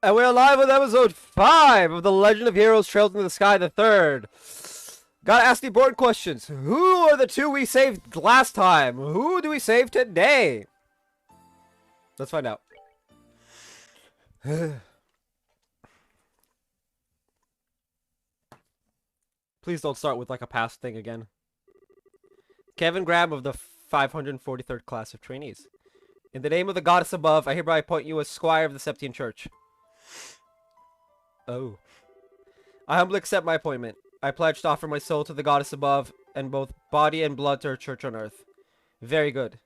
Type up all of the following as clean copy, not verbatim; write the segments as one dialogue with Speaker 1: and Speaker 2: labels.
Speaker 1: And we're live with episode 5 of The Legend of Heroes Trails into the Sky the Third. Gotta ask the important questions. Who are the two we saved last time? Who do we save today? Let's find out. Please don't start with like a past thing again. Kevin Graham of the 543rd class of trainees. In the name of the goddess above, I hereby appoint you as squire of the Septian Church. Oh. I humbly accept my appointment. I pledge to offer my soul to the goddess above, and both body and blood to her church on earth. Very good.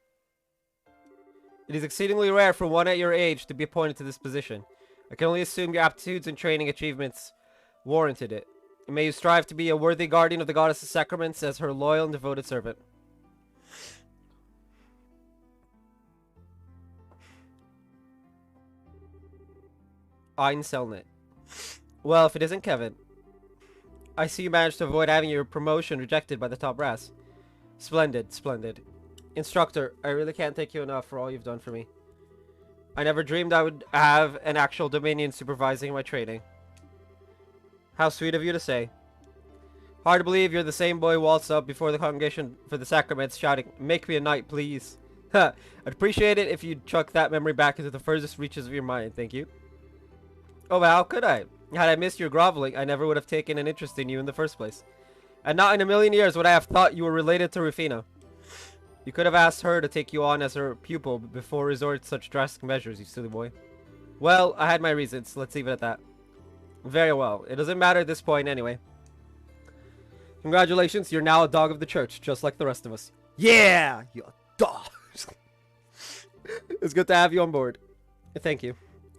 Speaker 1: It is exceedingly rare for one at your age to be appointed to this position. I can only assume your aptitudes and training achievements warranted it. May you strive to be a worthy guardian of the goddess's sacraments as her loyal and devoted servant. Ein Selnet. Well, if it isn't Kevin. I see you managed to avoid having your promotion rejected by the top brass. Splendid, splendid. Instructor, I really can't thank you enough for all you've done for me. I never dreamed I would have an actual Dominion supervising my training. How sweet of you to say. Hard to believe you're the same boy who waltzed up before the congregation for the sacraments shouting, "Make me a knight, please." I'd appreciate it if you'd chuck that memory back into the furthest reaches of your mind, thank you. Oh, but how could I? Had I missed your groveling, I never would have taken an interest in you in the first place. And not in a million years would I have thought you were related to Rufina. You could have asked her to take you on as her pupil before resorting to such drastic measures, you silly boy. Well, I had my reasons, let's leave it at that. Very well, it doesn't matter at this point anyway. Congratulations, you're now a dog of the church, just like the rest of us. Yeah, you're a dog. It's good to have you on board. Thank you.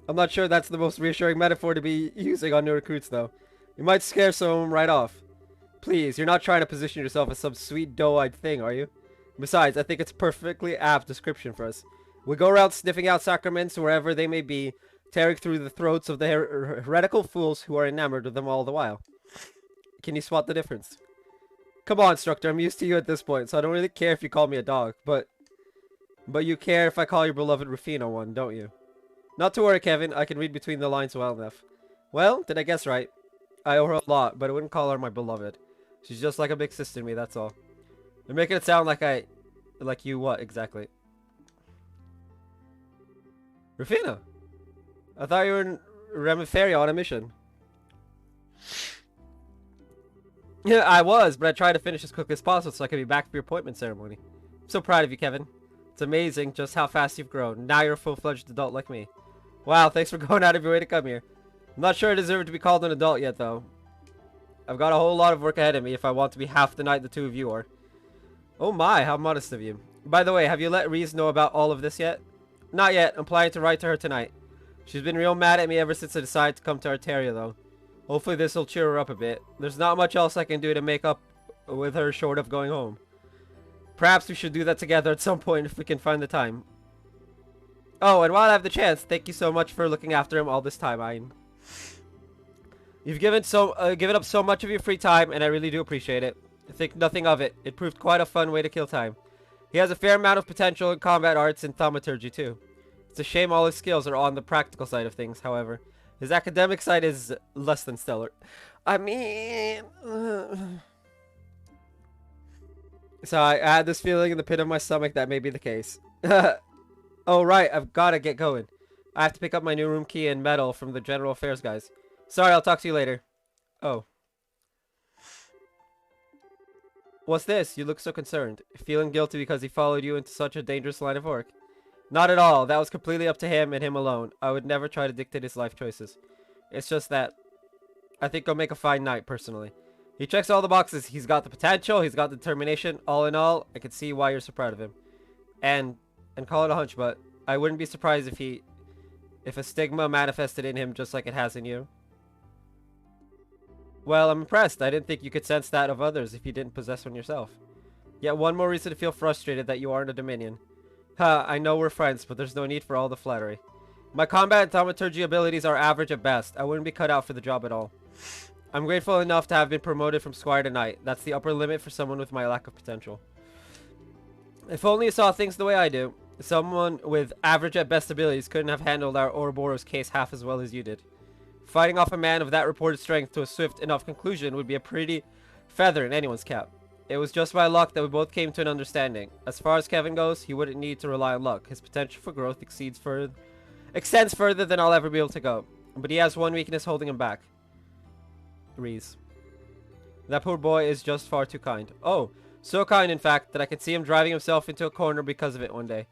Speaker 1: I'm not sure that's the most reassuring metaphor to be using on new recruits, though. You might scare some of them right off. Please, you're not trying to position yourself as some sweet doe-eyed thing, are you? Besides, I think it's a perfectly apt description for us. We go around sniffing out sacraments wherever they may be, tearing through the throats of the heretical fools who are enamored of them all the while. Can you spot the difference? Come on, instructor, I'm used to you at this point, so I don't really care if you call me a dog, but you care if I call your beloved Rufina one, don't you? Not to worry, Kevin. I can read between the lines well enough. Well, did I guess right? I owe her a lot, but I wouldn't call her my beloved. She's just like a big sister to me, that's all. You're making it sound like like you what, exactly? Rufina! I thought you were in Remiferia on a mission. Yeah, I was, but I tried to finish as quickly as possible so I could be back for your appointment ceremony. I'm so proud of you, Kevin. It's amazing just how fast you've grown. Now you're a full-fledged adult like me. Wow, thanks for going out of your way to come here. I'm not sure I deserve to be called an adult yet, though. I've got a whole lot of work ahead of me if I want to be half the knight the two of you are. Oh my, how modest of you. By the way, have you let Reese know about all of this yet? Not yet. I'm planning to write to her tonight. She's been real mad at me ever since I decided to come to Arteria, though. Hopefully this will cheer her up a bit. There's not much else I can do to make up with her short of going home. Perhaps we should do that together at some point if we can find the time. Oh, and while I have the chance, thank you so much for looking after him all this time, Ein. You've given up so much of your free time, and I really do appreciate it. I think nothing of it. It proved quite a fun way to kill time. He has a fair amount of potential in combat arts and thaumaturgy, too. It's a shame all his skills are on the practical side of things, however. His academic side is less than stellar. I mean... So I had this feeling in the pit of my stomach that may be the case. Oh right, I've gotta get going. I have to pick up my new room key and medal from the general affairs guys. Sorry, I'll talk to you later. Oh. What's this? You look so concerned. Feeling guilty because he followed you into such a dangerous line of work? Not at all. That was completely up to him and him alone. I would never try to dictate his life choices. It's just that I think he'll make a fine knight, personally. He checks all the boxes. He's got the potential. He's got the determination. All in all, I can see why you're so proud of him. And call it a hunch, but I wouldn't be surprised if a stigma manifested in him just like it has in you. Well, I'm impressed. I didn't think you could sense that of others if you didn't possess one yourself. Yet one more reason to feel frustrated that you aren't a Dominion. I know we're friends, but there's no need for all the flattery. My combat and thaumaturgy abilities are average at best. I wouldn't be cut out for the job at all. I'm grateful enough to have been promoted from squire to knight. That's the upper limit for someone with my lack of potential. If only you saw things the way I do. Someone with average at best abilities couldn't have handled our Ouroboros case half as well as you did. Fighting off a man of that reported strength to a swift enough conclusion would be a pretty feather in anyone's cap. It was just by luck that we both came to an understanding. As far as Kevin goes, he wouldn't need to rely on luck. His potential for growth extends further than I'll ever be able to go. But he has one weakness holding him back. Reese. That poor boy is just far too kind. Oh, so kind in fact that I could see him driving himself into a corner because of it one day.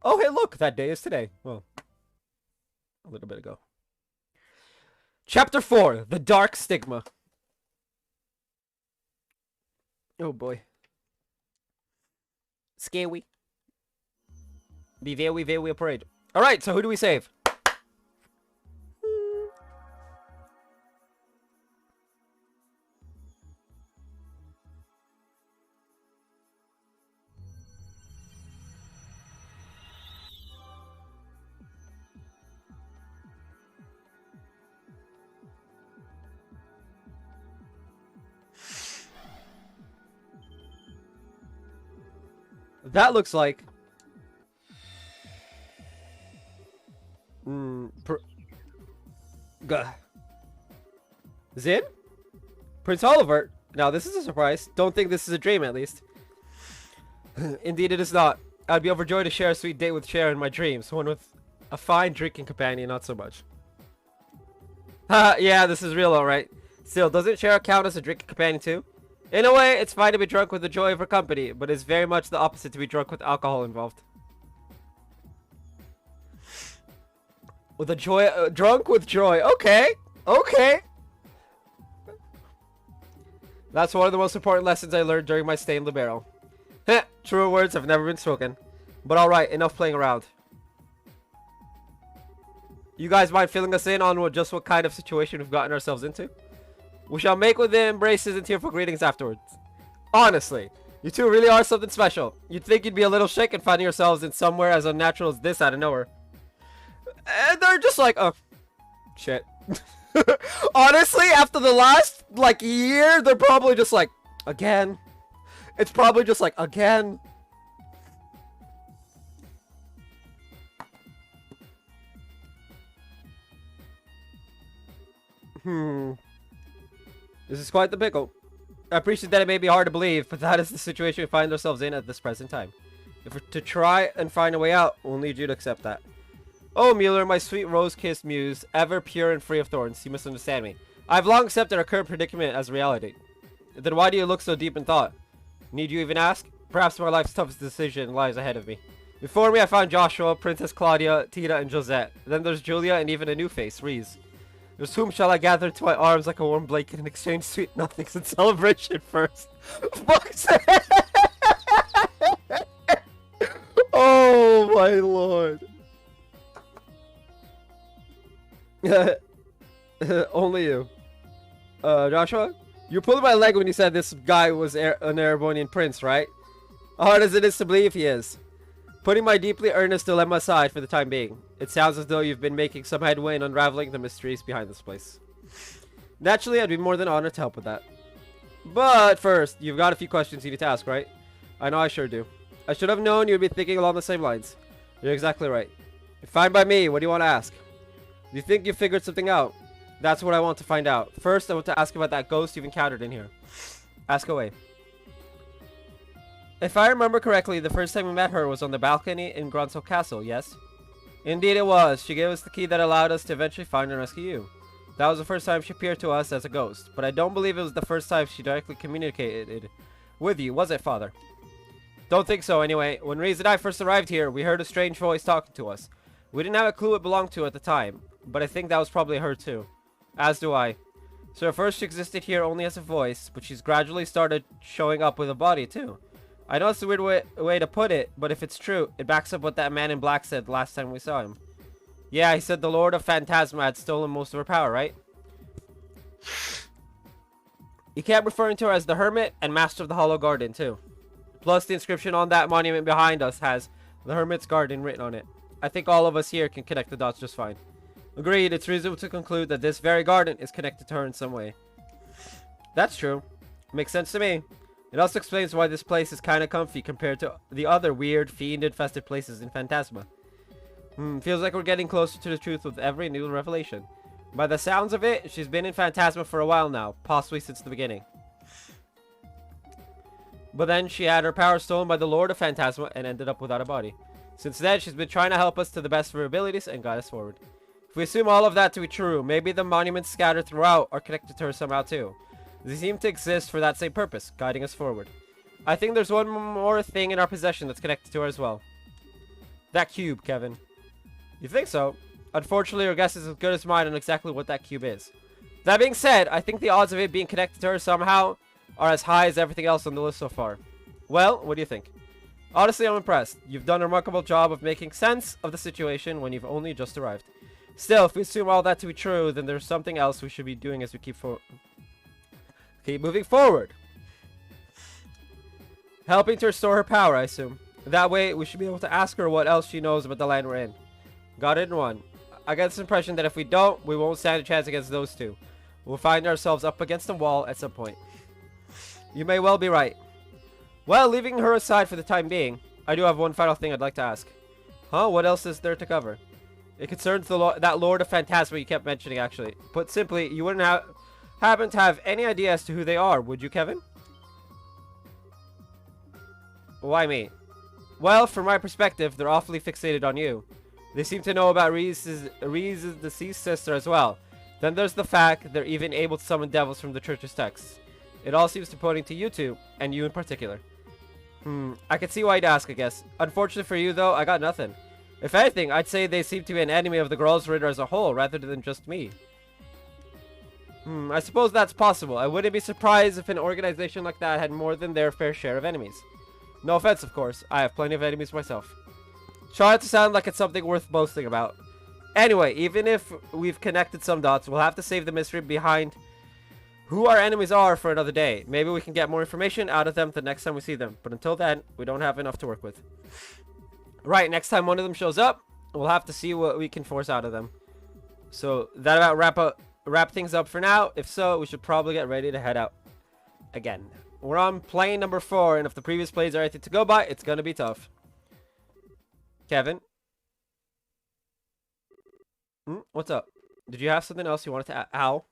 Speaker 1: Oh, hey, look, that day is today. Well, a little bit ago. Chapter 4, The Dark Stigma. Oh boy. Scary. Be very, very afraid. Alright, so who do we save? That looks like Zin? Prince Oliver? Now this is a surprise. Don't think this is a dream, at least. Indeed it is not. I'd be overjoyed to share a sweet date with Cher in my dreams. One with a fine drinking companion, not so much. Yeah, this is real, alright. Still, doesn't Cher count as a drinking companion too? In a way, it's fine to be drunk with the joy of her company, but it's very much the opposite to be drunk with alcohol involved. With a joy, drunk with joy. Okay, okay. That's one of the most important lessons I learned during my stay in Libero. Heh, truer words have never been spoken. But alright, enough playing around. You guys mind filling us in on what kind of situation we've gotten ourselves into? We shall make with the embraces and tearful greetings afterwards. Honestly, you two really are something special. You'd think you'd be a little shaken finding yourselves in somewhere as unnatural as this out of nowhere. And they're just like, oh, shit. Honestly, after the last, like, year, they're probably just like, again. It's probably just like, again. This is quite the pickle. I appreciate that it may be hard to believe, but that is the situation we find ourselves in at this present time. If we're to try and find a way out, we'll need you to accept that. Oh, Mueller, my sweet rose-kissed muse, ever pure and free of thorns, you misunderstand me. I've long accepted our current predicament as reality. Then why do you look so deep in thought? Need you even ask? Perhaps my life's toughest decision lies ahead of me. Before me, I found Joshua, Princess Claudia, Tina, and Josette. Then there's Julia and even a new face, Reese. Just whom shall I gather to my arms like a warm blanket and exchange sweet nothings in celebration first? Fuck's sake! Oh my lord. Only you. Joshua? You were pulling my leg when you said this guy was an Erebonian prince, right? Hard as it is to believe he is. Putting my deeply earnest dilemma aside for the time being, it sounds as though you've been making some headway in unraveling the mysteries behind this place. Naturally, I'd be more than honored to help with that. But first, you've got a few questions you need to ask, right? I know I sure do. I should have known you'd be thinking along the same lines. You're exactly right. Fine by me, what do you want to ask? Do you think you figured something out? That's what I want to find out. First, I want to ask about that ghost you've encountered in here. Ask away. If I remember correctly, the first time we met her was on the balcony in Gronsel Castle, yes? Indeed it was. She gave us the key that allowed us to eventually find and rescue you. That was the first time she appeared to us as a ghost, but I don't believe it was the first time she directly communicated with you, was it, Father? Don't think so, anyway. When Reese and I first arrived here, we heard a strange voice talking to us. We didn't have a clue it belonged to at the time, but I think that was probably her too. As do I. So at first she existed here only as a voice, but she's gradually started showing up with a body too. I know it's a weird way to put it, but if it's true, it backs up what that man in black said last time we saw him. Yeah, he said the Lord of Phantasma had stolen most of her power, right? He kept referring to her as the Hermit and Master of the Hollow Garden, too. Plus, the inscription on that monument behind us has the Hermit's Garden written on it. I think all of us here can connect the dots just fine. Agreed, it's reasonable to conclude that this very garden is connected to her in some way. That's true. Makes sense to me. It also explains why this place is kind of comfy compared to the other weird, fiend-infested places in Phantasma. Feels like we're getting closer to the truth with every new revelation. By the sounds of it, she's been in Phantasma for a while now, possibly since the beginning. But then she had her power stolen by the Lord of Phantasma and ended up without a body. Since then, she's been trying to help us to the best of her abilities and guide us forward. If we assume all of that to be true, maybe the monuments scattered throughout are connected to her somehow too. They seem to exist for that same purpose, guiding us forward. I think there's one more thing in our possession that's connected to her as well. That cube, Kevin. You think so? Unfortunately, your guess is as good as mine on exactly what that cube is. That being said, I think the odds of it being connected to her somehow are as high as everything else on the list so far. Well, what do you think? Honestly, I'm impressed. You've done a remarkable job of making sense of the situation when you've only just arrived. Still, if we assume all that to be true, then there's something else we should be doing as we keep moving forward. Helping to restore her power, I assume. That way, we should be able to ask her what else she knows about the land we're in. Got it in one. I get this impression that if we don't, we won't stand a chance against those two. We'll find ourselves up against a wall at some point. You may well be right. Well, leaving her aside for the time being, I do have one final thing I'd like to ask. Huh? What else is there to cover? It concerns that Lord of Phantasma you kept mentioning, actually. Put simply, you wouldn't happen to have any idea as to who they are, would you, Kevin? Why me? Well, from my perspective, they're awfully fixated on you. They seem to know about Reese's deceased sister as well. Then there's the fact they're even able to summon devils from the church's texts. It all seems to be pointing to you two, and you in particular. I can see why you'd ask, I guess. Unfortunately for you, though, I got nothing. If anything, I'd say they seem to be an enemy of the Girls' Ritter as a whole, rather than just me. I suppose that's possible. I wouldn't be surprised if an organization like that had more than their fair share of enemies. No offense, of course. I have plenty of enemies myself. Try not to sound like it's something worth boasting about. Anyway, even if we've connected some dots, we'll have to save the mystery behind who our enemies are for another day. Maybe we can get more information out of them the next time we see them. But until then, we don't have enough to work with. Right, next time one of them shows up, we'll have to see what we can force out of them. So, that about wrap things up for now. If so, we should probably get ready to head out again. We're on plane number 4, and if the previous plays are anything to go by, it's gonna be tough. Kevin? What's up? Did you have something else you wanted to add? Ow.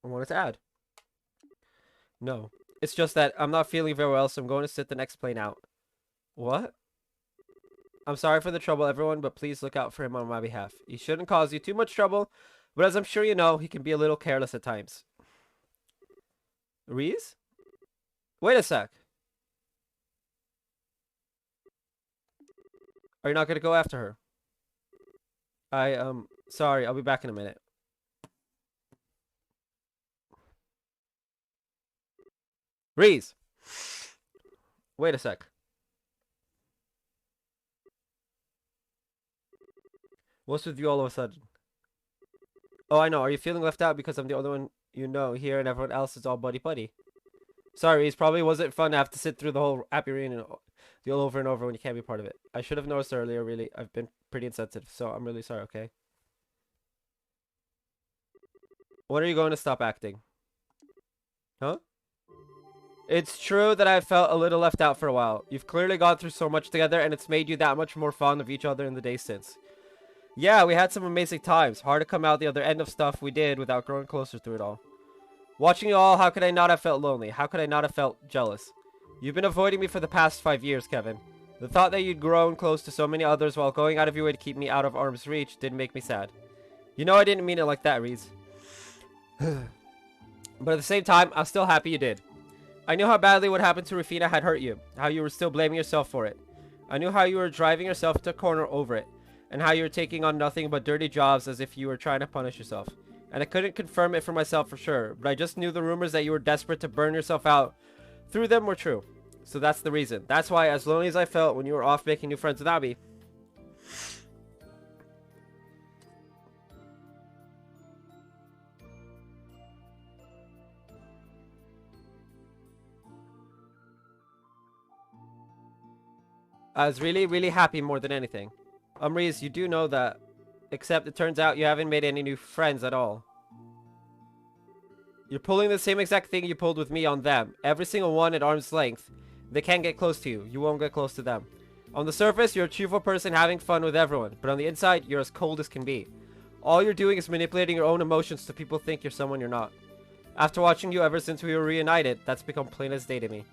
Speaker 1: I wanted to add. No. It's just that I'm not feeling very well, so I'm going to sit the next plane out. What? I'm sorry for the trouble, everyone, but please look out for him on my behalf. He shouldn't cause you too much trouble, but as I'm sure you know, he can be a little careless at times. Reese? Wait a sec. Are you not going to go after her? Sorry, I'll be back in a minute. Reese! Wait a sec. What's with you all of a sudden? Oh, I know. Are you feeling left out because I'm the only one you know here and everyone else is all buddy-buddy? Sorry, it probably wasn't fun to have to sit through the whole happy reunion deal over and over when you can't be part of it. I should have noticed earlier, really. I've been pretty insensitive, so I'm really sorry, okay? When are you going to stop acting? Huh? It's true that I felt a little left out for a while. You've clearly gone through so much together, and it's made you that much more fond of each other in the days since. Yeah, we had some amazing times. Hard to come out the other end of stuff we did without growing closer through it all. Watching you all, how could I not have felt lonely? How could I not have felt jealous? You've been avoiding me for the past 5 years, Kevin. The thought that you'd grown close to so many others while going out of your way to keep me out of arm's reach did make me sad. You know I didn't mean it like that, Reese. But at the same time, I'm still happy you did. I knew how badly what happened to Rufina had hurt you, how you were still blaming yourself for it. I knew how you were driving yourself to a corner over it, and how you were taking on nothing but dirty jobs as if you were trying to punish yourself. And I couldn't confirm it for myself for sure, but I just knew the rumors that you were desperate to burn yourself out through them were true. So that's the reason. That's why, as lonely as I felt when you were off making new friends without me, I was really, really happy more than anything. Reese, you do know that. Except it turns out you haven't made any new friends at all. You're pulling the same exact thing you pulled with me on them. Every single one at arm's length. They can't get close to you. You won't get close to them. On the surface, you're a cheerful person having fun with everyone. But on the inside, you're as cold as can be. All you're doing is manipulating your own emotions so people think you're someone you're not. After watching you ever since we were reunited, that's become plain as day to me.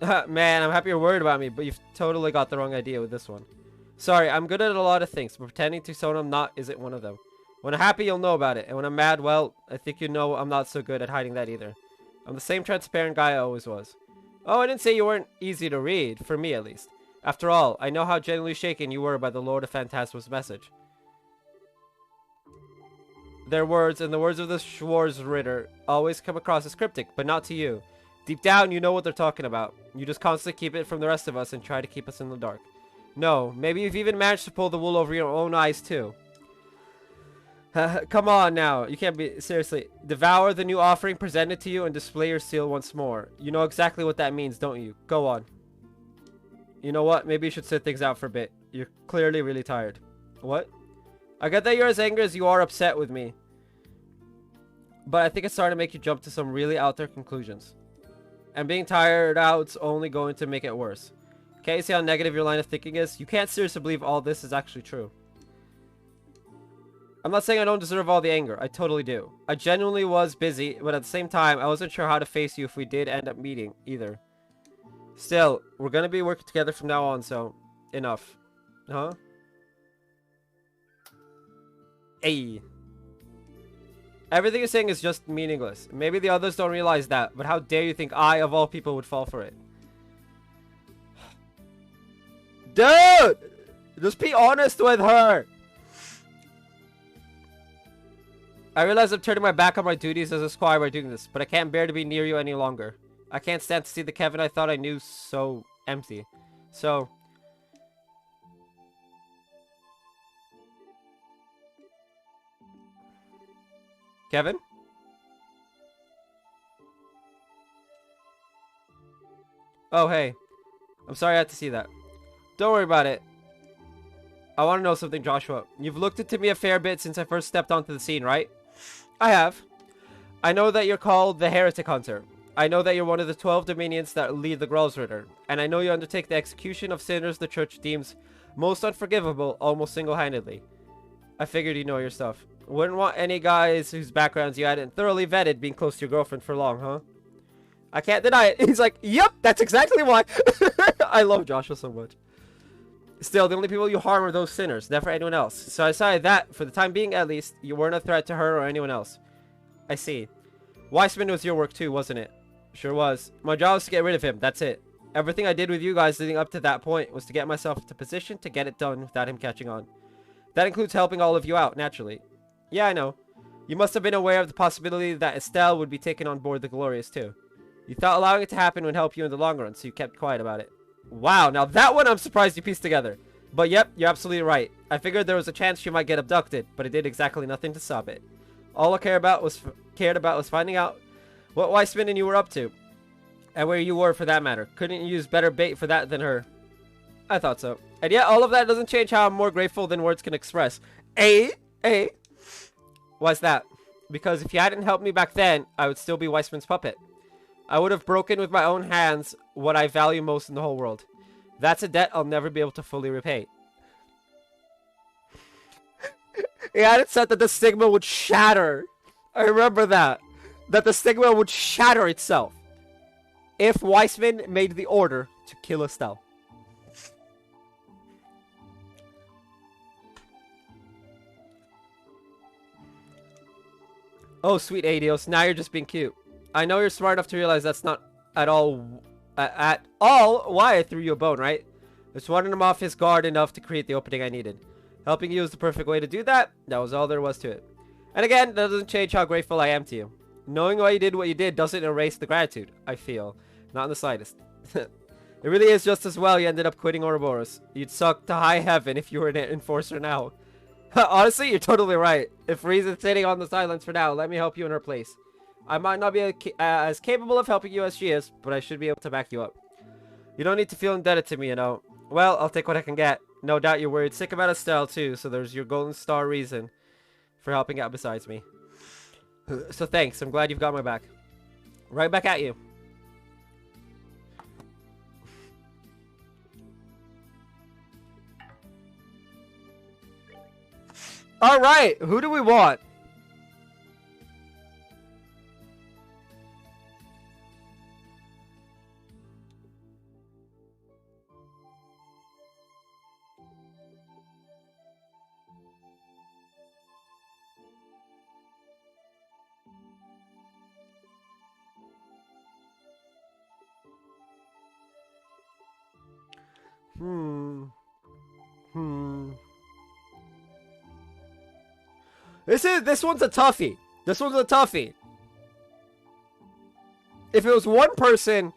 Speaker 1: Man, I'm happy you're worried about me, but you've totally got the wrong idea with this one. Sorry, I'm good at a lot of things, but pretending to someone I'm not isn't one of them. When I'm happy, you'll know about it, and when I'm mad, well, I think you know I'm not so good at hiding that either. I'm the same transparent guy I always was. Oh, I didn't say you weren't easy to read, for me at least. After all, I know how genuinely shaken you were by the Lord of Phantasma's message. Their words, and the words of the Schwarzritter, always come across as cryptic, but not to you. Deep down, you know what they're talking about. You just constantly keep it from the rest of us and try to keep us in the dark. No, maybe you've even managed to pull the wool over your own eyes, too. Come on now, you can't be... Seriously, devour the new offering presented to you and display your seal once more. You know exactly what that means, don't you? Go on. You know what? Maybe you should sit things out for a bit. You're clearly really tired. What? I get that you're as angry as you are upset with me. But I think it's starting to make you jump to some really out there conclusions. And being tired out's only going to make it worse. Can't you see how negative your line of thinking is? You can't seriously believe all this is actually true. I'm not saying I don't deserve all the anger. I totally do. I genuinely was busy, but at the same time, I wasn't sure how to face you if we did end up meeting, either. Still, we're gonna be working together from now on, so... Enough. Huh? Hey. Everything you're saying is just meaningless. Maybe the others don't realize that, but how dare you think I, of all people, would fall for it? Dude! Just be honest with her! I realize I'm turning my back on my duties as a squire by doing this, but I can't bear to be near you any longer. I can't stand to see the Kevin I thought I knew so empty. So... Kevin? Oh, hey. I'm sorry I had to see that. Don't worry about it. I want to know something, Joshua. You've looked into me a fair bit since I first stepped onto the scene, right? I have. I know that you're called the Heretic Hunter. I know that you're one of the 12 dominions that lead the Gralsritter. And I know you undertake the execution of sinners the church deems most unforgivable almost single-handedly. I figured you know your stuff. Wouldn't want any guys whose backgrounds you hadn't thoroughly vetted being close to your girlfriend for long, huh? I can't deny it. He's like, yep, that's exactly why. I love Joshua so much. Still, the only people you harm are those sinners, never anyone else. So I decided that, for the time being at least, you weren't a threat to her or anyone else. I see. Weissman was your work too, wasn't it? Sure was. My job was to get rid of him, that's it. Everything I did with you guys leading up to that point was to get myself into position to get it done without him catching on. That includes helping all of you out, naturally. Yeah, I know. You must have been aware of the possibility that Estelle would be taken on board the Glorious too. You thought allowing it to happen would help you in the long run, so you kept quiet about it. Wow, now that one I'm surprised you pieced together. But yep, you're absolutely right. I figured there was a chance she might get abducted, but it did exactly nothing to stop it. All I cared about was finding out what Weissman and you were up to. And where you were, for that matter. Couldn't you use better bait for that than her? I thought so. And yet, all of that doesn't change how I'm more grateful than words can express. Why's that? Because if you hadn't helped me back then, I would still be Weissman's puppet. I would have broken with my own hands what I value most in the whole world. That's a debt I'll never be able to fully repay. He hadn't said that the Stigma would shatter. I remember that. That the Stigma would shatter itself if Weissman made the order to kill Estelle. Oh, sweet Adios. Now you're just being cute. I know you're smart enough to realize that's not at all why I threw you a bone, right? Just wanted him off his guard enough to create the opening I needed. Helping you was the perfect way to do that. That was all there was to it. And again, that doesn't change how grateful I am to you. Knowing why you did what you did doesn't erase the gratitude, I feel. Not in the slightest. It really is just as well you ended up quitting Ouroboros. You'd suck to high heaven if you were an enforcer now. Honestly, you're totally right. If Reason's sitting on the silence for now, let me help you in her place. I might not be as capable of helping you as she is, but I should be able to back you up. You don't need to feel indebted to me, you know. Well, I'll take what I can get. No doubt you're worried sick about Estelle, too, so there's your golden star reason for helping out besides me. So thanks. I'm glad you've got my back. Right back at you. All right. Who do we want? This one's a toughie. This one's a toughie. If it was one person,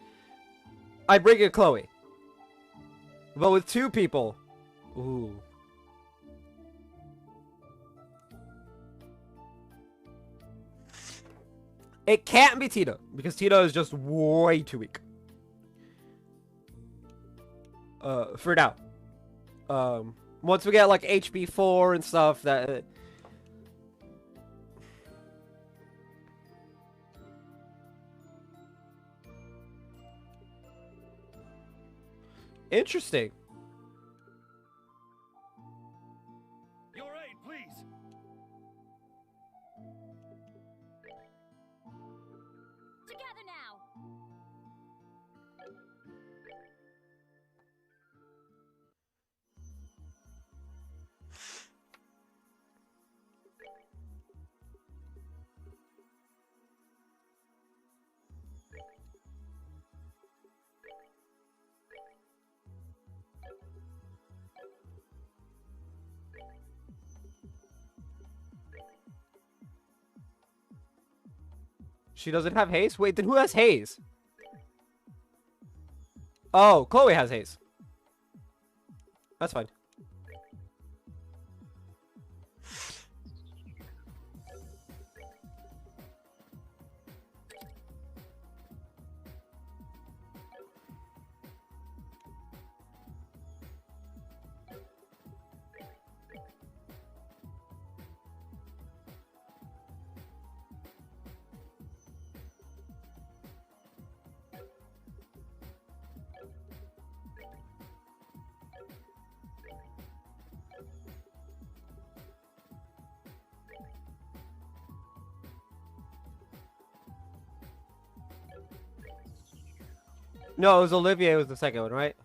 Speaker 1: I'd bring in Chloe. But with two people, ooh. It can't be Tita, because Tita is just way too weak. For now. Once we get like HP 4 and stuff, that... Interesting.
Speaker 2: Your aid, please.
Speaker 3: Together now.
Speaker 1: She doesn't have haze? Wait, then who has haze? Oh, Chloe has haze. That's fine. No, it was Olivier was the second one, right?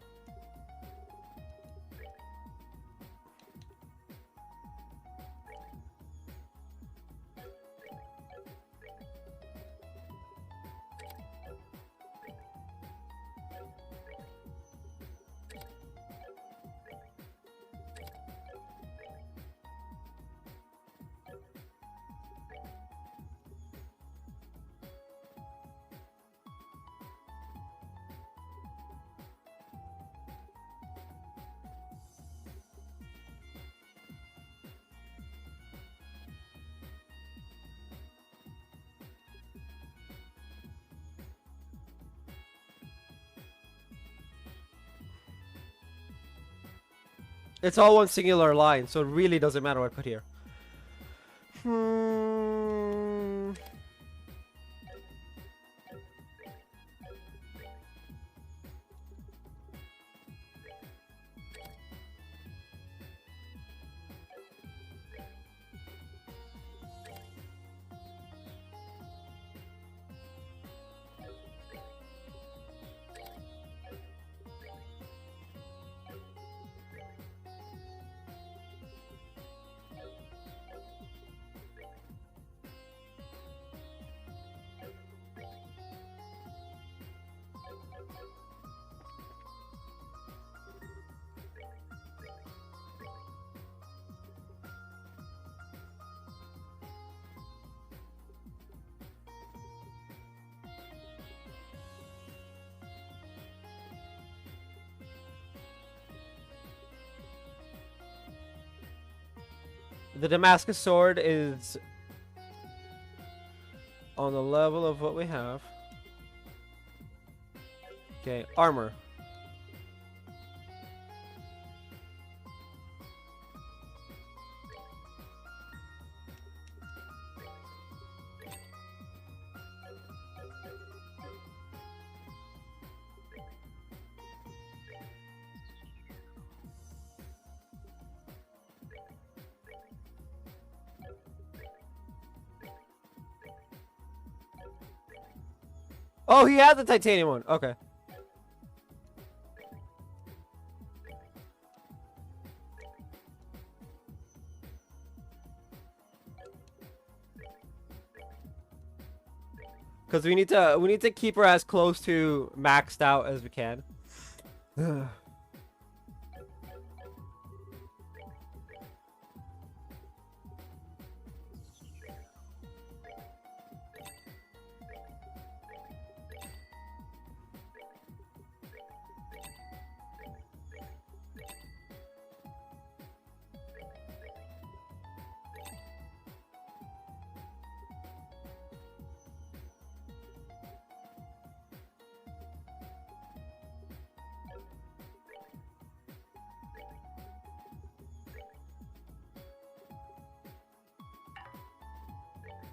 Speaker 1: It's all one singular line, so it really doesn't matter what I put here. The Damascus sword is on the level of what we have. Okay, armor. Oh, he had the titanium one. Okay. Because we need to keep her as close to maxed out as we can.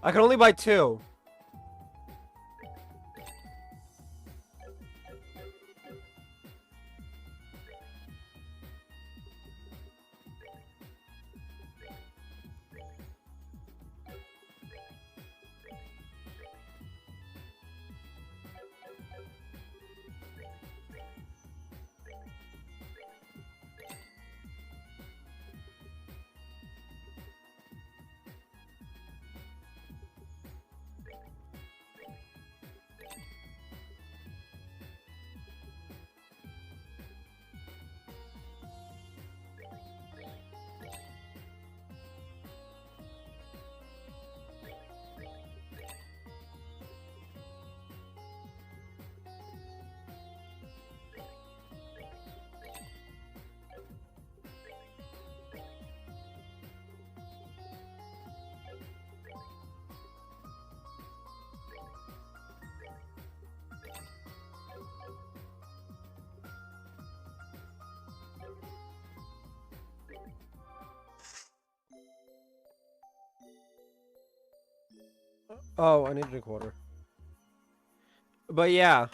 Speaker 1: I can only buy 2. Oh, I need to drink water. But yeah.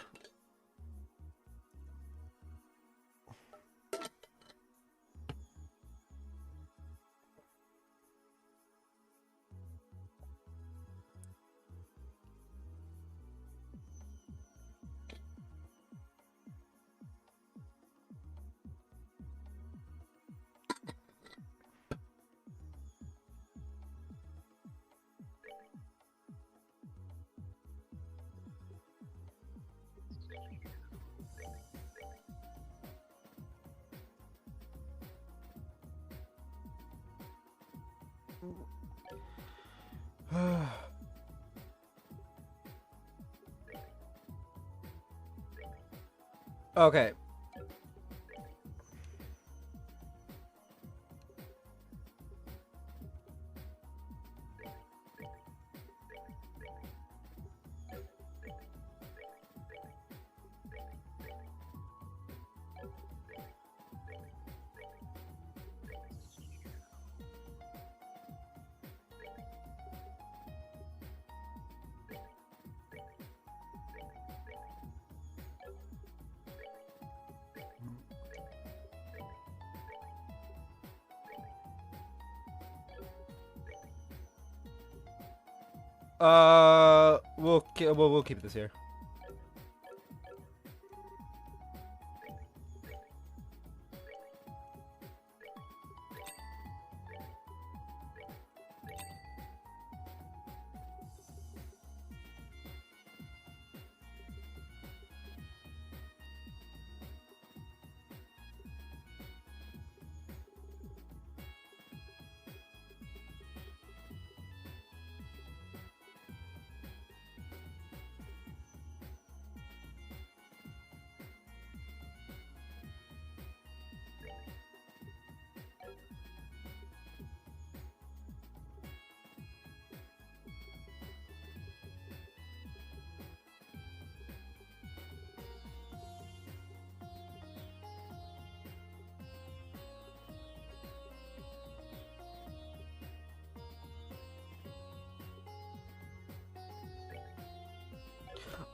Speaker 1: Okay. We'll keep this here.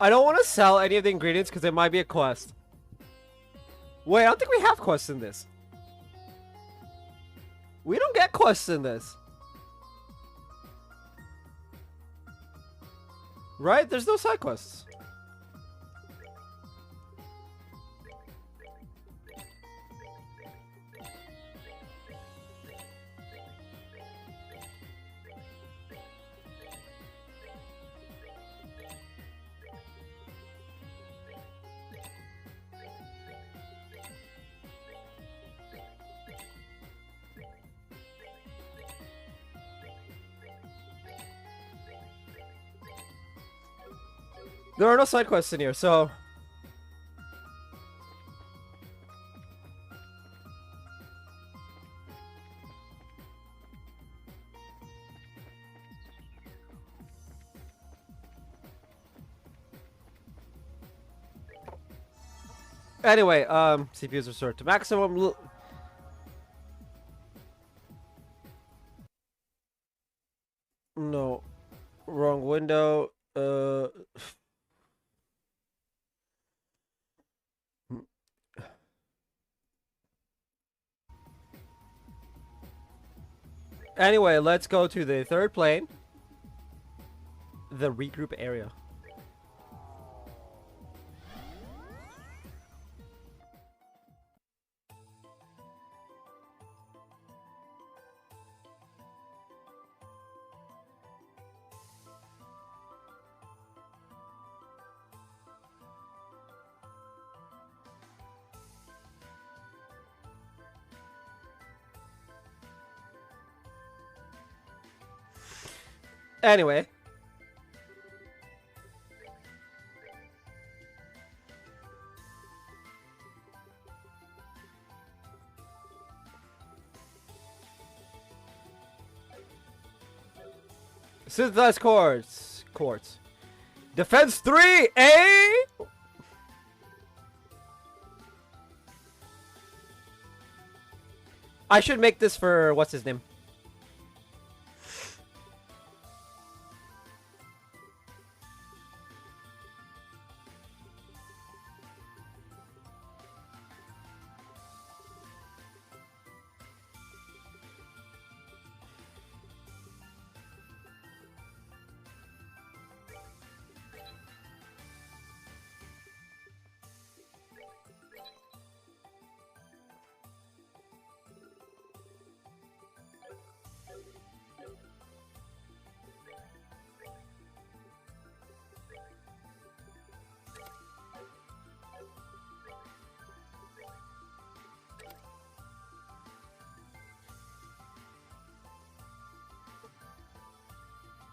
Speaker 1: I don't want to sell any of the ingredients because it might be a quest. Wait, I don't think we have quests in this. We don't get quests in this. Right? There's no side quests. There are no side quests in here, so... Anyway, CPU's restored to maximum. No. Wrong window. Anyway, let's go to the third plane. The regroup area. Anyway. Synthesized quartz. Defense 3, eh? I should make this for what's his name?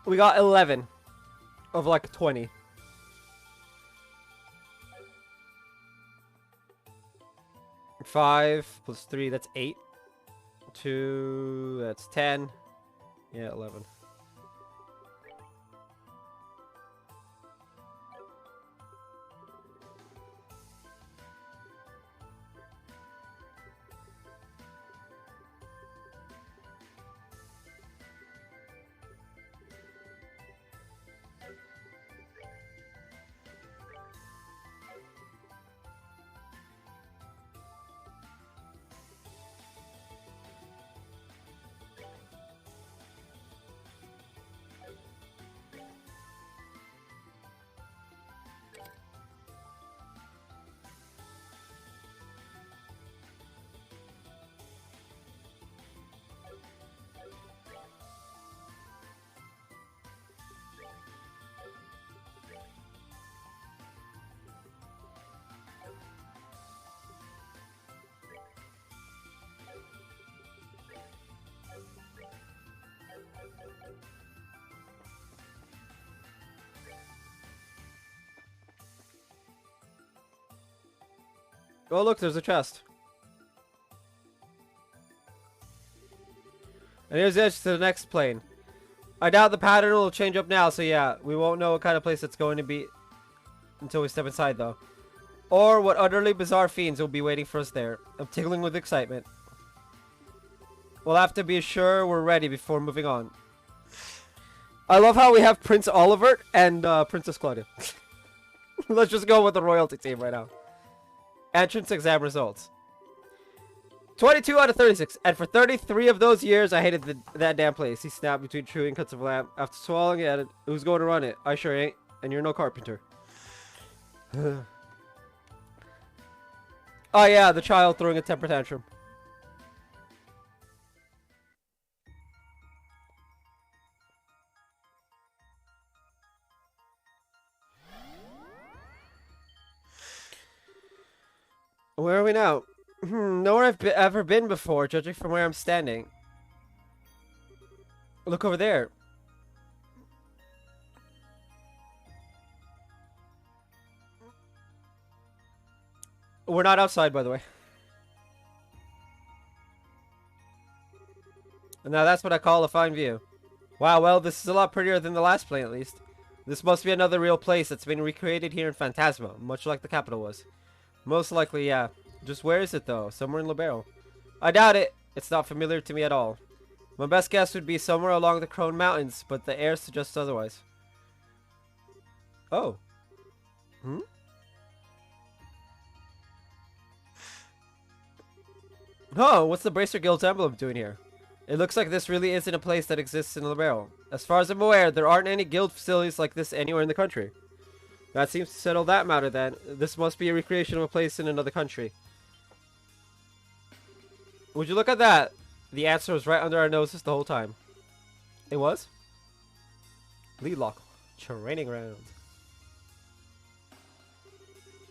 Speaker 1: We got 11 of like 20. Five plus 3, that's 8. 2, that's 10. Yeah, 11. Oh, look, there's a chest. And here's the edge to the next plane. I doubt the pattern will change up now, so yeah, we won't know what kind of place it's going to be until we step inside, though. Or what utterly bizarre fiends will be waiting for us there. I'm tingling with excitement. We'll have to be sure we're ready before moving on. I love how we have Prince Oliver and Princess Claudia. Let's just go with the royalty team right now. Entrance exam results. 22 out of 36. And for 33 of those years, I hated that damn place. He snapped between chewing cuts of lamb. After swallowing it, added, who's going to run it? I sure ain't. And you're no carpenter. Oh yeah, the child throwing a temper tantrum. Where are we now? Nowhere I've ever been before, judging from where I'm standing. Look over there. We're not outside, by the way. Now that's what I call a fine view. Wow, well, this is a lot prettier than the last plane, at least. This must be another real place that's been recreated here in Phantasma, much like the capital was. Most likely, yeah. Just where is it, though? Somewhere in Libero. I doubt it. It's not familiar to me at all. My best guess would be somewhere along the Crone Mountains, but the air suggests otherwise. Oh. Hmm? Oh, what's the Bracer Guild's emblem doing here? It looks like this really isn't a place that exists in Libero. As far as I'm aware, there aren't any guild facilities like this anywhere in the country. That seems to settle that matter then. This must be a recreation of a place in another country. Would you look at that? The answer was right under our noses the whole time. It was? Leelock Training Ground.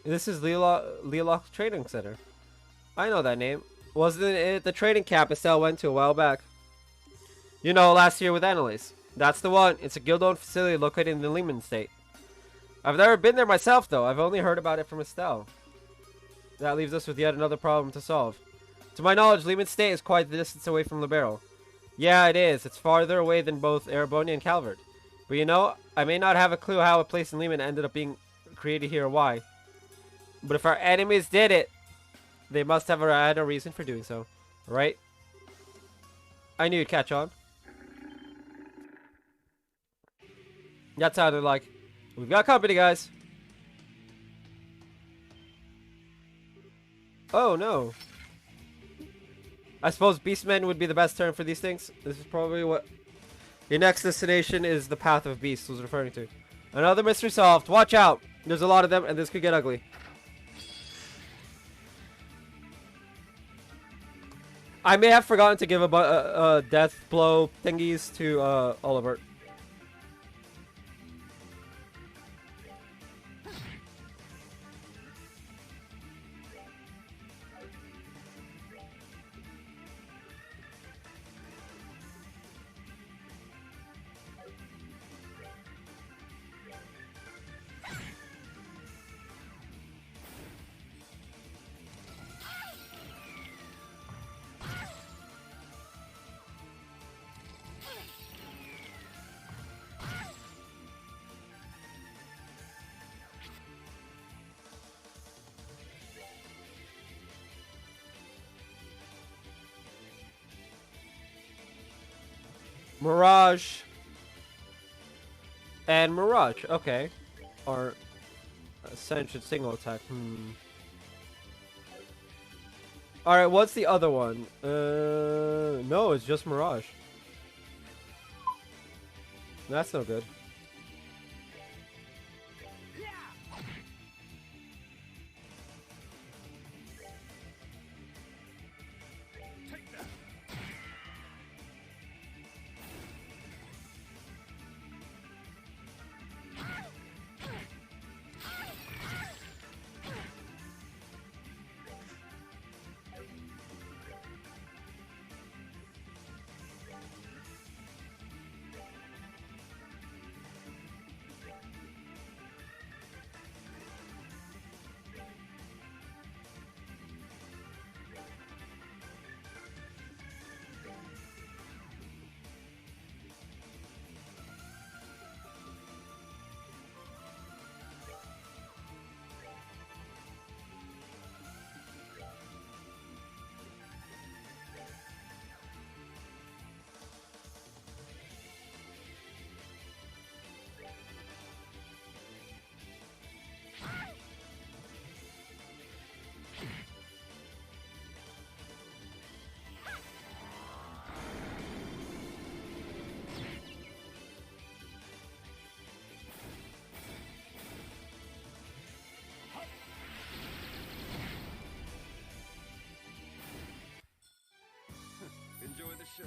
Speaker 1: This is Leelock Training Center. I know that name. Wasn't it the training camp Estelle went to a while back? You know, last year with Annalise. That's the one. It's a guild-owned facility located in the Lehman State. I've never been there myself, though. I've only heard about it from Estelle. That leaves us with yet another problem to solve. To my knowledge, Lehman State is quite the distance away from Libero. Yeah, it is. It's farther away than both Ereboni and Calvert. But you know, I may not have a clue how a place in Lehman ended up being created here or why. But if our enemies did it, they must have had a reason for doing so. Right? I knew you'd catch on. That sounded like, we've got company, guys. Oh, no. I suppose Beastmen would be the best term for these things. This is probably what your next destination is. The Path of Beasts was referring to. Another mystery solved. Watch out. There's a lot of them, and this could get ugly. I may have forgotten to give a death blow thingies to Oliver. Mirage. And Mirage, okay. Or Ascension single attack. Alright, what's the other one? No, it's just Mirage. That's no good.
Speaker 2: Enjoy the show.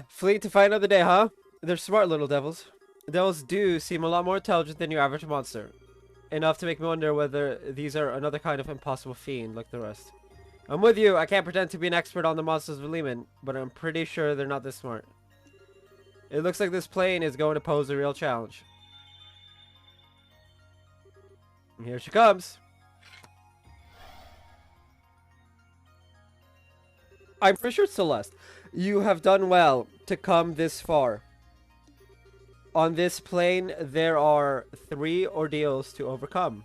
Speaker 1: Fleeing to fight another day, huh? They're smart little devils. Devils do seem a lot more intelligent than your average monster. enough to make me wonder whether these are another kind of impossible fiend like the rest. I'm with you. I can't pretend to be an expert on the monsters of Lehman, but I'm pretty sure they're not this smart. It looks like this plane is going to pose a real challenge. And here she comes. I'm pretty sure it's Celeste. You have done well to come this far. On this plane, there are 3 ordeals to overcome.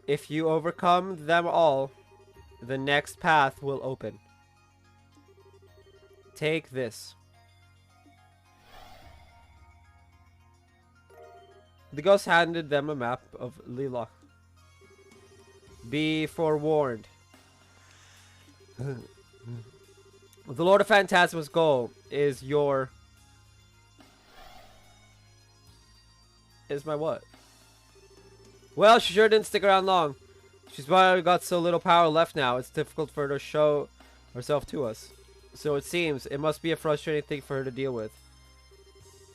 Speaker 1: If you overcome them all, the next path will open. Take this. The ghost handed them a map of Liloch. Be forewarned. The Lord of Phantasma's goal is your... Is my what? Well, she sure didn't stick around long. She's probably got so little power left now, it's difficult for her to show herself to us. So it seems, it must be a frustrating thing for her to deal with.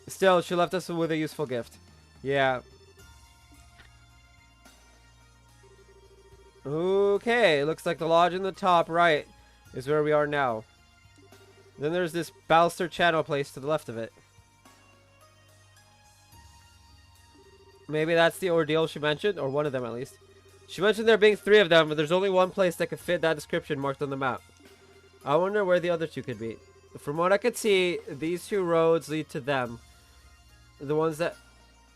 Speaker 1: Still, she left us with a useful gift. Yeah. Okay, looks like the lodge in the top right is where we are now. Then there's this baluster channel place to the left of it. Maybe that's the ordeal she mentioned, or one of them at least. She mentioned there being 3 of them, but there's only one place that could fit that description marked on the map. I wonder where the other 2 could be. From what I could see, these 2 roads lead to them. The ones that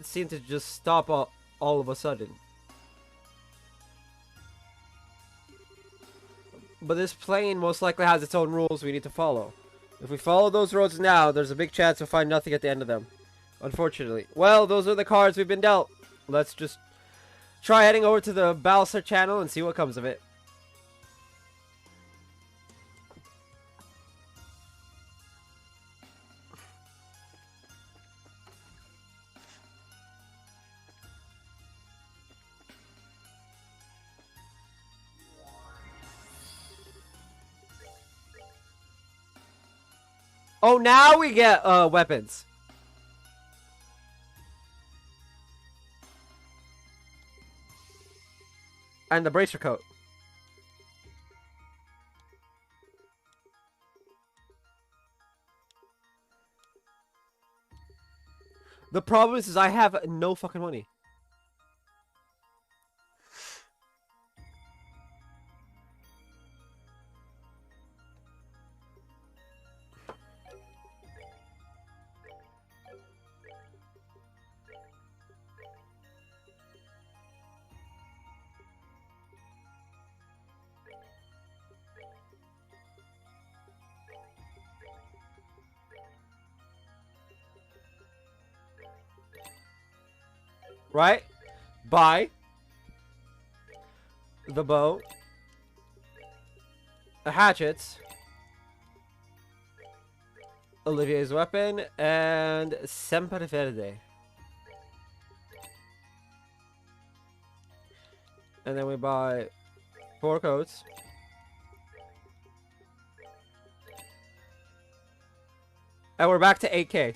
Speaker 1: seem to just stop all of a sudden. But this plane most likely has its own rules we need to follow. If we follow those roads now, there's a big chance we'll find nothing at the end of them. Unfortunately. Well, those are the cards we've been dealt. Let's just try heading over to the baluster channel and see what comes of it. Oh, now we get weapons. And the bracer coat. The problem is I have no fucking money. Right? Buy the bow, the hatchets, Olivier's weapon, and Semper Verde. And then we buy 4 coats. And we're back to 8K.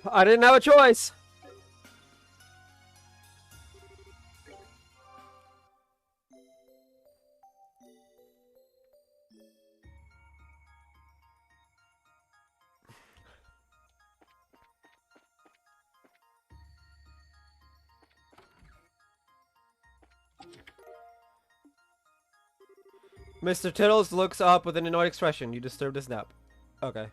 Speaker 1: I didn't have a choice. Mr. Tittles looks up with an annoyed expression. You disturbed his nap. Okay.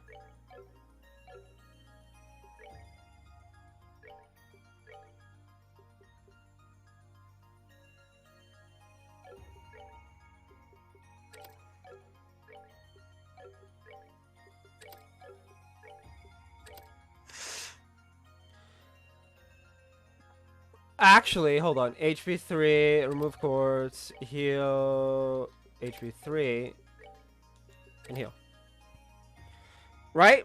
Speaker 1: Actually, hold on. HP 3, remove cords, heal, HP 3, and heal. Right?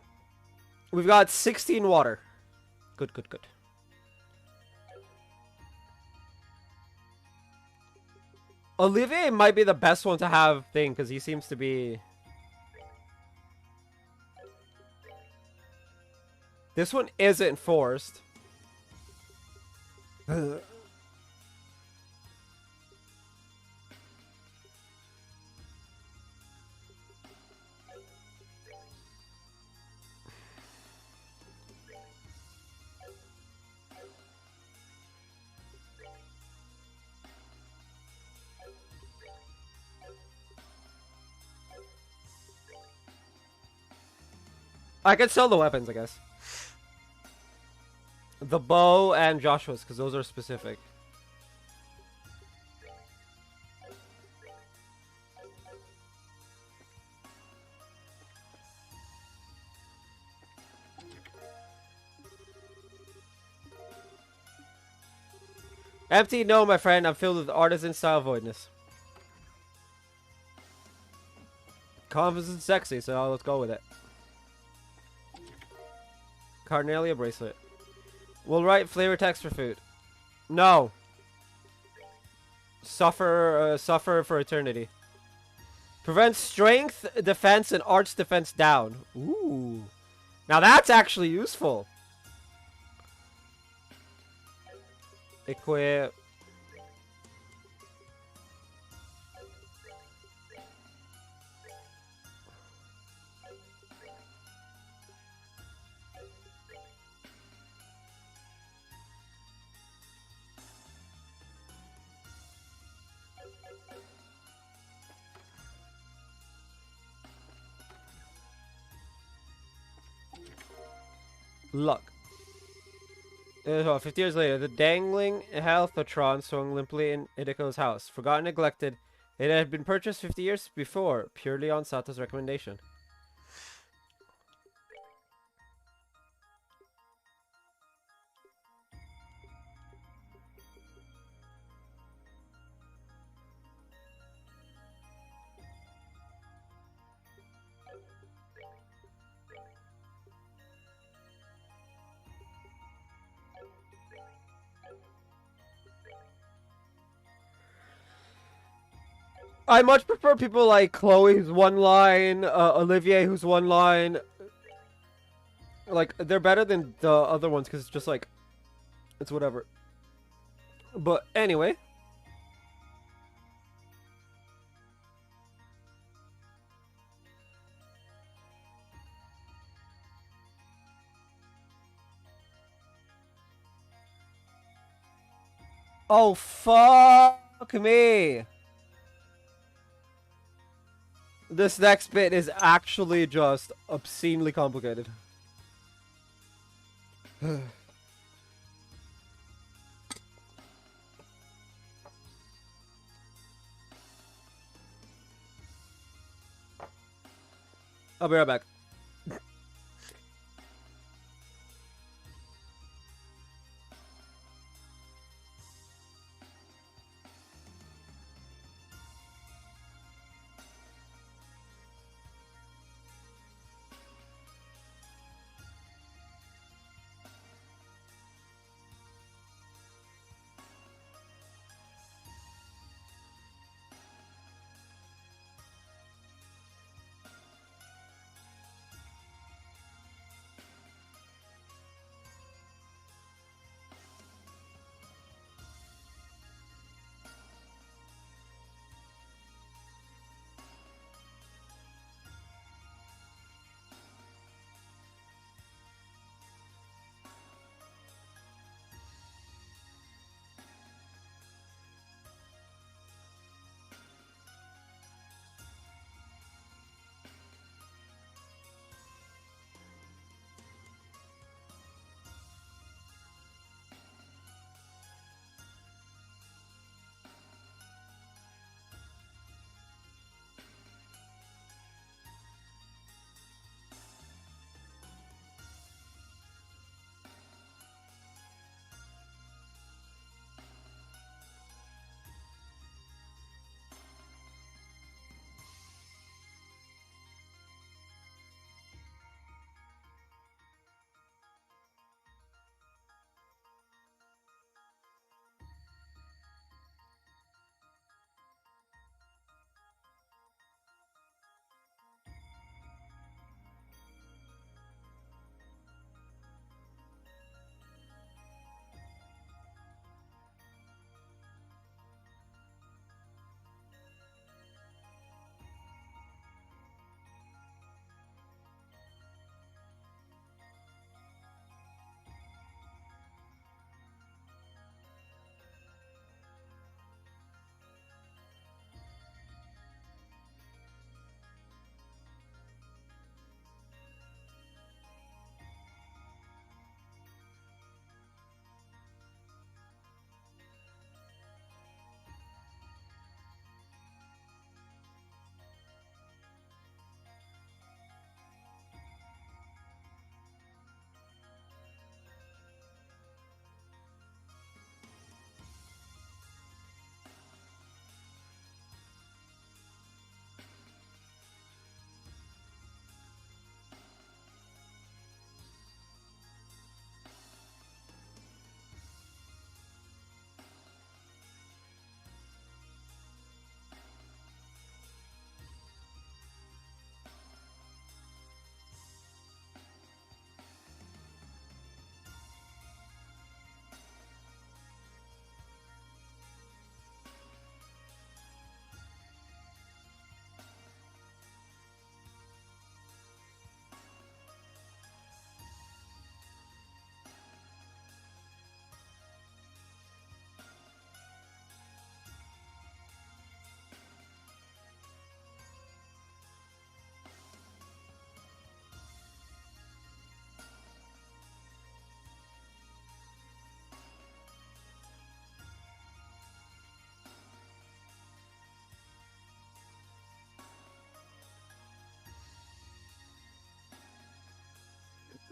Speaker 1: We've got 16 water. Good, good, good. Olivier might be the best one to have thing, because he seems to be... This one isn't forced. I could sell the weapons, I guess. The bow and Joshua's, because those are specific. Empty? No, my friend. I'm filled with artisan-style voidness. Confidence is sexy, so let's go with it. Carnelia bracelet. We'll write flavor text for food. No. Suffer for eternity. Prevents strength, defense, and arch defense down. Ooh. Now that's actually useful. Equip. Luck. 50 years later, the dangling Healthotron swung limply in Hidiko's house. Forgotten, neglected, it had been purchased 50 years before, purely on Sato's recommendation. I much prefer people like Chloe, who's one line, Olivier, who's one line. Like, they're better than the other ones because it's just like, it's whatever. But anyway. Oh, fuck me. This next bit is actually just obscenely complicated. I'll be right back.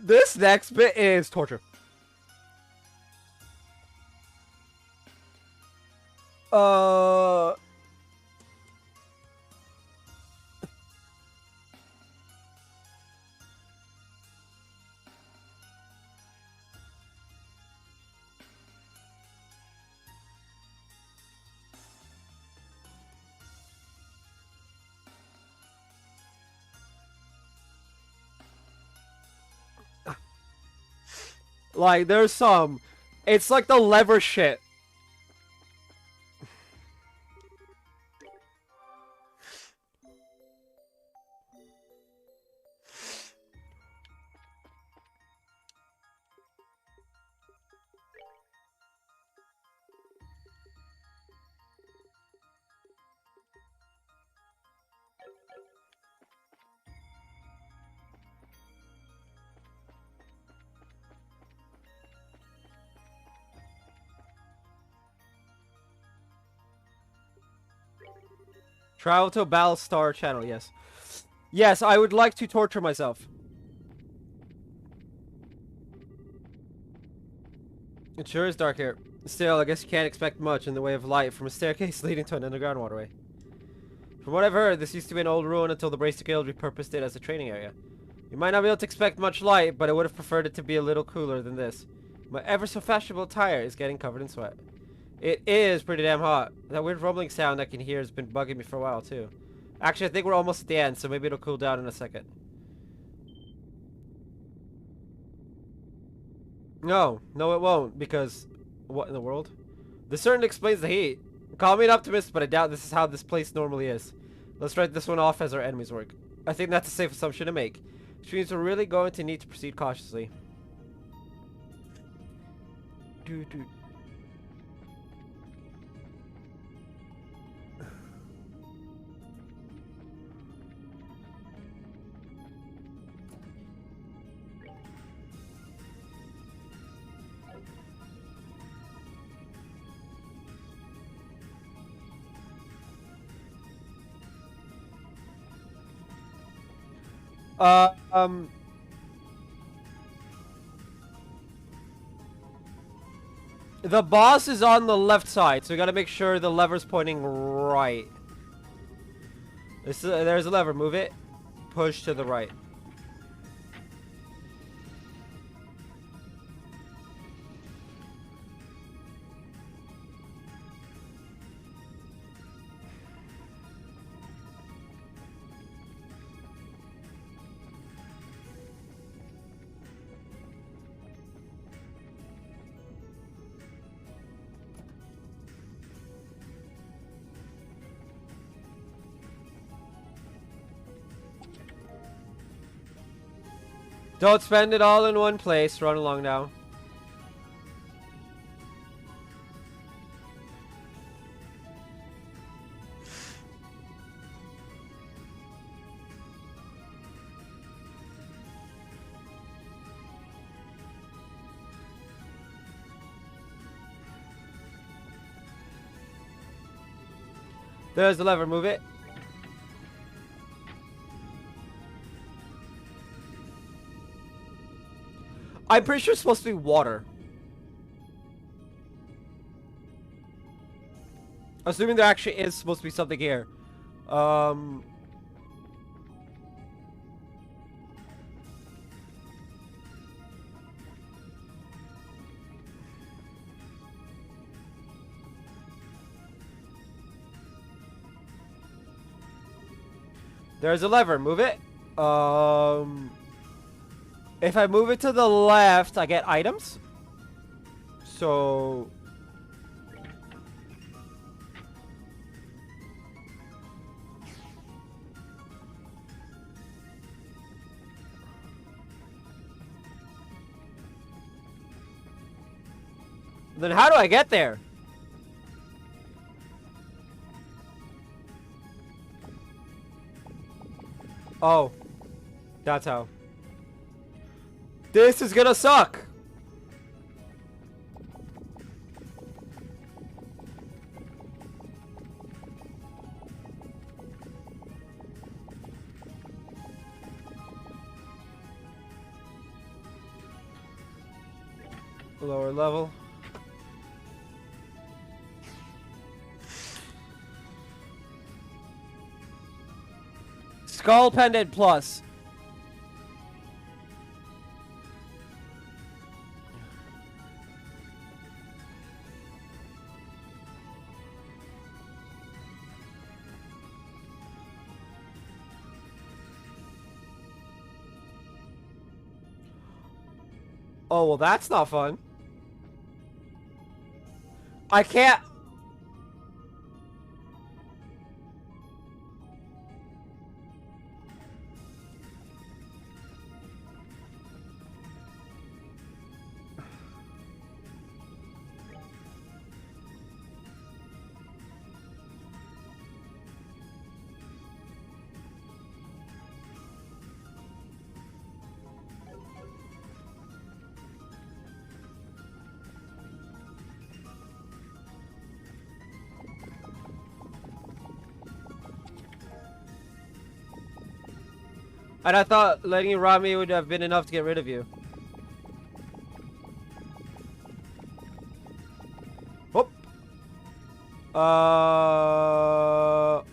Speaker 1: This next bit is torture. Like, there's some... It's like the lever shit. Travel to a Battlestar channel, yes. Yes, I would like to torture myself. It sure is dark here. Still, I guess you can't expect much in the way of light from a staircase leading to an underground waterway. From what I've heard, this used to be an old ruin until the Braced Guild repurposed it as a training area. You might not be able to expect much light, but I would have preferred it to be a little cooler than this. My ever-so-fashionable attire is getting covered in sweat. It is pretty damn hot. That weird rumbling sound I can hear has been bugging me for a while, too. Actually, I think we're almost at the end, so maybe it'll cool down in a second. No, it won't, because... What in the world? This certainly explains the heat. Call me an optimist, but I doubt this is how this place normally is. Let's write this one off as our enemy's work. I think that's a safe assumption to make. Which means we're really going to need to proceed cautiously. Dude. The boss is on the left side, so we gotta make sure the lever's pointing right. There's a lever. Move it. Push to the right. Don't spend it all in one place. Run along now. There's the lever. Move it. I'm pretty sure it's supposed to be water. Assuming there actually is supposed to be something here. There's a lever. Move it. If I move it to the left, I get items. So... Then how do I get there? Oh. That's how. This is gonna suck. Lower level. Skull Pendant Plus. Oh, well, that's not fun. I can't. And I thought letting you rob me would have been enough to get rid of you. Whoop.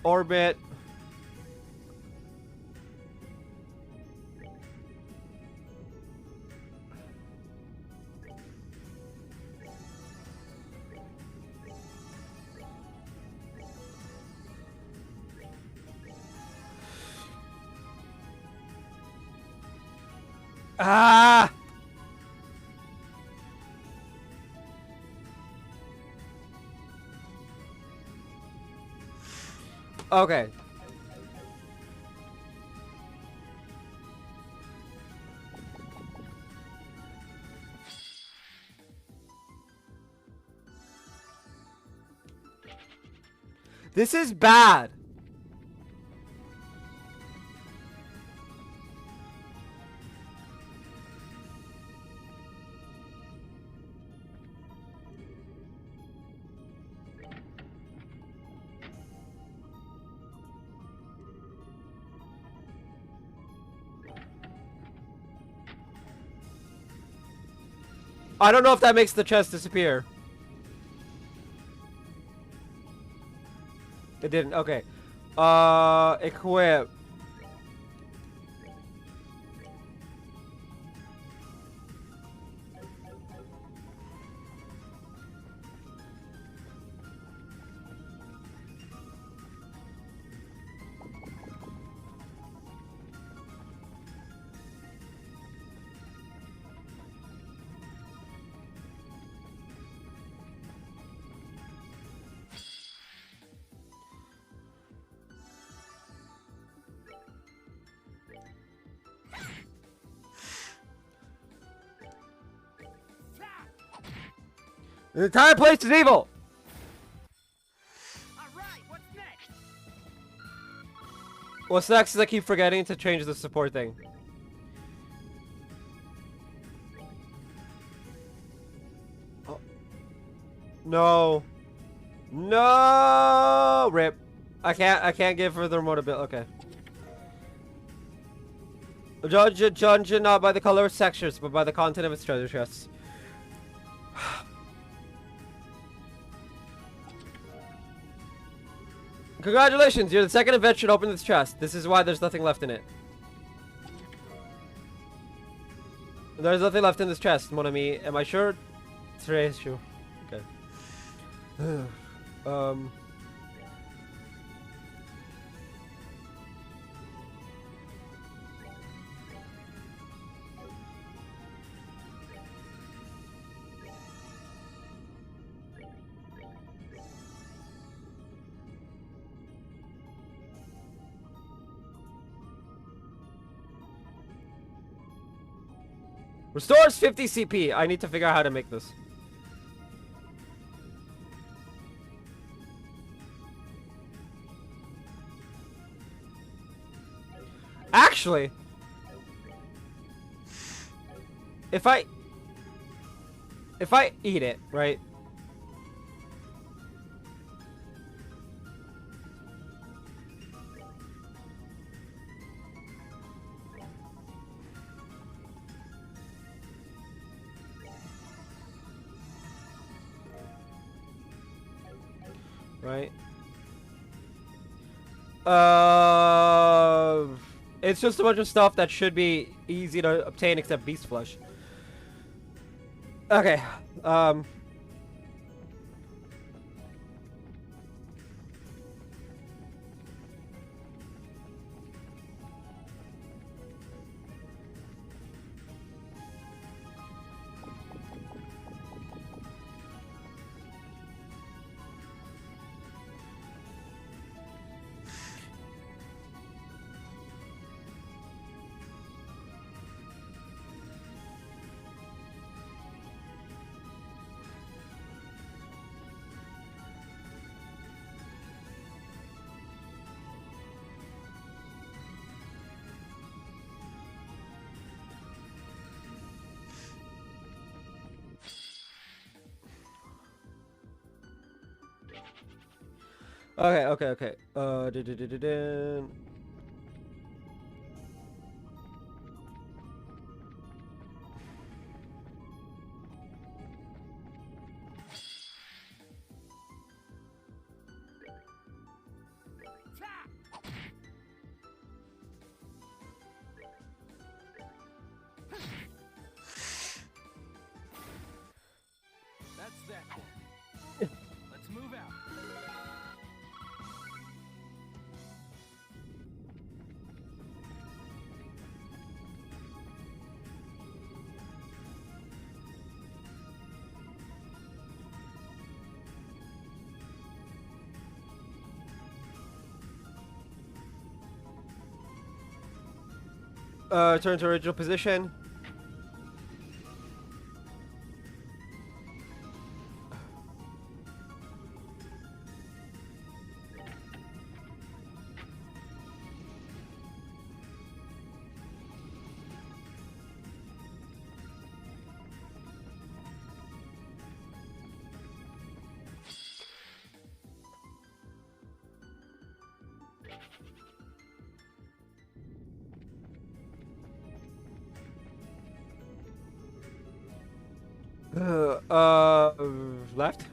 Speaker 1: Orbit. Ah! Okay. This is bad. I don't know if that makes the chest disappear. It didn't. Okay. Equip. The entire place is evil!
Speaker 2: Alright, what's next?
Speaker 1: What's next is I keep forgetting to change the support thing. Oh. No. No! Rip. I can't give her the remote ability. Okay. Judge a dungeon not by the color of its textures, but by the content of its treasure chests. Congratulations, you're the second adventure to open this chest. This is why there's nothing left in it. There's nothing left in this chest, mon ami. Am I sure? It's true. Okay. Restores 50 CP. I need to figure out how to make this. Actually, if I eat it, right? right? It's just a bunch of stuff that should be easy to obtain except beast flesh. Okay. Okay.
Speaker 2: That's that. Let's move out.
Speaker 1: Turn to original position. Left.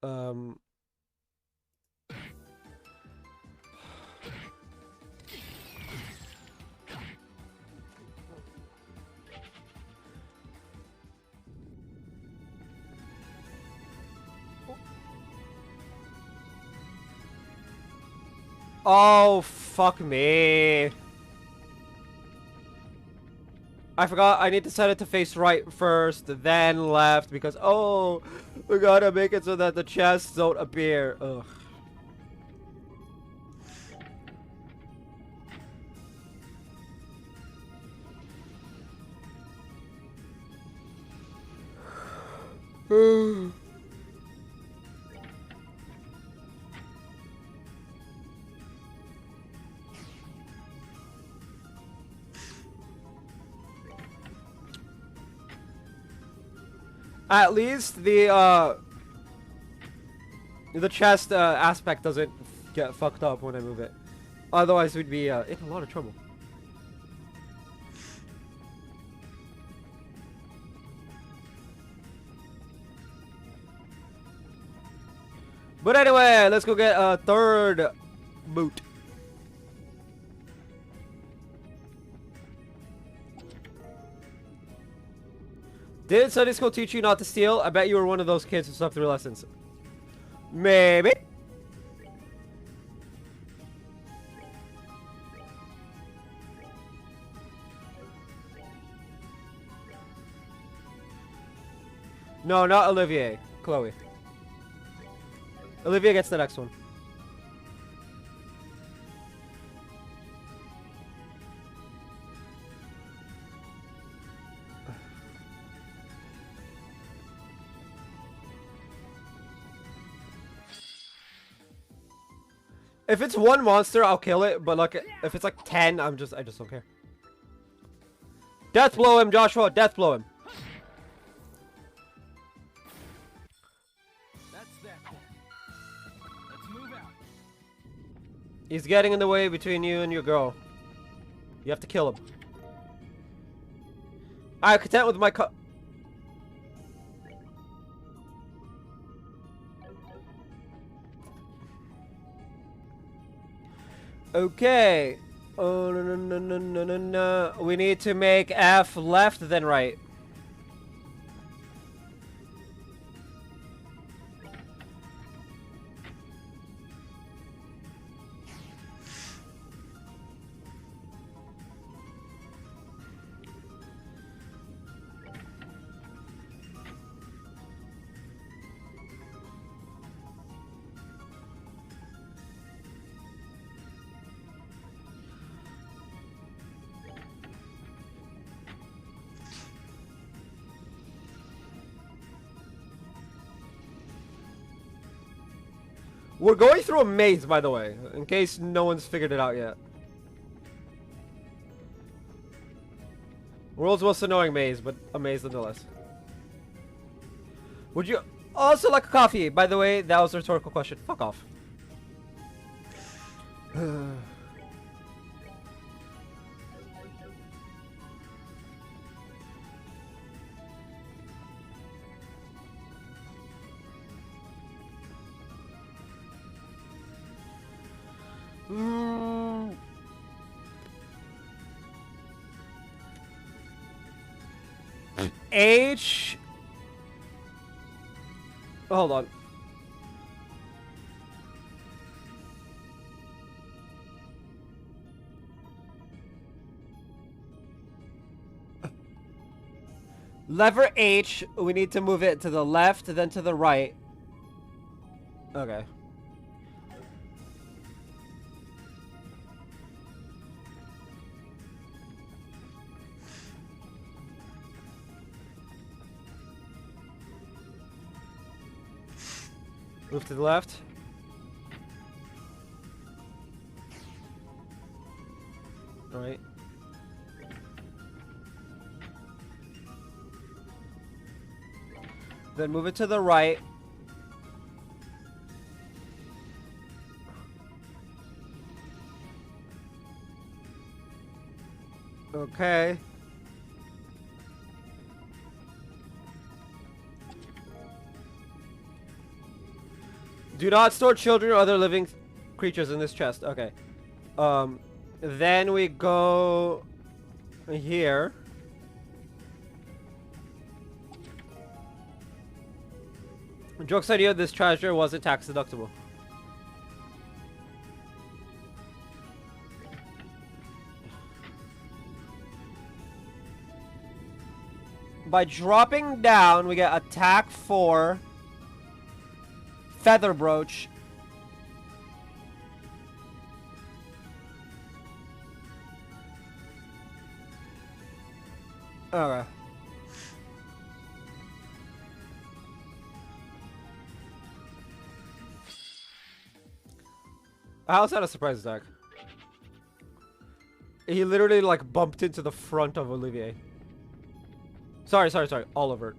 Speaker 1: Um. Oh, fuck me. I forgot I need to set it to face right first, then left, because, oh, we gotta make it so that the chests don't appear. Ugh. At least the chest aspect doesn't get fucked up when I move it. Otherwise, we'd be in a lot of trouble. But anyway, let's go get a third boot. Did Sunday school teach you not to steal? I bet you were one of those kids who slept through lessons. Maybe. No, not Olivier. Chloe. Olivia gets the next one. If it's one monster, I'll kill it. But like, if it's like 10, I just don't care. Death blow him, Joshua. Death blow him.
Speaker 2: That's that. Let's move out.
Speaker 1: He's getting in the way between you and your girl. You have to kill him. I'm content with my Okay. Oh, no, no, no, no, no, no, no. We need to make F left, then right. We're going through a maze, by the way, in case no one's figured it out yet. World's most annoying maze, but a maze nonetheless. Would you also like a coffee? By the way, that was a rhetorical question. Fuck off. H. Hold on. Lever H, we need to move it to the left, then to the right. Okay. Move to the left. All right. Then move it to the right. Okay. Do not store children or other living creatures in this chest. Okay. Then we go here. Joke's idea, this treasure wasn't tax deductible. By dropping down, we get attack 4. Feather brooch. Okay. How's that a surprise attack? He literally like bumped into the front of Olivier. Sorry, Oliver.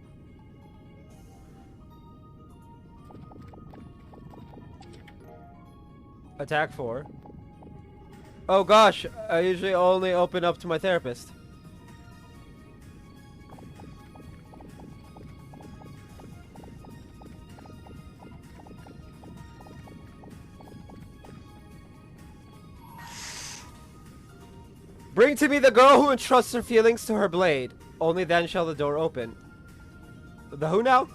Speaker 1: Attack 4. Oh gosh, I usually only open up to my therapist. Bring to me the girl who entrusts her feelings to her blade. Only then shall the door open. The who now?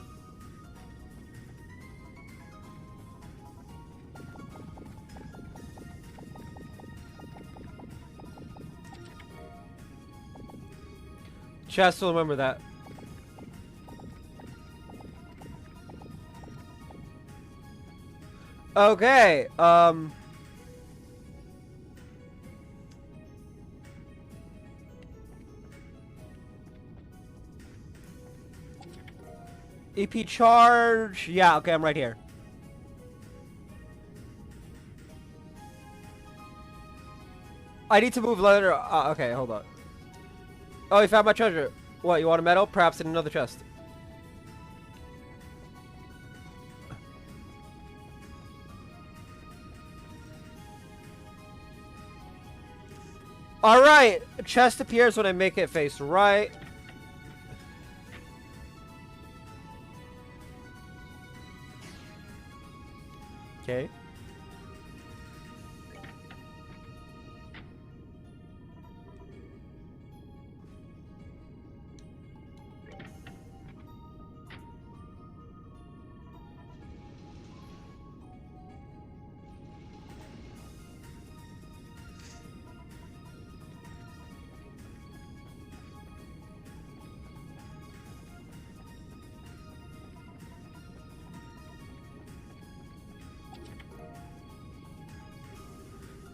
Speaker 1: Chest will remember that. Okay, EP charge. Yeah, okay, I'm right here. I need to move later. Okay, hold on. Oh, you found my treasure. What, you want a medal? Perhaps in another chest. Alright! Chest appears when I make it face right. Okay.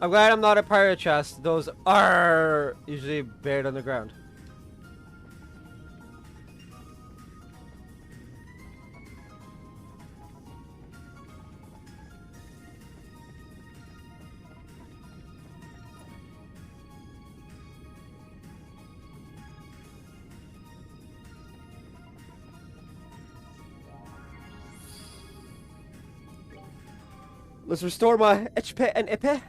Speaker 1: I'm glad I'm not a pirate chest. Those are usually buried on the ground. Let's restore my HP and EP.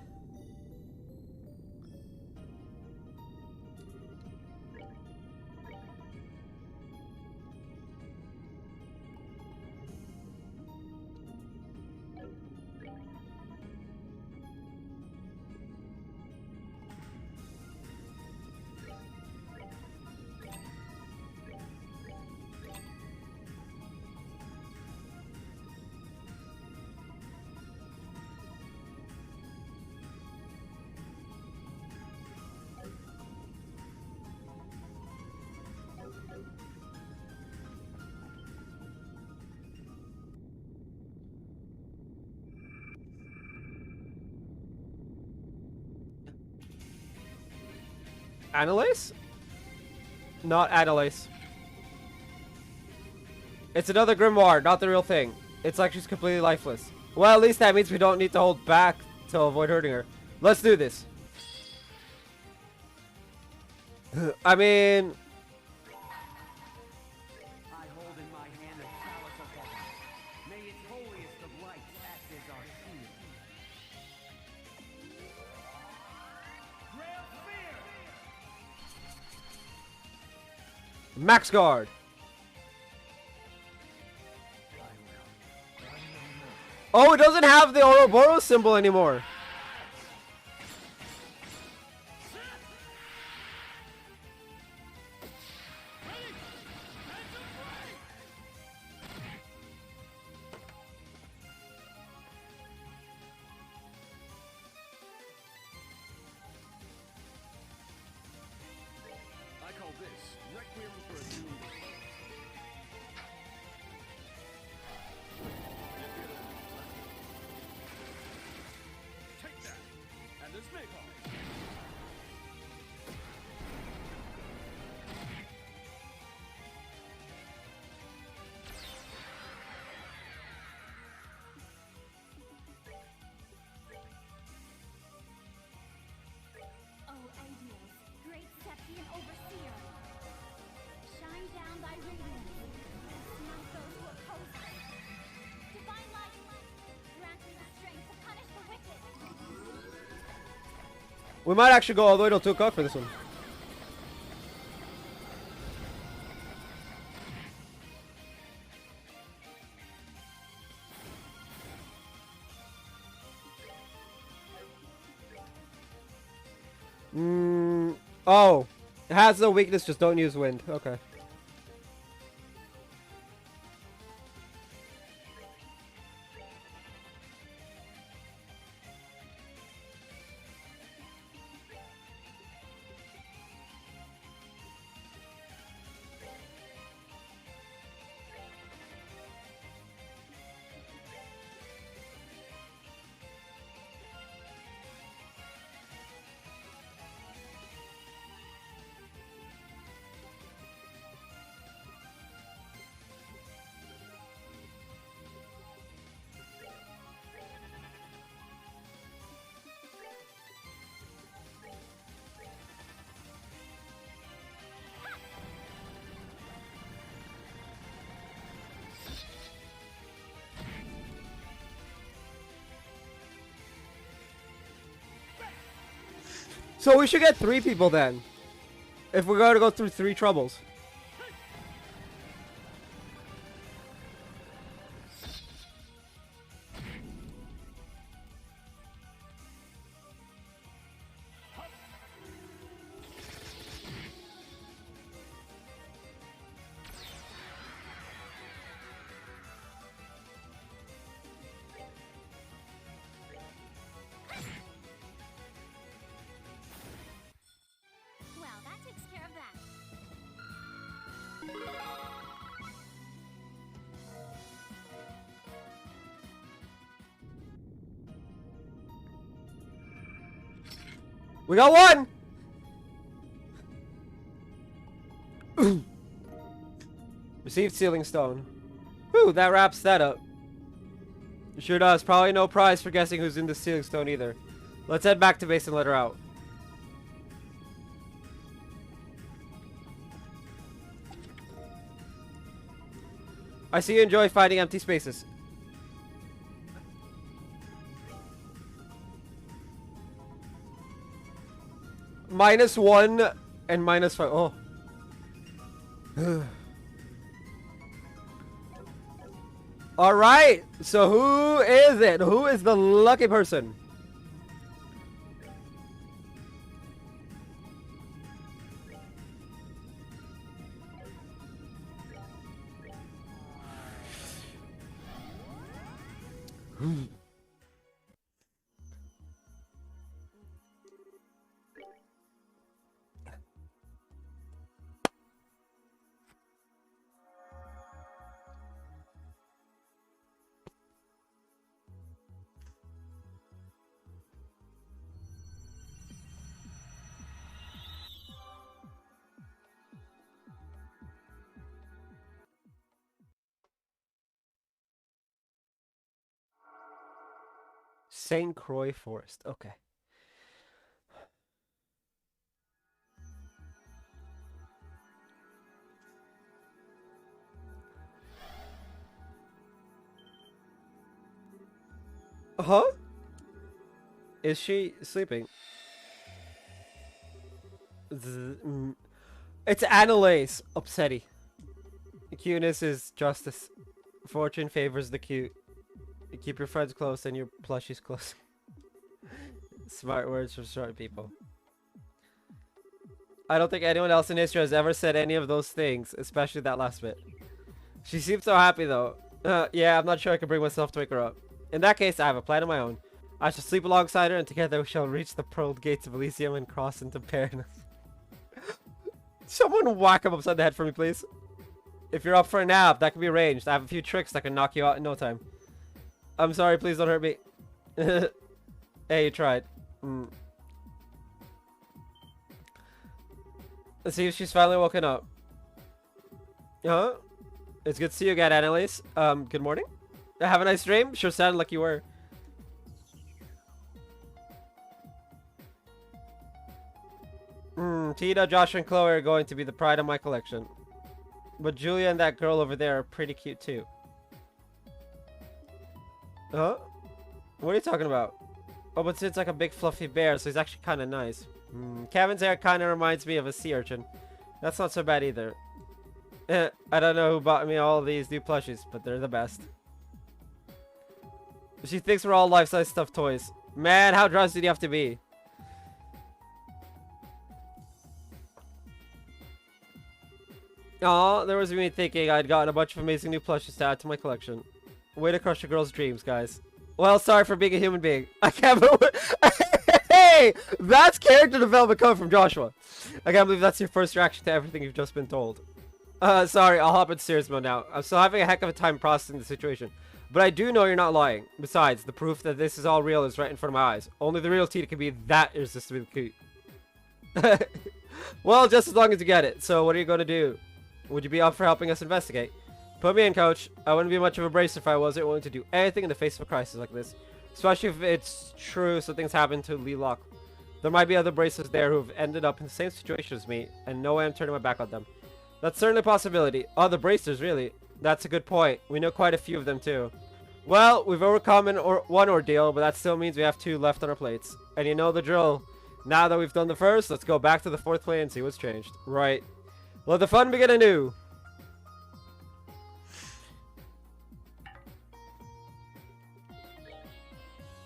Speaker 1: Annalise? Not Annalise. It's another grimoire, not the real thing. It's like she's completely lifeless. Well, at least that means we don't need to hold back to avoid hurting her. Let's do this. I mean...
Speaker 2: I hold in my hand a chalice of heaven. May its holiest of lights act as our shield. Grant fear!
Speaker 1: Max Guard. Oh, it doesn't have the Ouroboros symbol anymore.
Speaker 2: I call this Requiem for a Doomed. Take that, and this may fall.
Speaker 3: O Aedius, great Septian overseer, shine down thy radiance, and smite those who oppose thee. Divine light, grant me the strength to punish the wicked.
Speaker 1: We might actually go all the way to 2 o'clock for this one. Oh. It has a weakness, just don't use wind. Okay. So we should get 3 people then. If we're going to go through 3 troubles.
Speaker 3: Well, that takes care of that.
Speaker 1: We got 1! Received Sealing Stone. Whew, that wraps that up. Sure does. Probably no prize for guessing who's in the Sealing Stone either. Let's head back to base and let her out. I see you enjoy finding empty spaces. -1 and -5. Oh. Alright. So who is it? Who is the lucky person? St. Croix Forest. Okay. Huh? Is she sleeping? It's Annalise. Upsetty. Cuteness is justice. Fortune favors the cute. You keep your friends close and your plushies close. Smart words from smart people. I don't think anyone else in history has ever said any of those things, especially that last bit. She seems so happy though. Yeah, I'm not sure I can bring myself to wake her up. In that case, I have a plan of my own. I shall sleep alongside her and together we shall reach the pearled gates of Elysium and cross into paradise. Someone whack him upside the head for me, please. If you're up for a nap, that can be arranged. I have a few tricks that can knock you out in no time. I'm sorry, please don't hurt me. Hey, you tried. Let's see if she's finally woken up. Huh? It's good to see you again, Annalise. Good morning. Have a nice dream? Sure sounded like you were. Tina, Josh, and Chloe are going to be the pride of my collection. But Julia and that girl over there are pretty cute too. Huh? What are you talking about? Oh, but Sid's like a big fluffy bear, so he's actually kind of nice. Kevin's hair kind of reminds me of a sea urchin. That's not so bad either. I don't know who bought me all these new plushies, but they're the best. She thinks we're all life-size stuffed toys. Man, how drunk did you have to be? Aw, there was me thinking I'd gotten a bunch of amazing new plushies to add to my collection. Way to crush a girl's dreams, guys. Well, sorry for being a human being. I can't believe... Hey! That's character development coming from Joshua. I can't believe that's your first reaction to everything you've just been told. Sorry, I'll hop into serious mode now. I'm still having a heck of a time processing the situation. But I do know you're not lying. Besides, the proof that this is all real is right in front of my eyes. Only the real Tina can be that irresistibly cute. Well, just as long as you get it. So, what are you going to do? Would you be up for helping us investigate? Put me in, coach. I wouldn't be much of a bracer if I wasn't willing to do anything in the face of a crisis like this. Especially if it's true something's happened to Lee Locke. There might be other bracers there who have ended up in the same situation as me, and no way I'm turning my back on them. That's certainly a possibility. Oh, the bracers, really? That's a good point. We know quite a few of them, too. Well, we've overcome one ordeal, but that still means we have 2 left on our plates. And you know the drill. Now that we've done the first, let's go back to the fourth play and see what's changed. Right. Let the fun begin anew.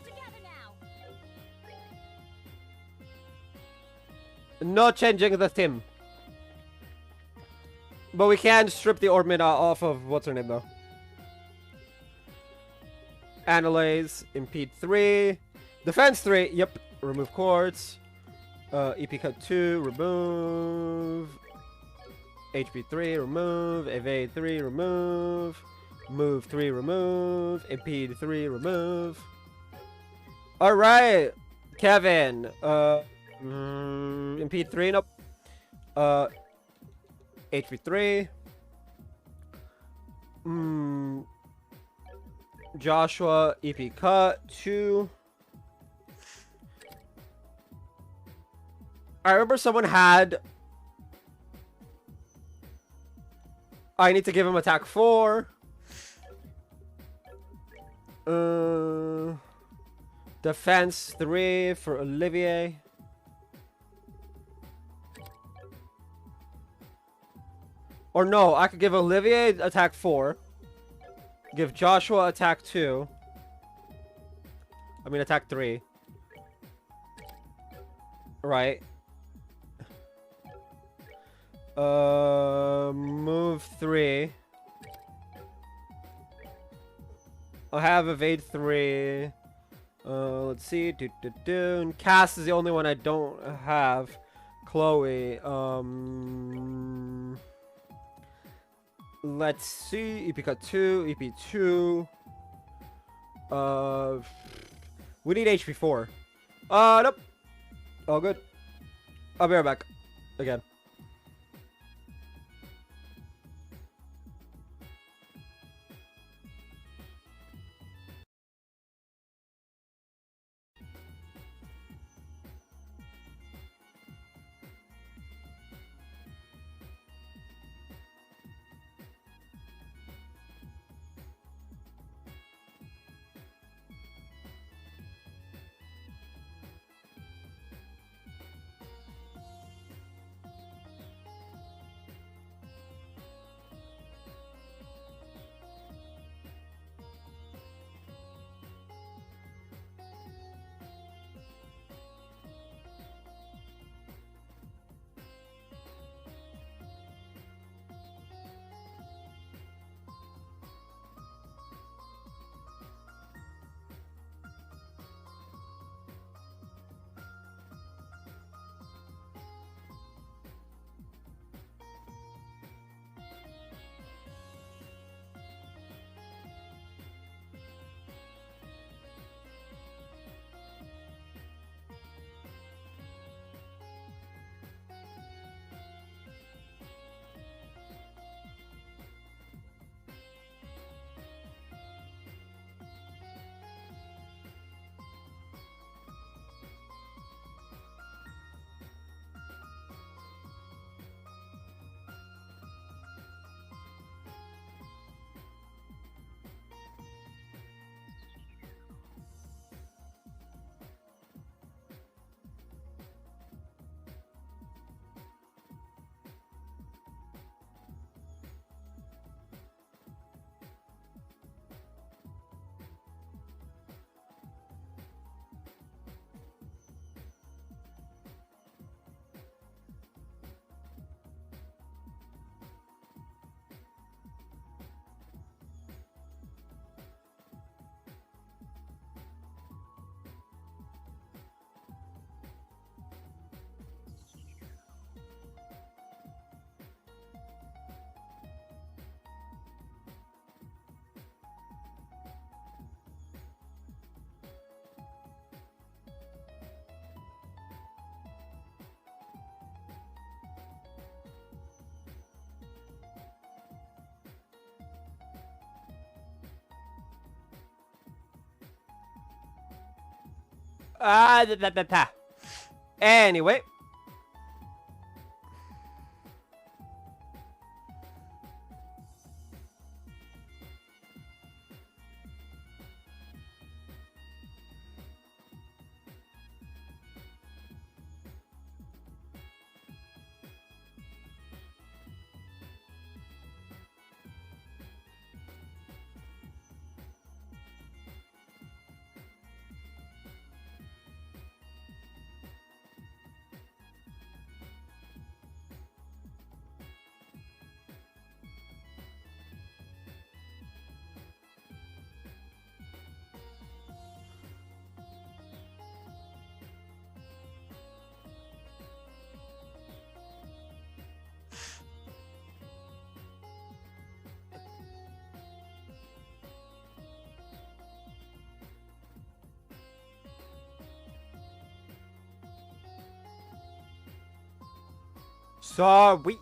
Speaker 3: Together now.
Speaker 1: No changing the team. But we can strip the Orbmid off of what's her name though. Analyze, impede 3, defense 3. Yep, remove quartz. EP cut 2, remove. HP 3, remove. Evade 3, remove. Move 3, remove. Impede 3, remove. All right, Kevin. Impede 3, nope. HP 3. Joshua, EP cut 2. I remember someone had. I need to give him attack 4. Defense 3 for Olivier. Or no, I could give Olivier attack 4. Give Joshua attack 2. I mean attack 3. Right. Move 3. I'll have evade 3. Let's see. Cass is the only one I don't have. Chloe. Let's see. EP cut 2. EP 2. We need HP 4. Nope. All good. I'll be right back. Again. Anyway. Sorry.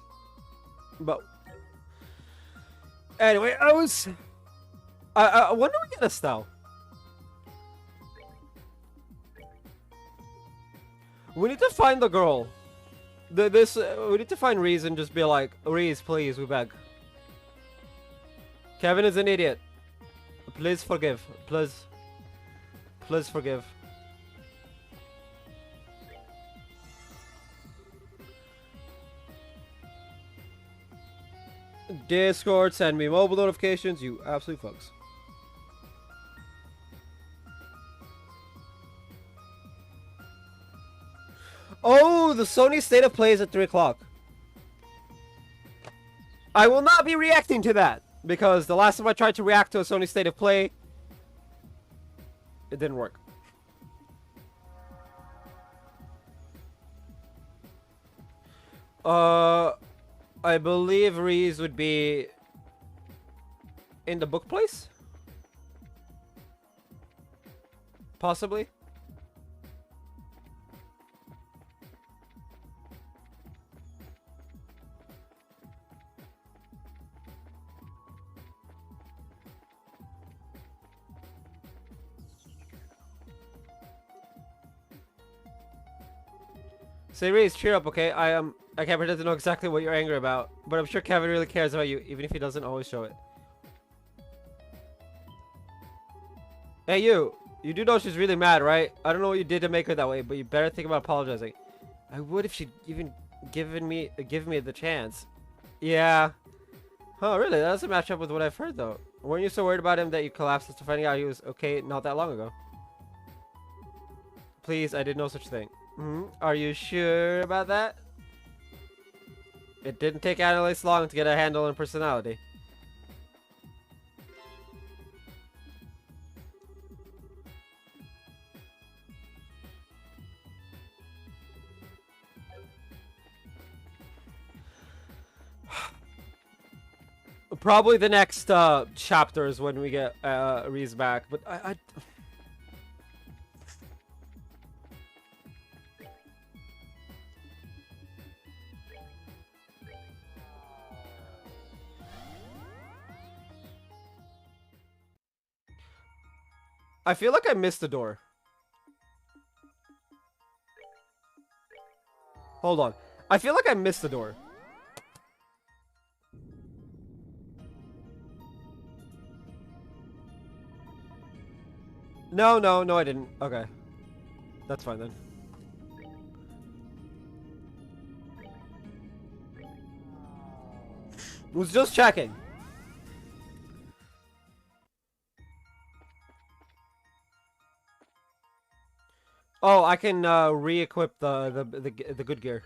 Speaker 1: But anyway, I wonder we get a style. We need to find the girl. We need to find Reese and just be like, Reese, please, we beg. Kevin is an idiot. Please forgive. Please forgive. Discord, send me mobile notifications, you absolute fucks. Oh, the Sony State of Play is at 3 o'clock. I will not be reacting to that, because the last time I tried to react to a Sony State of Play, it didn't work. I believe Reese would be in the book place? Possibly? Say, Reese, cheer up, okay? I can't pretend to know exactly what you're angry about, but I'm sure Kevin really cares about you, even if he doesn't always show it. Hey, you do know she's really mad, right? I don't know what you did to make her that way, but you better think about apologizing. I would if she'd even give me the chance. Yeah. Huh, really? That doesn't match up with what I've heard, though. Weren't you so worried about him that you collapsed after finding out he was okay not that long ago? Please, I did no such thing. Are you sure about that? It didn't take Annalise long to get a handle on personality. Probably the next chapter is when we get Reese back, but I feel like I missed the door. Hold on. I feel like I missed the door. No, I didn't. Okay. That's fine then. Was just checking. Oh, I can re-equip the good gear.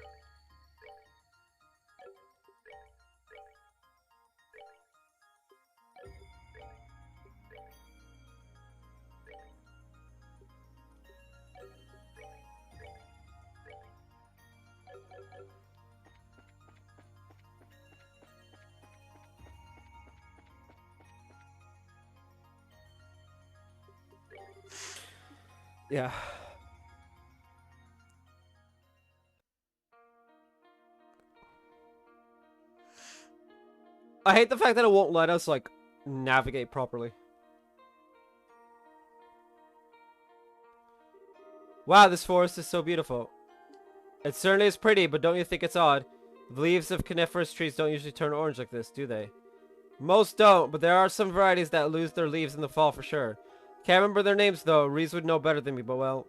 Speaker 1: Yeah. I hate the fact that it won't let us, like, navigate properly. Wow, this forest is so beautiful. It certainly is pretty, but don't you think it's odd? The leaves of coniferous trees don't usually turn orange like this, do they? Most don't, but there are some varieties that lose their leaves in the fall for sure. Can't remember their names, though. Reese would know better than me, but well...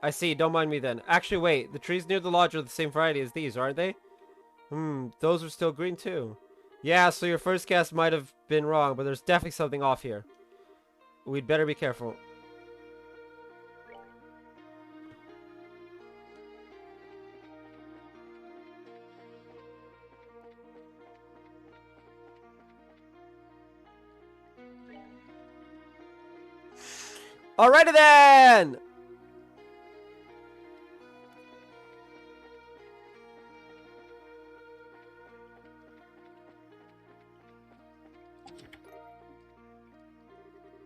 Speaker 1: I see, don't mind me then. Actually, wait, the trees near the lodge are the same variety as these, aren't they? Those are still green, too. Yeah, so your first guess might have been wrong, but there's definitely something off here. We'd better be careful. Alrighty then!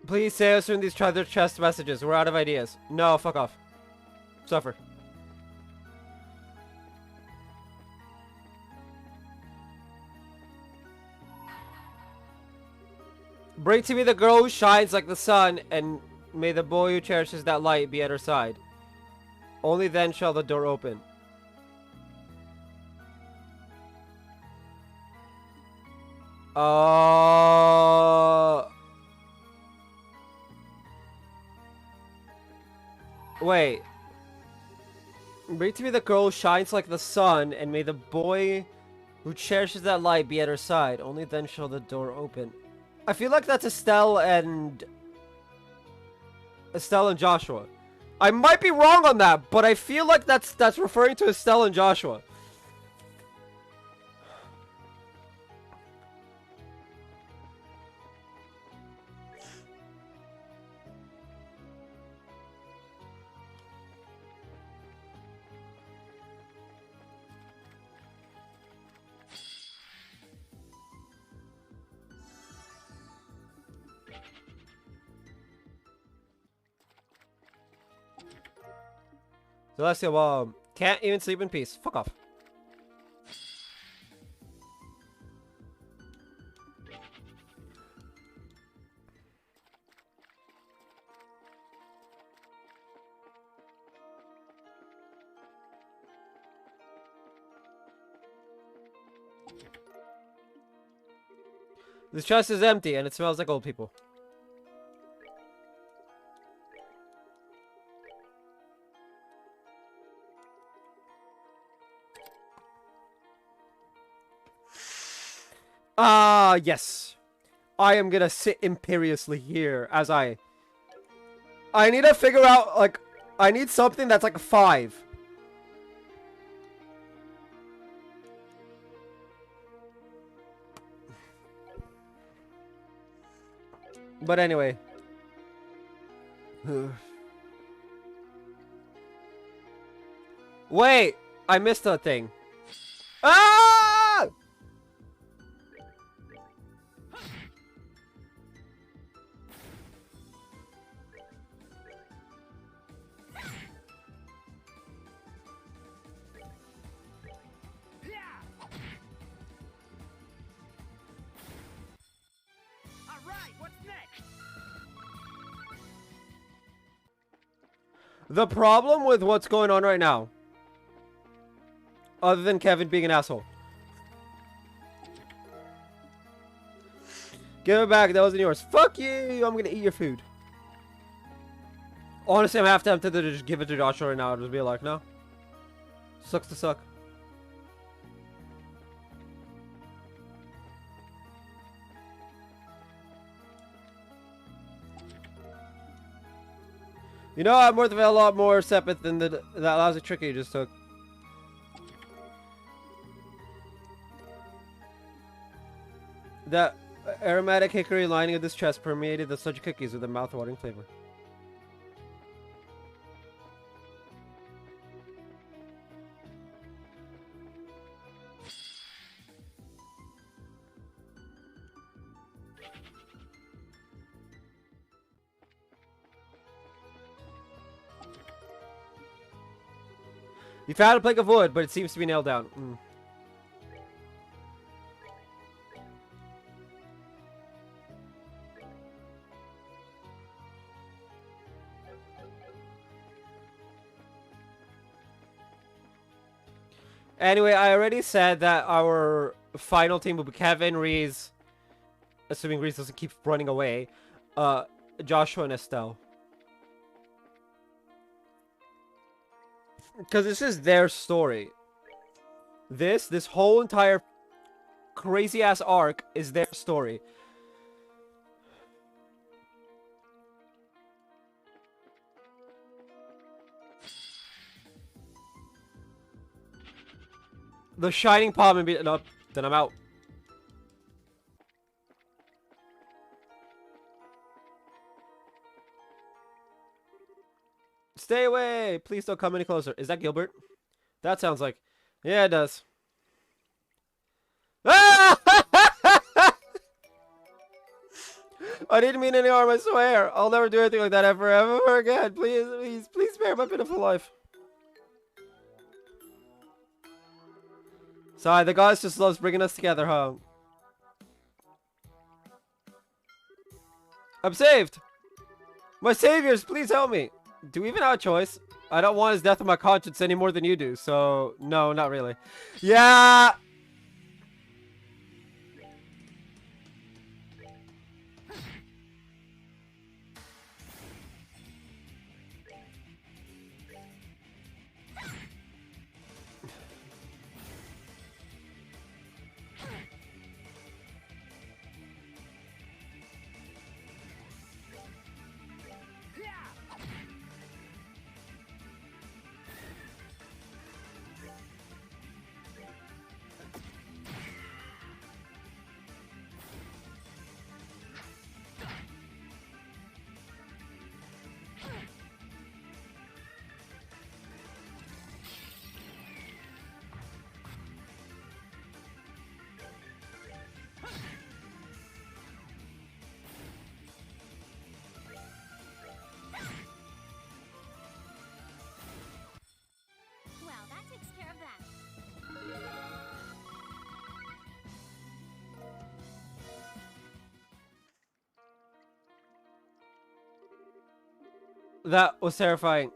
Speaker 1: Please say us in these treasure chest messages. We're out of ideas. No, fuck off. Suffer. Bring to me the girl who shines like the sun, and may the boy who cherishes that light be at her side. Only then shall the door open. Wait. Bring to me the girl who shines like the sun, and may the boy who cherishes that light be at her side. Only then shall the door open. I feel like that's Estelle and Joshua. I might be wrong on that, but I feel like that's referring to Estelle and Joshua. Celestial, can't even sleep in peace. Fuck off. This chest is empty and it smells like old people. Yes. I am gonna sit imperiously here as I need to figure out, like, I need something that's like a 5. But anyway. Wait! I missed a thing. Ah! The problem with what's going on right now, other than Kevin being an asshole. Give it back, that wasn't yours. Fuck you, I'm gonna eat your food. Honestly, I'm half tempted to just give it to Joshua right now and just be like, no. Sucks to suck. You know, I'm worth a lot more Sepith than that lousy trick you just took. That aromatic hickory lining of this chest permeated the sludgy cookies with a mouth-watering flavor. You found a plank of wood, but it seems to be nailed down. Anyway, I already said that our final team will be Kevin, Reese, assuming Reese doesn't keep running away, Joshua, and Estelle. Because this is their story. This whole entire crazy-ass arc is their story. The shining palm and be no, then I'm out. Stay away! Please don't come any closer. Is that Gilbert? That sounds like... Yeah, it does. Ah! I didn't mean any harm, I swear. I'll never do anything like that ever again. Please spare my pitiful life. Sorry, the goddess just loves bringing us together, huh? I'm saved! My saviors, please help me! Do we even have a choice? I don't want his death on my conscience any more than you do, so no, not really. Yeah!
Speaker 3: Well, that takes care of that.
Speaker 1: That was terrifying.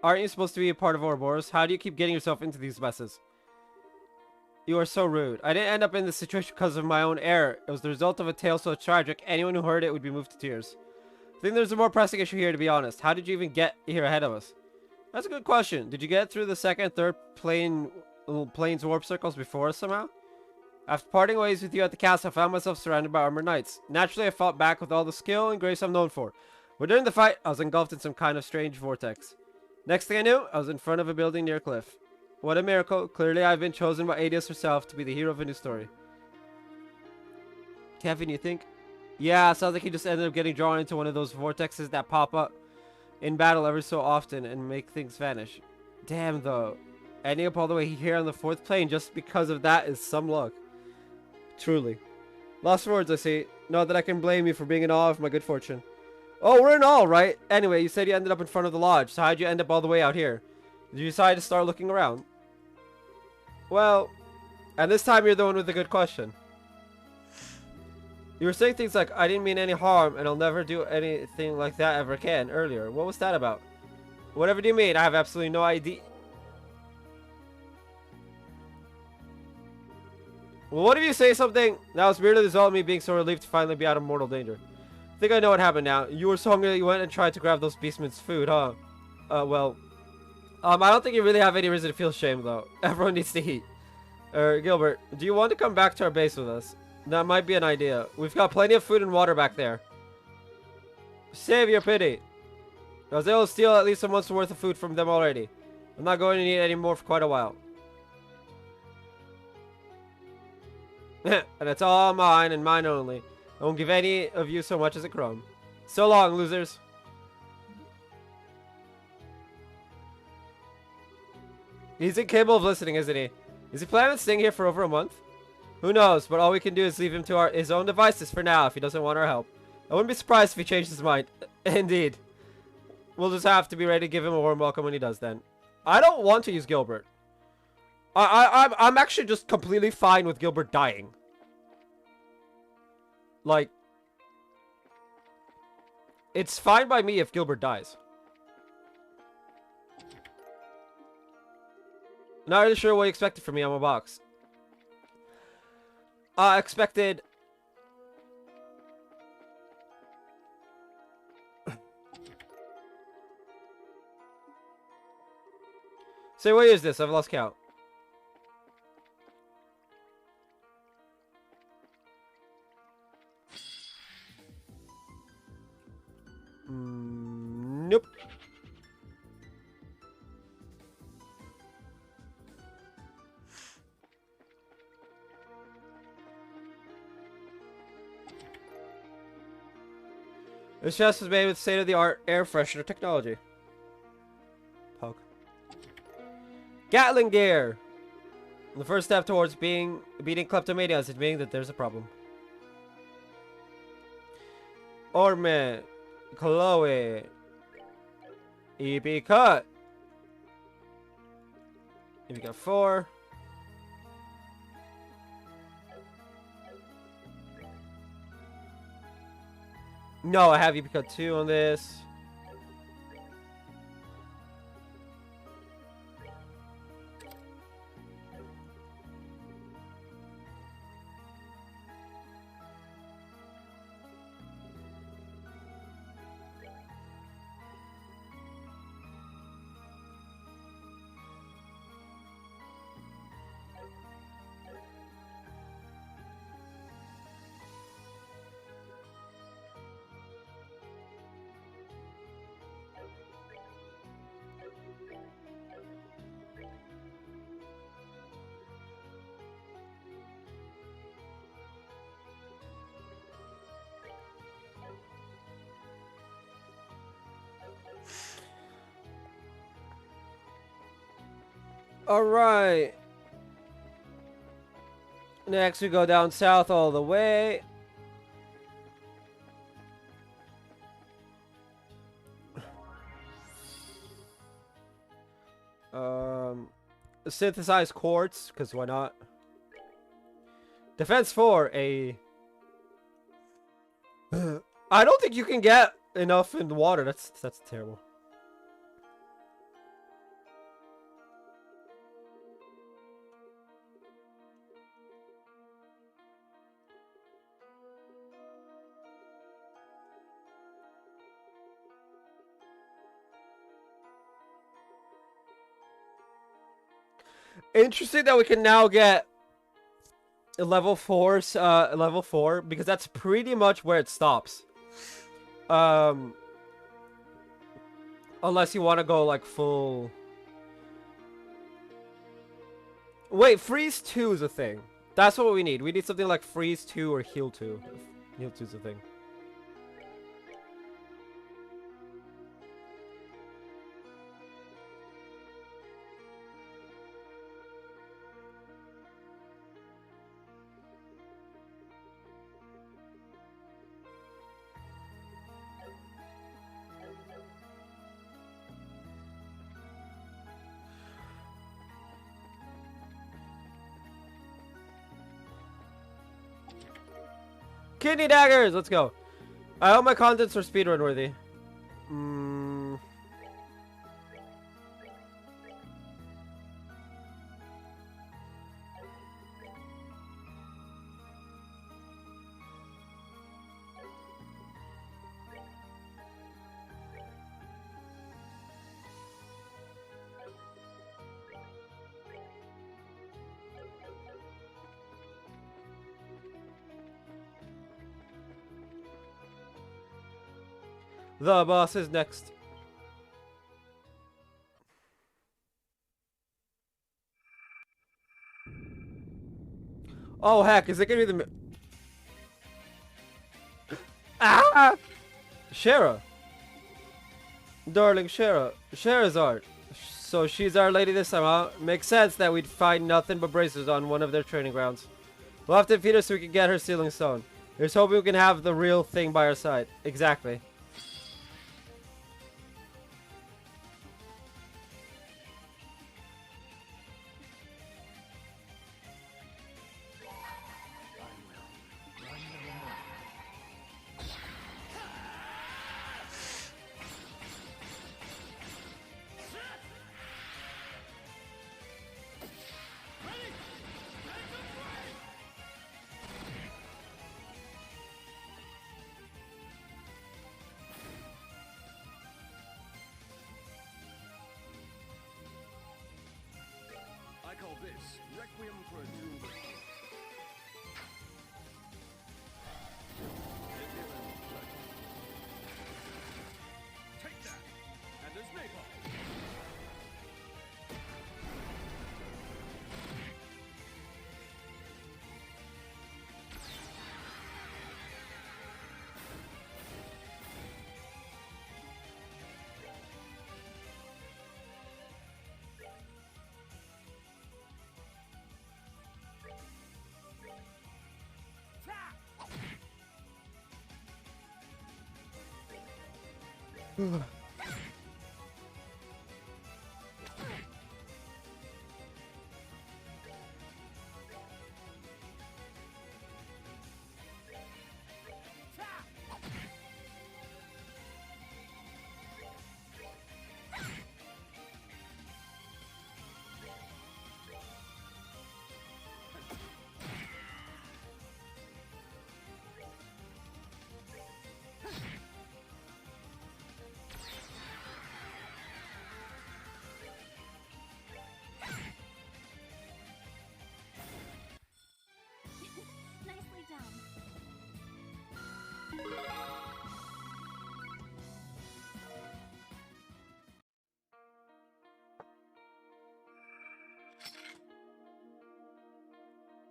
Speaker 1: Aren't you supposed to be a part of Ouroboros? How do you keep getting yourself into these messes? You are so rude. I didn't end up in this situation because of my own error. It was the result of a tale so tragic, anyone who heard it would be moved to tears. I think there's a more pressing issue here, to be honest. How did you even get here ahead of us? That's a good question. Did you get through the second and third planes warp circles before us somehow? After parting ways with you at the castle, I found myself surrounded by armored knights. Naturally, I fought back with all the skill and grace I'm known for. But during the fight, I was engulfed in some kind of strange vortex. Next thing I knew, I was in front of a building near a cliff. What a miracle. Clearly, I've been chosen by Adios herself to be the hero of a new story. Kevin, you think? Yeah, sounds like he just ended up getting drawn into one of those vortexes that pop up in battle every so often and make things vanish. Damn, though. Ending up all the way here on the fourth plane just because of that is some luck. Truly. Lost for words, I see. Not that I can blame you for being in awe of my good fortune. Oh, we're in awe, right? Anyway, you said you ended up in front of the lodge, so how'd you end up all the way out here? Did you decide to start looking around? Well, and this time you're the one with the good question. You were saying things like, I didn't mean any harm, and I'll never do anything like that ever again, earlier. What was that about? Whatever do you mean? I have absolutely no idea. Well, what if you say something? That was merely the result of me being so relieved to finally be out of mortal danger. I think I know what happened now. You were so hungry that you went and tried to grab those beastmen's food, huh? Well. I don't think you really have any reason to feel shame, though. Everyone needs to eat. Gilbert, do you want to come back to our base with us? That might be an idea. We've got plenty of food and water back there. Save your pity. I was able to steal at least a month's worth of food from them already. I'm not going to need any more for quite a while. And it's all mine and mine only. I won't give any of you so much as a crumb. So long, losers. He's incapable of listening, isn't he? Is he planning on staying here for over a month? Who knows, but all we can do is leave him to his own devices for now if he doesn't want our help. I wouldn't be surprised if he changed his mind. Indeed. We'll just have to be ready to give him a warm welcome when he does then. I don't want to use Gilbert. I'm actually just completely fine with Gilbert dying. Like, it's fine by me if Gilbert dies. Not really sure what you expected from me on my box. I expected... Say, what is this? I've lost count. Nope. This chest was made with state-of-the-art air freshener technology. Pug. Gatling gear! The first step towards beating kleptomania is admitting that there's a problem. Orme. Chloe. EP cut. EP got 4. No, I have you cut 2 on this. Alright. Next we go down south all the way. Synthesized quartz, because why not? Defense 4, a... I don't think you can get enough in the water. That's terrible. Interesting that we can now get level 4, level 4, because that's pretty much where it stops. Unless you want to go like full. Wait, freeze 2 is a thing. That's what we need. We need something like freeze 2 or heal 2. Heal 2 is a thing. Kidney daggers! Let's go. I hope my contents are speedrun worthy. The boss is next. Oh heck, is it gonna be the... Ah! Shara. Darling Shara. Sherazard. So she's our lady this time, huh? Makes sense that we'd find nothing but bracers on one of their training grounds. We'll have to defeat her so we can get her sealing stone. Here's hoping we can have the real thing by our side. Exactly.
Speaker 2: I call this Requiem for a Doomed King. Take that! And there's napalm!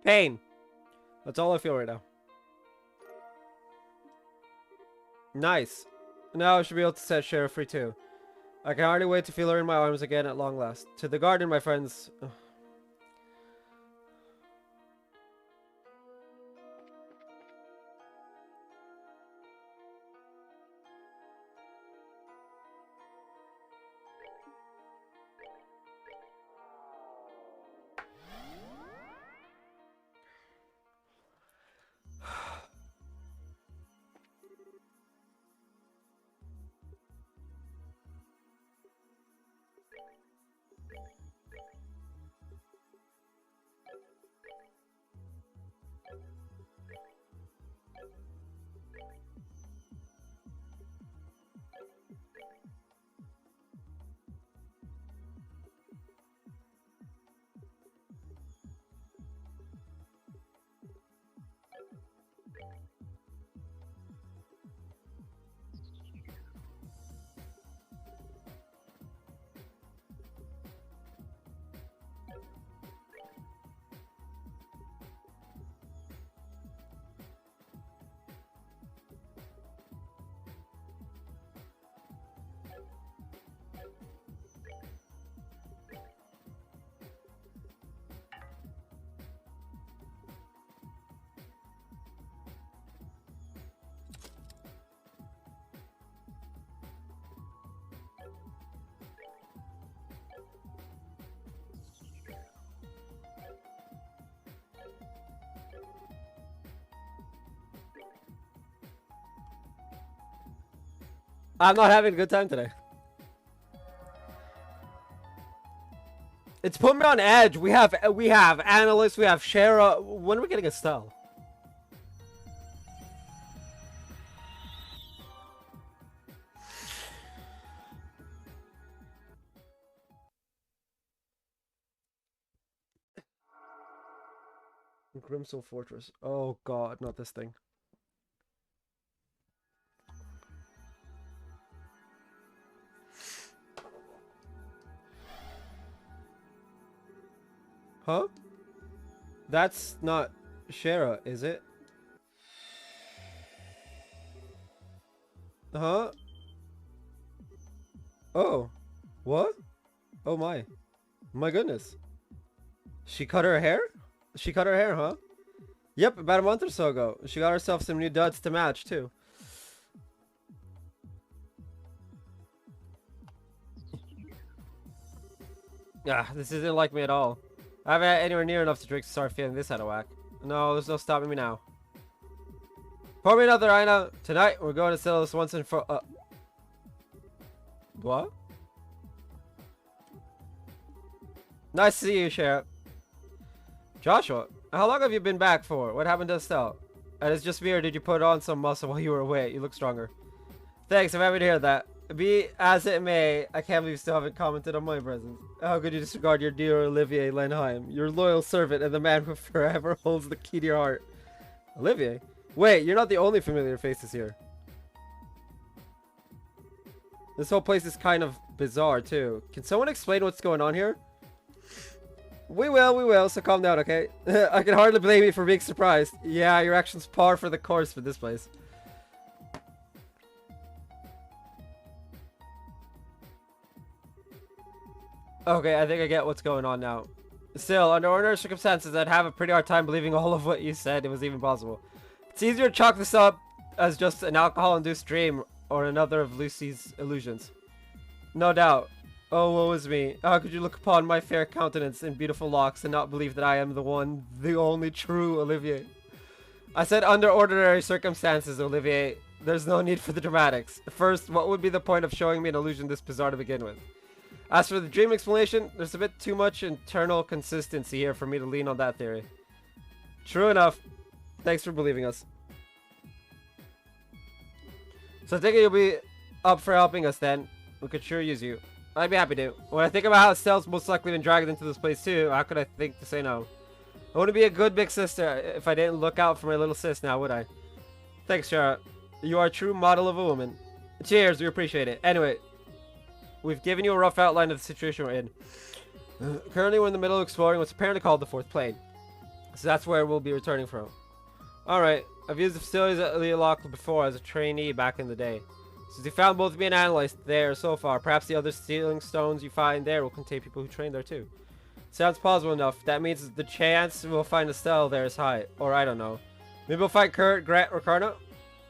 Speaker 1: Pain. That's all I feel right now. Nice. Now I should be able to set Sheriff free too. I can hardly wait to feel her in my arms again at long last. To the garden, my friends. Ugh. I'm not having a good time today. It's putting me on edge. We have analysts, we have Shara. When are we getting Estelle? Grimsoul Fortress. Oh god, not this thing. Huh? That's not Shara, is it? Huh? Oh. What? Oh my. My goodness. She cut her hair? She cut her hair, huh? Yep, about a month or so ago. She got herself some new duds to match, too. Ah, this isn't like me at all. I haven't had anywhere near enough to drink to start feeling this out of whack. No, there's no stopping me now. Pour me another, Aina. Tonight, we're going to settle this once and for... What? Nice to see you, Sheriff. Joshua, how long have you been back for? What happened to Estelle? And it's just me, or did you put on some muscle while you were away? You look stronger. Thanks, I'm happy to hear that. Be as it may, I can't believe you still haven't commented on my presence. How could you disregard your dear Olivier Lenheim, your loyal servant and the man who forever holds the key to your heart? Olivier? Wait, you're not the only familiar faces here. This whole place is kind of bizarre, too. Can someone explain what's going on here? We will, so calm down, okay? I can hardly blame you for being surprised. Yeah, your actions par for the course for this place. Okay, I think I get what's going on now. Still, under ordinary circumstances, I'd have a pretty hard time believing all of what you said it was even possible. It's easier to chalk this up as just an alcohol-induced dream or another of Lucy's illusions. No doubt. Oh, woe is me. How could you look upon my fair countenance and beautiful locks and not believe that I am the one, the only true Olivier? I said under ordinary circumstances, Olivier. There's no need for the dramatics. First, what would be the point of showing me an illusion this bizarre to begin with? As for the dream explanation, there's a bit too much internal consistency here for me to lean on that theory. True enough. Thanks for believing us. So I think you'll be up for helping us then. We could sure use you. I'd be happy to. When I think about how Estelle's most likely been dragged into this place too, how could I think to say no? I wouldn't be a good big sister if I didn't look out for my little sis now, would I? Thanks, Shara. You are a true model of a woman. Cheers, we appreciate it. Anyway, we've given you a rough outline of the situation we're in. Currently, we're in the middle of exploring what's apparently called the fourth plane. So that's where we'll be returning from. Alright, I've used the facilities at Leolock before as a trainee back in the day. Since you found both me and Analyst there so far, perhaps the other sealing stones you find there will contain people who train there too. Sounds plausible enough. That means the chance we'll find Estelle there is high. Or I don't know. Maybe we'll find Kurt, Grant, or Carno?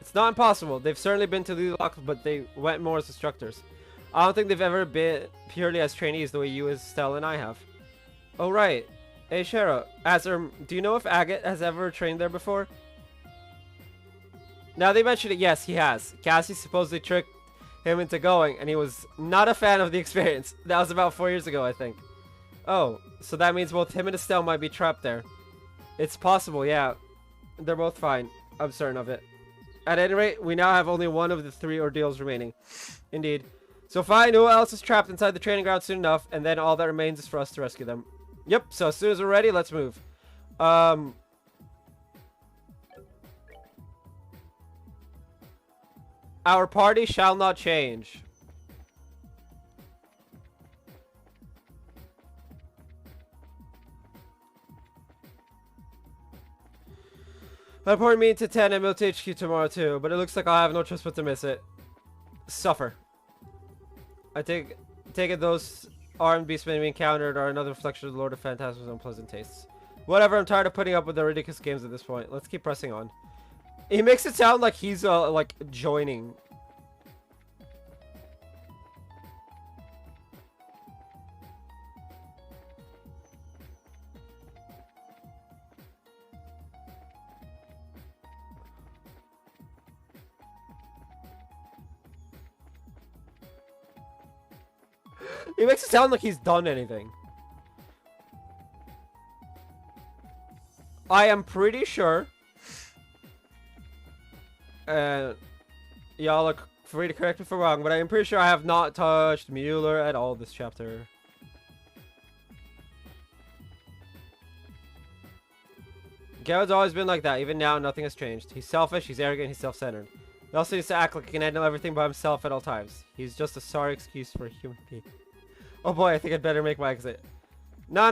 Speaker 1: It's not impossible. They've certainly been to Leolock, but they went more as instructors. I don't think they've ever been purely as trainees the way you, Estelle, and I have. Oh, right. Hey, Shara, do you know if Agate has ever trained there before? Now they mentioned it, yes, he has. Cassie supposedly tricked him into going, and he was not a fan of the experience. That was about 4 years ago, I think. Oh, so that means both him and Estelle might be trapped there. It's possible, yeah. They're both fine. I'm certain of it. At any rate, we now have only one of the 3 ordeals remaining. Indeed. So find who else is trapped inside the training ground soon enough, and then all that remains is for us to rescue them. Yep, so as soon as we're ready, let's move. Our party shall not change. I report meeting to 10 at Milton HQ tomorrow too, but it looks like I'll have no choice but to miss it. Suffer. I take it those armed beastmen we encountered are another reflection of the Lord of Phantasma's unpleasant tastes. Whatever, I'm tired of putting up with the ridiculous games at this point. Let's keep pressing on. He makes it sound like he's like joining. He makes it sound like he's done anything. I am pretty sure. Y'all are free to correct me if I'm wrong, but I am pretty sure I have not touched Mueller at all this chapter. Garod's always been like that. Even now, nothing has changed. He's selfish, he's arrogant, he's self-centered. He also needs to act like he can handle everything by himself at all times. He's just a sorry excuse for a human being. Oh boy, I think I'd better make my exit. No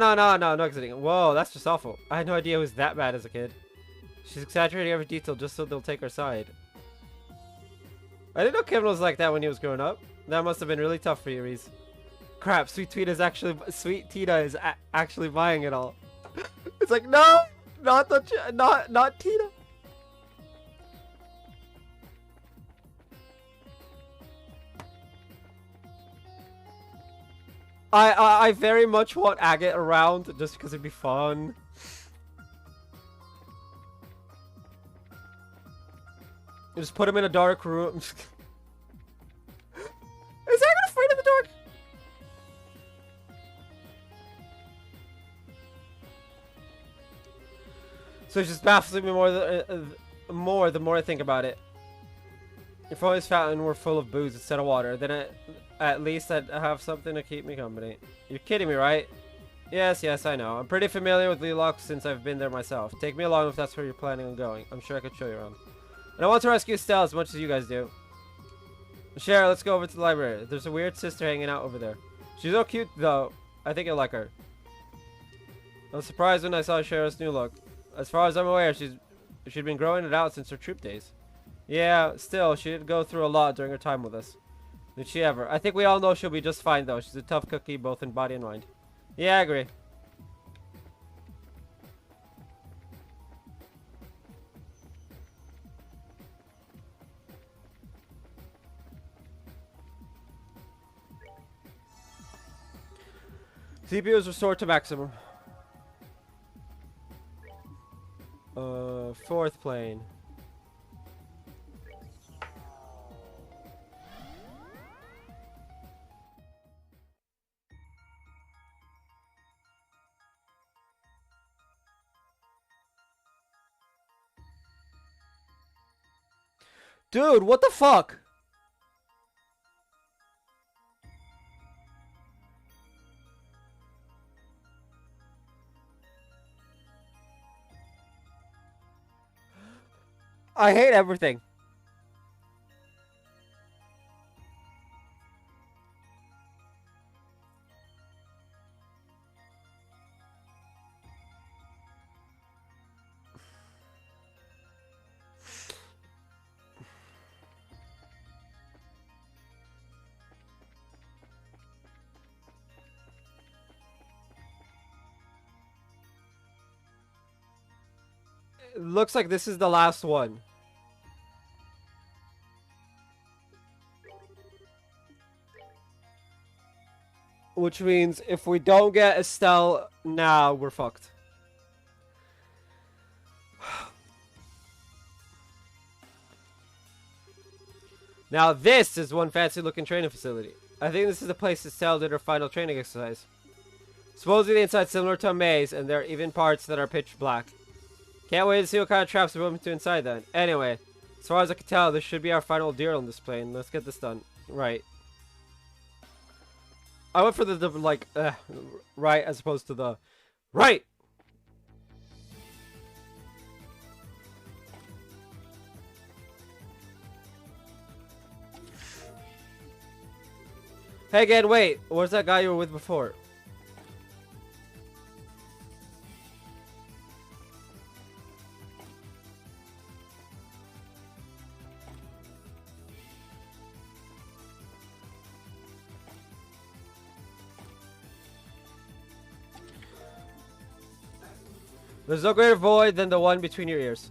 Speaker 1: exiting. Whoa, that's just awful. I had no idea it was that bad as a kid. She's exaggerating every detail just so they'll take her side. I didn't know Kevin was like that when he was growing up. That must have been really tough for you, Reese. Crap, Sweet Tita is actually buying it all. It's like, no, not Tita. I very much want Agate around just because it'd be fun. You just put him in a dark room. Is Agate afraid of the dark? So it's just baffling me more the more I think about it. If only this fountain were full of booze instead of water, then at least I'd have something to keep me company. You're kidding me, right? Yes, I know. I'm pretty familiar with Leolock since I've been there myself. Take me along if that's where you're planning on going. I'm sure I could show you around. And I want to rescue Estelle as much as you guys do. Shara, let's go over to the library. There's a weird sister hanging out over there. She's so cute, though. I think you'll like her. I was surprised when I saw Shara's new look. As far as I'm aware, she'd been growing it out since her troop days. Yeah, still, she did go through a lot during her time with us. Did she ever? I think we all know she'll be just fine, though. She's a tough cookie, both in body and mind. Yeah, I agree. CPU is restored to maximum. Fourth plane. Dude, what the fuck? I hate everything. looks like this is the last one. Which means if we don't get Estelle now, we're fucked. Now this is one fancy looking training facility. I think this is the place Estelle did her final training exercise. Supposedly the inside's similar to a maze, and there are even parts that are pitch black. Can't wait to see what kind of traps we're moving to inside then. Anyway, as far as I can tell, this should be our final deal on this plane. Let's get this done. Right. I went for the like, right as opposed to the right. Hey again, wait. Where's that guy you were with before? There's no greater void than the one between your ears.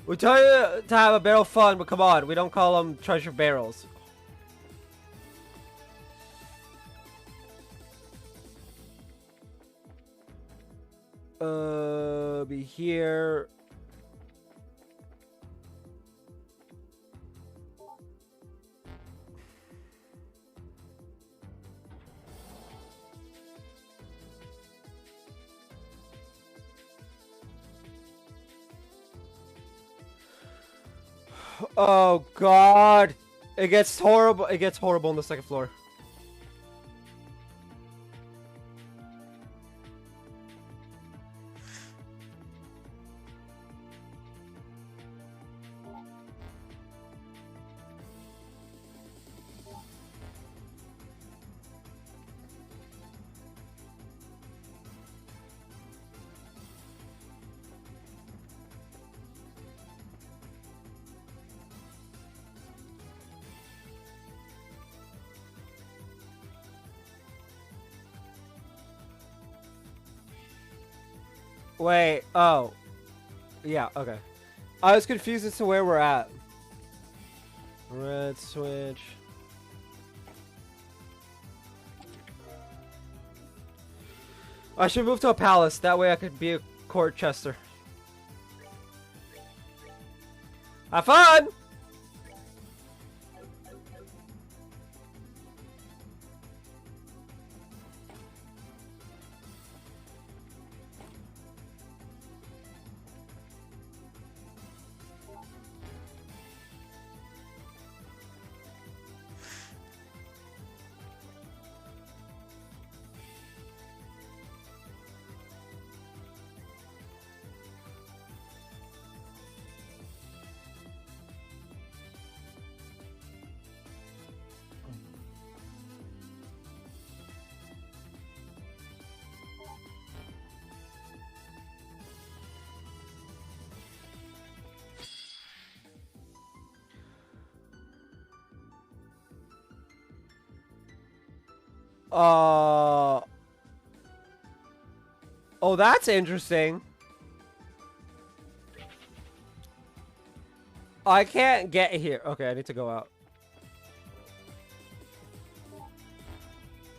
Speaker 1: We tell you to have a barrel fun, but come on, we don't call them treasure barrels. Be here. Oh God! It gets horrible. It gets horrible on the second floor. Wait, oh. Yeah, okay. I was confused as to where we're at. Red switch. I should move to a palace. That way I could be a court chester. Have fun! Oh, that's interesting. I can't get here. Okay, I need to go out.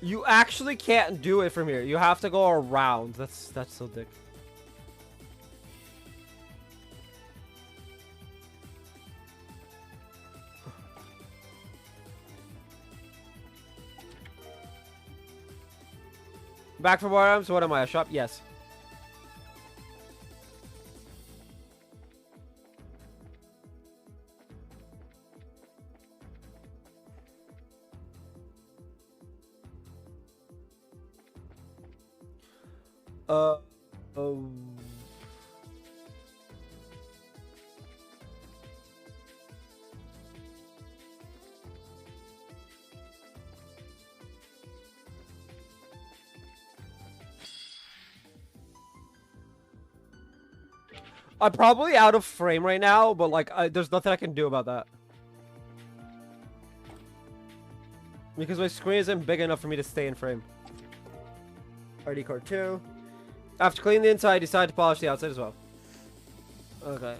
Speaker 1: You actually can't do it from here. You have to go around. That's so dick. Back from where I am. So what am I? A shop? Yes. Uh. um, I'm probably out of frame right now, but like, there's nothing I can do about that. Because my screen isn't big enough for me to stay in frame. ID card 2. After cleaning the inside, decide to polish the outside as well. Okay.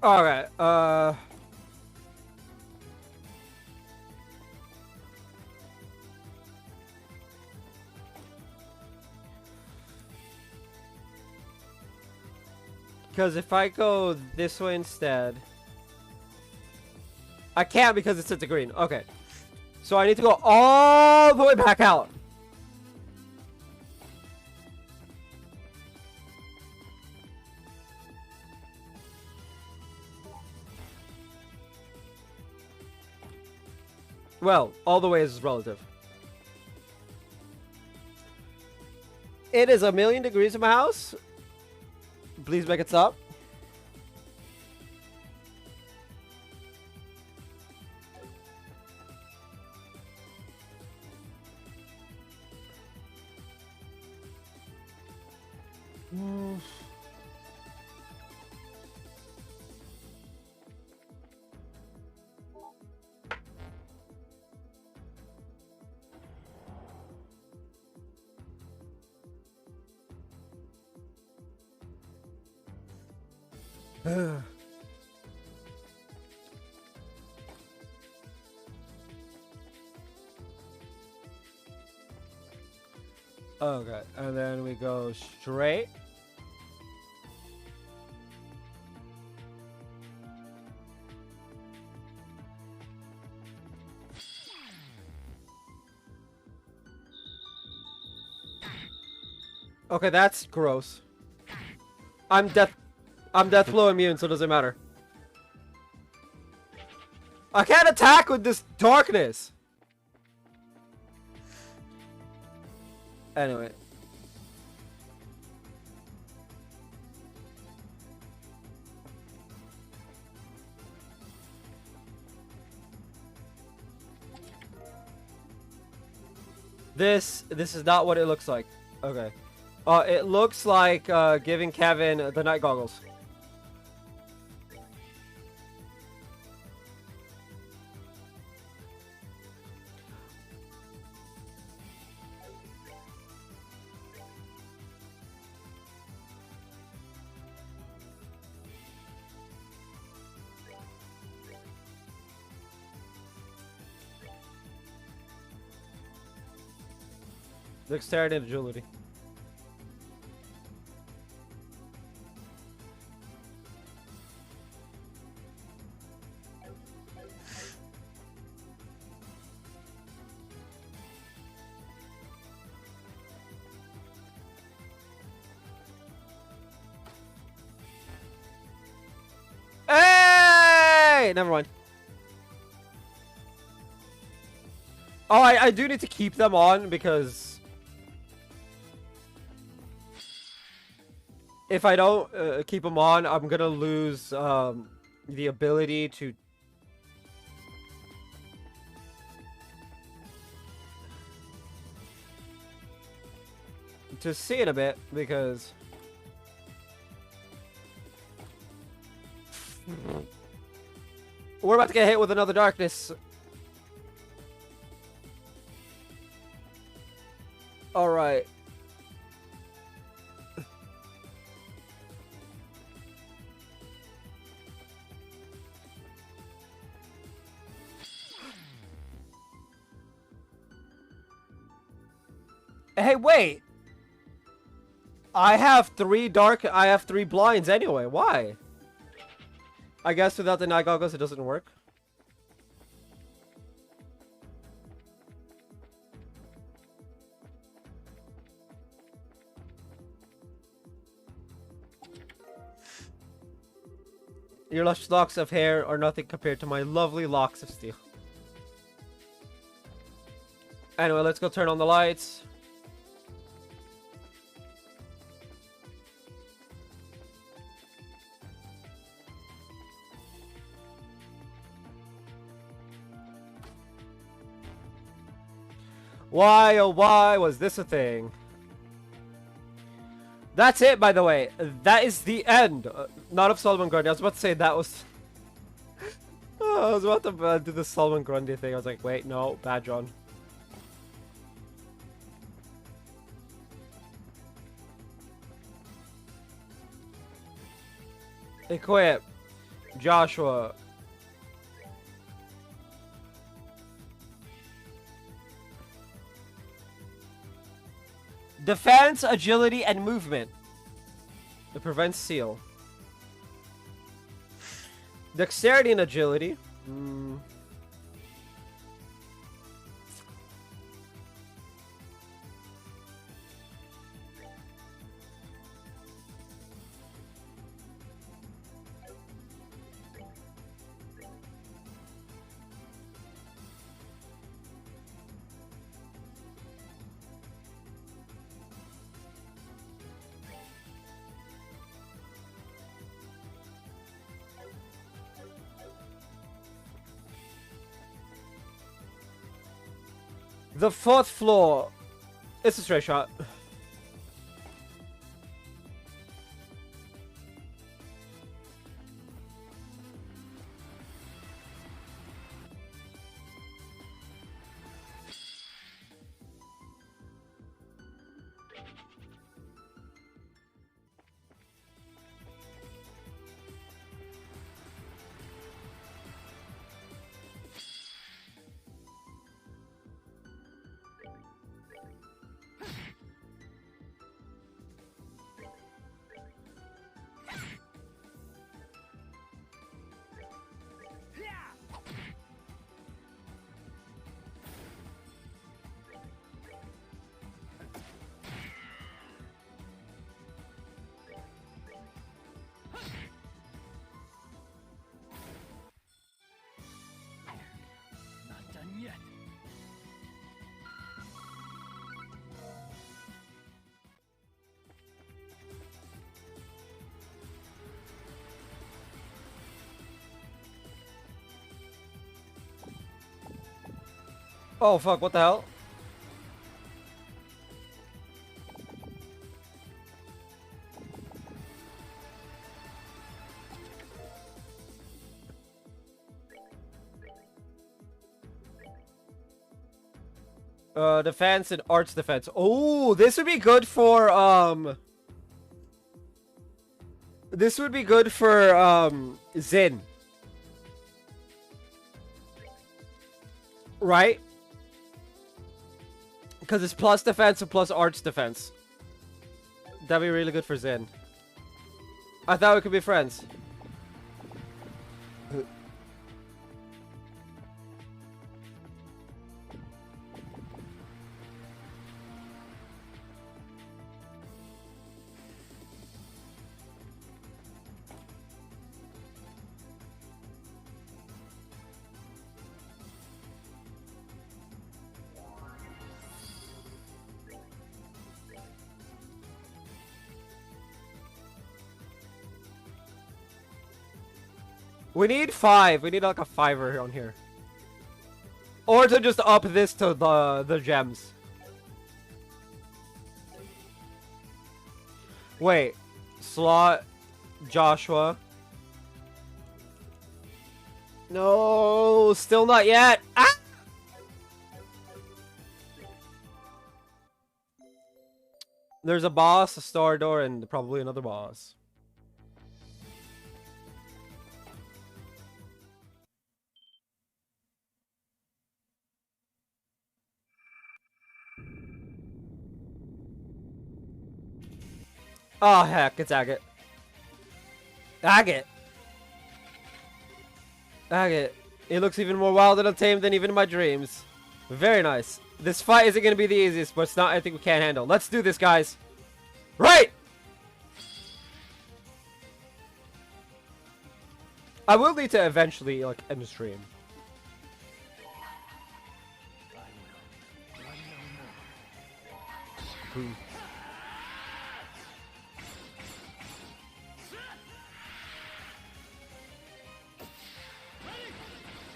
Speaker 1: Alright, because if I go this way instead... I can't because it's a green. Okay. So I need to go all the way back out. Well, all the way is relative. It is 1,000,000 degrees in my house. Please make it stop. Okay, and then we go straight. Okay, that's gross. I'm death flow immune, so it doesn't matter. I can't attack with this darkness. Anyway. This is not what it looks like. Okay. It looks like giving Kevin the night goggles. Dexterity and agility. Hey! Never mind. Oh, I do need to keep them on because if I don't keep them on, I'm gonna lose the ability to to see it a bit because we're about to get hit with another darkness. All right. Hey, wait. I have 3 blinds anyway. Why? I guess without the night goggles it doesn't work. Your lush locks of hair are nothing compared to my lovely locks of steel. Anyway, let's go turn on the lights. Why, oh why was this a thing? That's it, by the way. That is the end. Not of Solomon Grundy. I was about to say that was... Oh, I was about to do the Solomon Grundy thing. I was like, wait, no. Bad John. Equip. Joshua. Defense, agility, and movement. It prevents seal. Dexterity and agility. The 4th floor. It's a straight shot.
Speaker 2: Not done yet.
Speaker 1: Oh fuck, what the hell? Defense and arts defense. Oh, this would be good for this would be good for Zin. Right? Because it's plus defense and plus arts defense. That'd be really good for Zin. I thought we could be friends. We need 5. We need like a 5er on here. Or to just up this to the gems. Wait. Slot. Joshua. No, still not yet. Ah! There's a boss, a star door, and probably another boss. Oh heck, it's Agate. Agate. Agate. It looks even more wild and untamed than even in my dreams. Very nice. This fight isn't going to be the easiest, but it's not anything we can't handle. Let's do this, guys. Right! I will need to eventually, like, end the stream.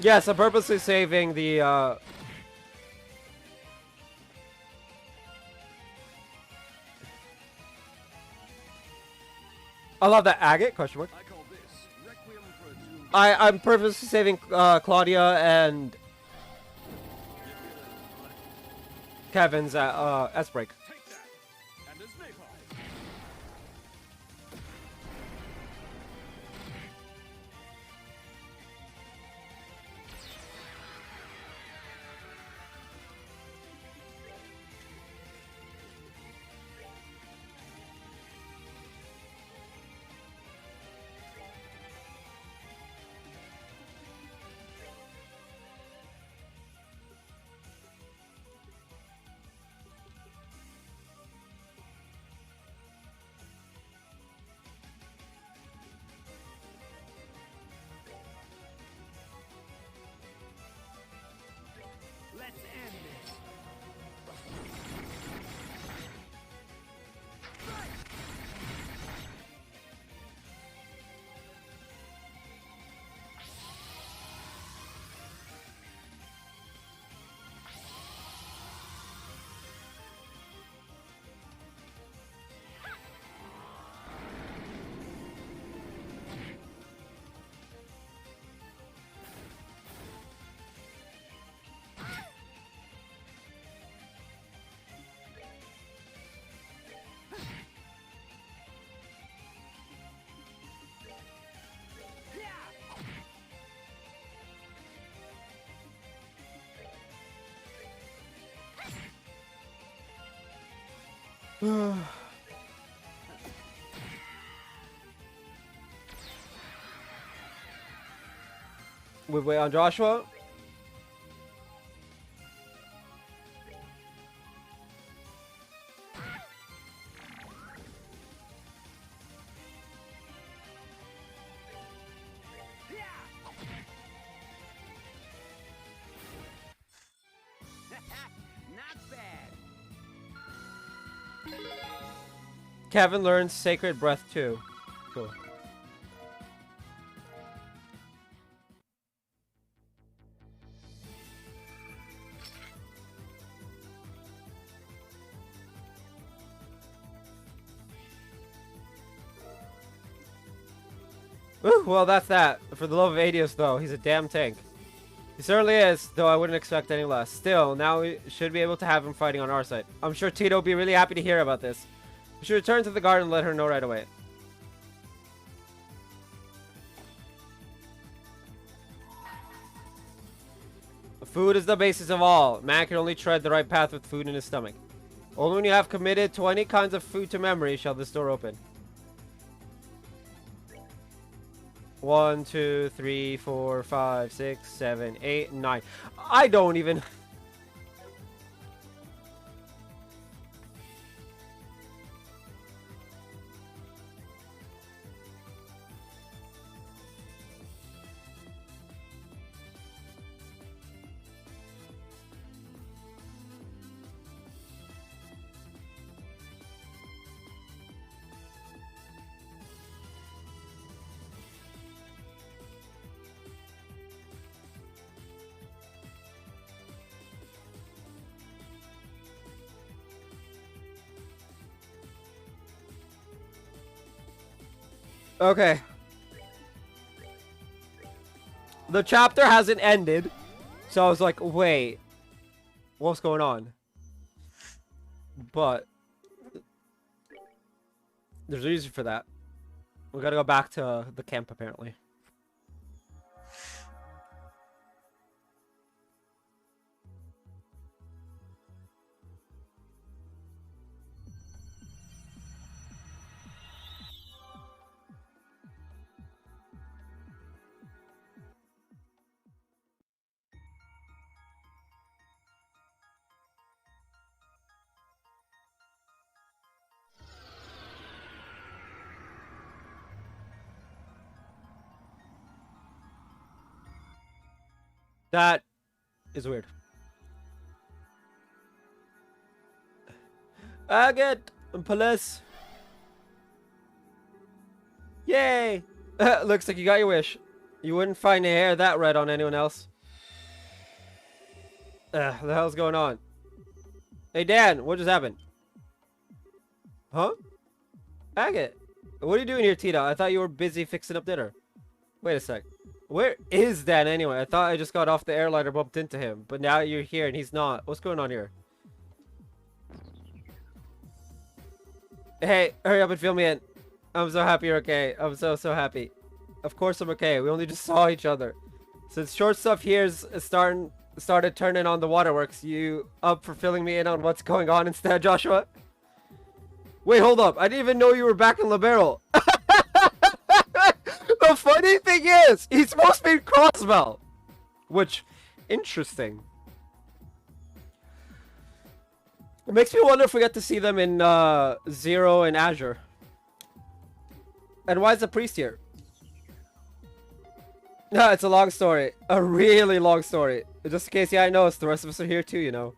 Speaker 1: Yes, I'm purposely saving the, I love that agate, question mark.
Speaker 2: I call this Requiem for a Doomed
Speaker 1: I'm purposely saving, Claudia and Kevin's, S-break.
Speaker 2: Take that! And there's napalm! Let's end this!
Speaker 1: We wait on Joshua.
Speaker 2: Not bad!
Speaker 1: Kevin learns Sacred Breath too. Cool. Whew, well, that's that. For the love of Adios, though, he's a damn tank. He certainly is, though I wouldn't expect any less. Still, now we should be able to have him fighting on our side. I'm sure Tito will be really happy to hear about this. We should return to the garden and let her know right away. Food is the basis of all. Man can only tread the right path with food in his stomach. Only when you have committed 20 kinds of food to memory shall this door open. 1, 2, 3, 4, 5, 6, 7, 8, 9. I don't even... Okay. The chapter hasn't ended. So I was like, wait. What's going on? But there's a reason for that. We gotta go back to the camp, apparently. That is weird. Agate and police. Yay! Looks like you got your wish. You wouldn't find a hair that red on anyone else. What the hell's going on? Hey Dan, what just happened? Huh? Agate, what are you doing here, Tita? I thought you were busy fixing up dinner. Wait a sec. Where is Dan anyway? I thought I just got off the airliner, bumped into him, but now you're here and he's not. What's going on here? Hey, hurry up and fill me in. I'm so happy you're okay. I'm so happy. Of course I'm okay. We only just saw each other. Since short stuff here's started turning on the waterworks, you up for filling me in on what's going on instead, Joshua? Wait, hold up. I didn't even know you were back in Liberal. The funny thing is, he's supposed to be Crossbell. Which, interesting. It makes me wonder if we get to see them in Zero and Azure. And why is the priest here? No, it's a long story. A really long story. Just in case you hadn't noticed, the rest of us are here too, you know.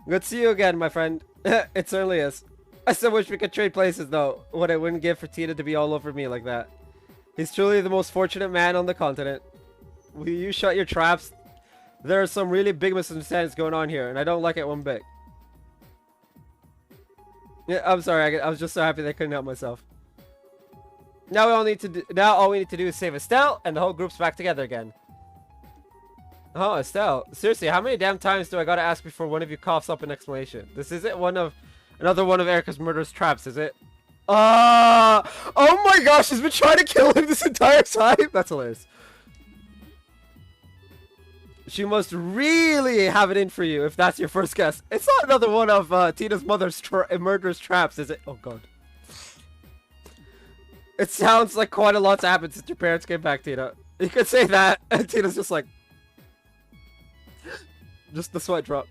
Speaker 1: Good to see you again, my friend. It certainly is. I still wish we could trade places, though. What I wouldn't give for Tina to be all over me like that. He's truly the most fortunate man on the continent. Will you shut your traps? There are some really big misunderstandings going on here, and I don't like it one bit. Yeah, I'm sorry. I was just so happy that I couldn't help myself. Now all we need to do is save Estelle, and the whole group's back together again. Oh, Estelle. Seriously, how many damn times do I gotta ask before one of you coughs up an explanation? This isn't another one of Erica's murderous traps, is it? Oh my gosh, she's been trying to kill him this entire time. That's hilarious. She must really have it in for you if that's your first guess. It's not another one of Tina's mother's murderous traps, is it? Oh god. It sounds like quite a lot's happened since your parents came back, Tina. You could say that, and Tina's just like... Just the sweat drop.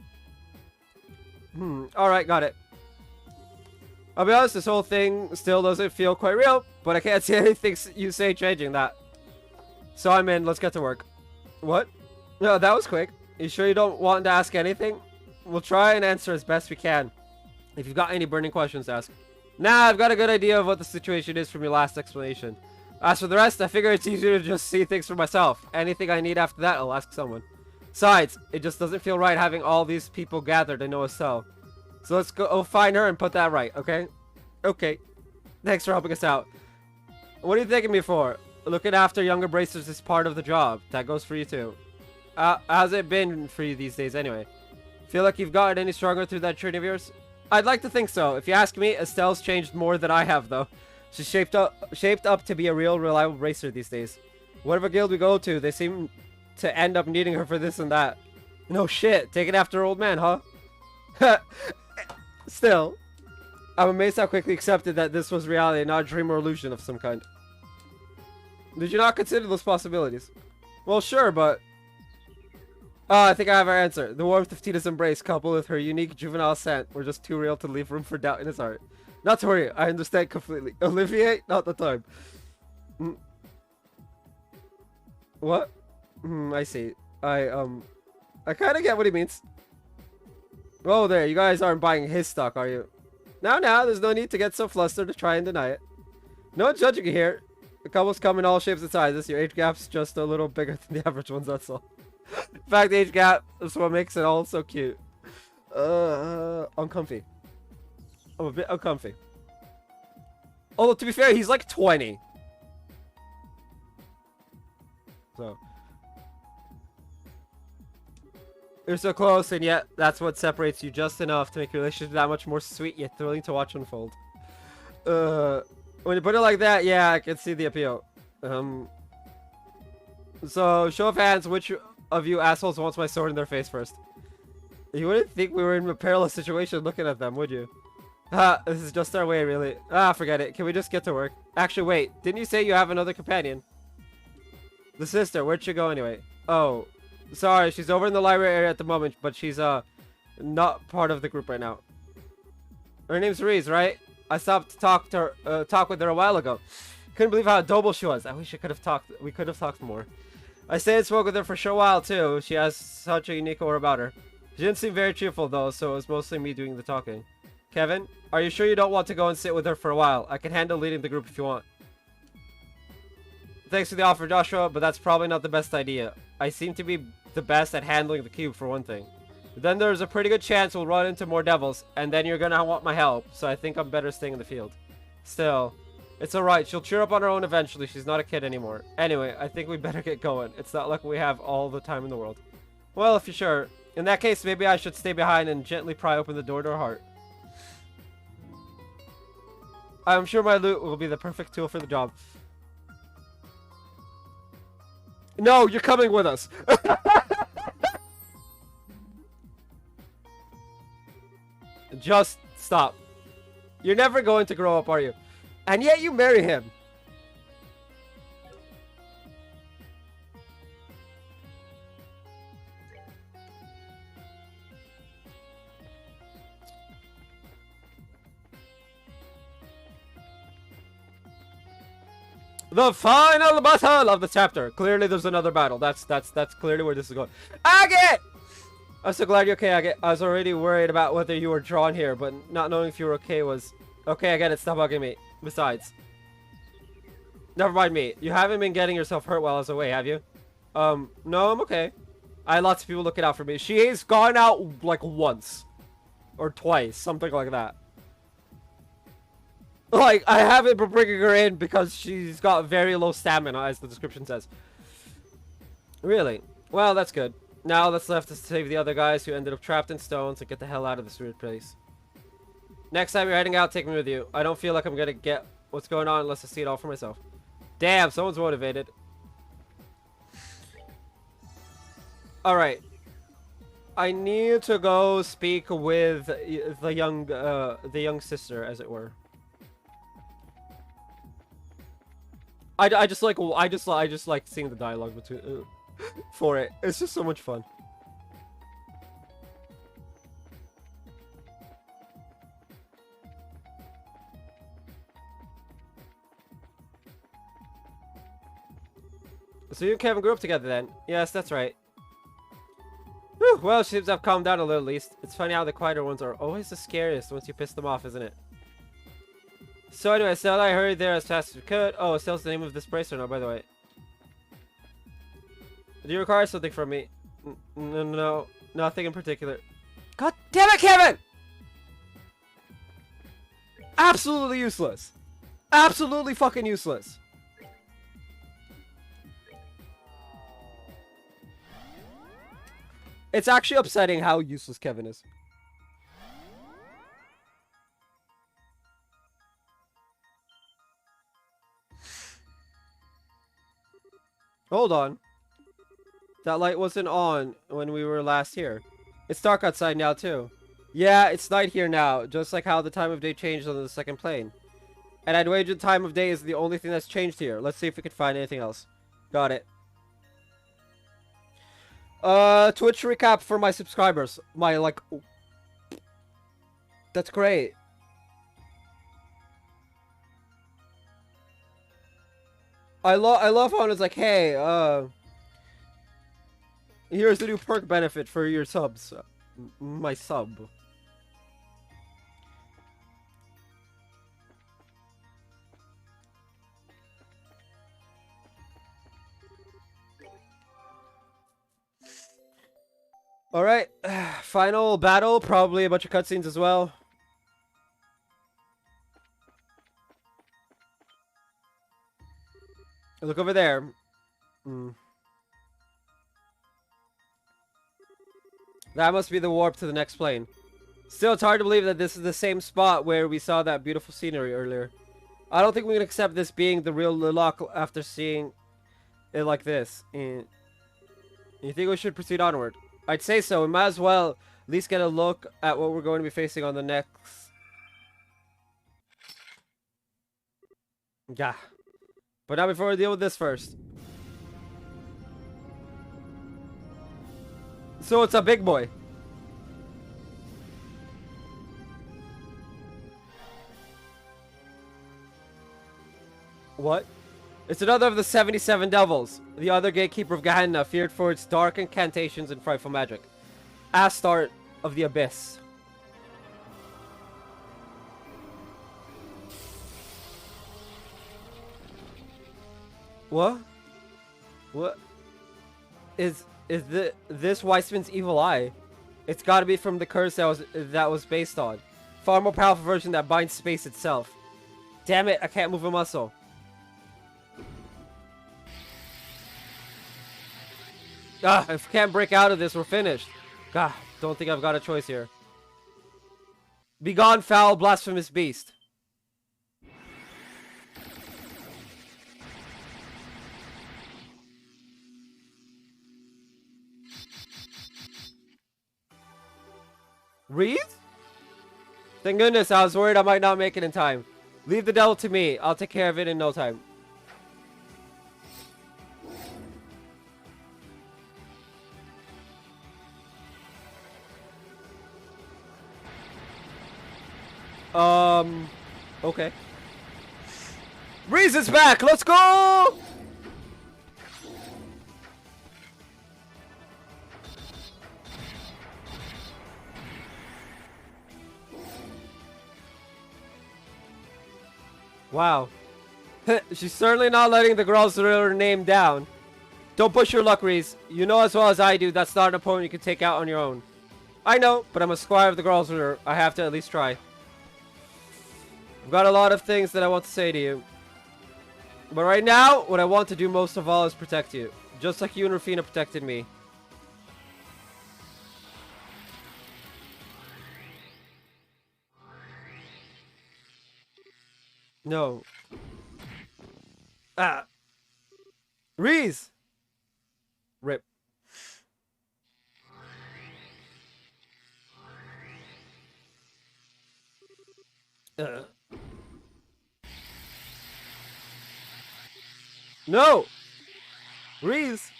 Speaker 1: Alright, got it. I'll be honest, this whole thing still doesn't feel quite real, but I can't see anything you say changing that. So I'm in, let's get to work. What? No, that was quick. You sure you don't want to ask anything? We'll try and answer as best we can. If you've got any burning questions to ask. Nah, I've got a good idea of what the situation is from your last explanation. As for the rest, I figure it's easier to just see things for myself. Anything I need after that, I'll ask someone. Besides, it just doesn't feel right having all these people gathered in Noah's cell. So let's go find her and put that right, okay? Okay. Thanks for helping us out. What are you thanking me for? Looking after younger bracers is part of the job. That goes for you too. How's it been for you these days anyway? Feel like you've gotten any stronger through that training of yours? I'd like to think so. If you ask me, Estelle's changed more than I have though. She's shaped up to be a real reliable racer these days. Whatever guild we go to, they seem to end up needing her for this and that. No shit, taking after her old man, huh? Still, I'm amazed how quickly accepted that this was reality and not a dream or illusion of some kind. Did you not consider those possibilities? Well, sure, but... Oh, I think I have our answer. The warmth of Tina's embrace, coupled with her unique juvenile scent, were just too real to leave room for doubt in his heart. Not to worry, I understand completely. Olivier, not the time. What? I see. I kind of get what he means. Oh, there, you guys aren't buying his stock, are you? Now, there's no need to get so flustered to try and deny it. No one's judging you here. The couples come in all shapes and sizes. Your age gap's just a little bigger than the average ones, that's all. In fact, the age gap is what makes it all so cute. Uncomfy. I'm a bit uncomfy. Although, to be fair, he's like 20. So you're so close, and yet that's what separates you just enough to make your relationship that much more sweet yet thrilling to watch unfold. When you put it like that, yeah, I can see the appeal. So show of hands, which of you assholes wants my sword in their face first? You wouldn't think we were in a perilous situation looking at them, would you? Ah, this is just our way, really. Ah, forget it. Can we just get to work? Actually, wait. Didn't you say you have another companion? The sister. Where'd she go anyway? Oh, sorry. She's over in the library area at the moment, but she's, not part of the group right now. Her name's Reese, right? I stopped to talk with her a while ago. Couldn't believe how adorable she was. I wish we could have talked more. I stayed and spoke with her for a short while, too. She has such a unique aura about her. She didn't seem very cheerful, though, so it was mostly me doing the talking. Kevin, are you sure you don't want to go and sit with her for a while? I can handle leading the group if you want. Thanks for the offer, Joshua, but that's probably not the best idea. I seem to be the best at handling the cube, for one thing. But then there's a pretty good chance we'll run into more devils, and then you're gonna want my help, so I think I'm better staying in the field. Still, it's alright, she'll cheer up on her own eventually, she's not a kid anymore. Anyway, I think we better get going. It's not like we have all the time in the world. Well, if you're sure. In that case, maybe I should stay behind and gently pry open the door to her heart. I'm sure my loot will be the perfect tool for the job. No, you're coming with us. Just stop. You're never going to grow up, are you? And yet you marry him. The final battle of the chapter. Clearly there's another battle. That's clearly where this is going. Agate! I'm so glad you're okay, Agate. I was already worried about whether you were drawn here, but not knowing if you were okay was... Okay, I get it. Stop bugging me. Besides. Never mind me. You haven't been getting yourself hurt while I was away, have you? No, I'm okay. I had lots of people looking out for me. She has gone out, like, once. Or twice. Something like that. Like, I haven't been bringing her in because she's got very low stamina, as the description says. Really? Well, that's good. Now that's left to save the other guys who ended up trapped in stones and get the hell out of this weird place. Next time you're heading out, take me with you. I don't feel like I'm gonna get what's going on unless I see it all for myself. Damn, someone's motivated. Alright. I need to go speak with the young sister, as it were. I just like seeing the dialogue between for it. It's just so much fun. So you and Kevin grew up together then? Yes, that's right. Whew, well, she seems to have calmed down a little at least. It's funny how the quieter ones are always the scariest once you piss them off, isn't it? So anyway, Estelle, I hurried there as fast as we could. Oh, Estelle's the name of this bracer now, by the way. Do you require something from me? No, nothing in particular. God damn it, Kevin! Absolutely useless. Absolutely fucking useless. It's actually upsetting how useless Kevin is. Hold on. That light wasn't on when we were last here. It's dark outside now, too. Yeah, it's night here now, just like how the time of day changed on the second plane. And I'd wager the time of day is the only thing that's changed here. Let's see if we can find anything else. Got it. Twitch recap for my subscribers. My, like... That's great. I love how it's like, hey, here's the new perk benefit for your subs. My sub. Alright, final battle, probably a bunch of cutscenes as well. Look over there. That must be the warp to the next plane. Still, it's hard to believe that this is the same spot where we saw that beautiful scenery earlier. I don't think we can accept this being the real Lilac after seeing it like this. And you think we should proceed onward? I'd say so. We might as well at least get a look at what we're going to be facing on the next... Yeah. But now before we deal with this first. So it's a big boy. What? It's another of the 77 devils. The other gatekeeper of Gehenna, feared for its dark incantations and frightful magic. Astarte of the Abyss. What? What? Is this Weissman's evil eye? It's gotta be from the curse that was based on. Far more powerful version that binds space itself. Damn it, I can't move a muscle. If we can't break out of this, we're finished. God, don't think I've got a choice here. Begone, foul, blasphemous beast. Reed? Thank goodness, I was worried I might not make it in time. Leave the devil to me. I'll take care of it in no time. Okay. Reed's is back! Let's go! Wow. She's certainly not letting the girls write her name down. Don't push your luck, Reese. You know as well as I do that's not an opponent you can take out on your own. I know, but I'm a squire of the girls' ruler. I have to at least try. I've got a lot of things that I want to say to you. But right now, what I want to do most of all is protect you. Just like you and Rufina protected me. No. Ah. Reese! Rip. No! Reese!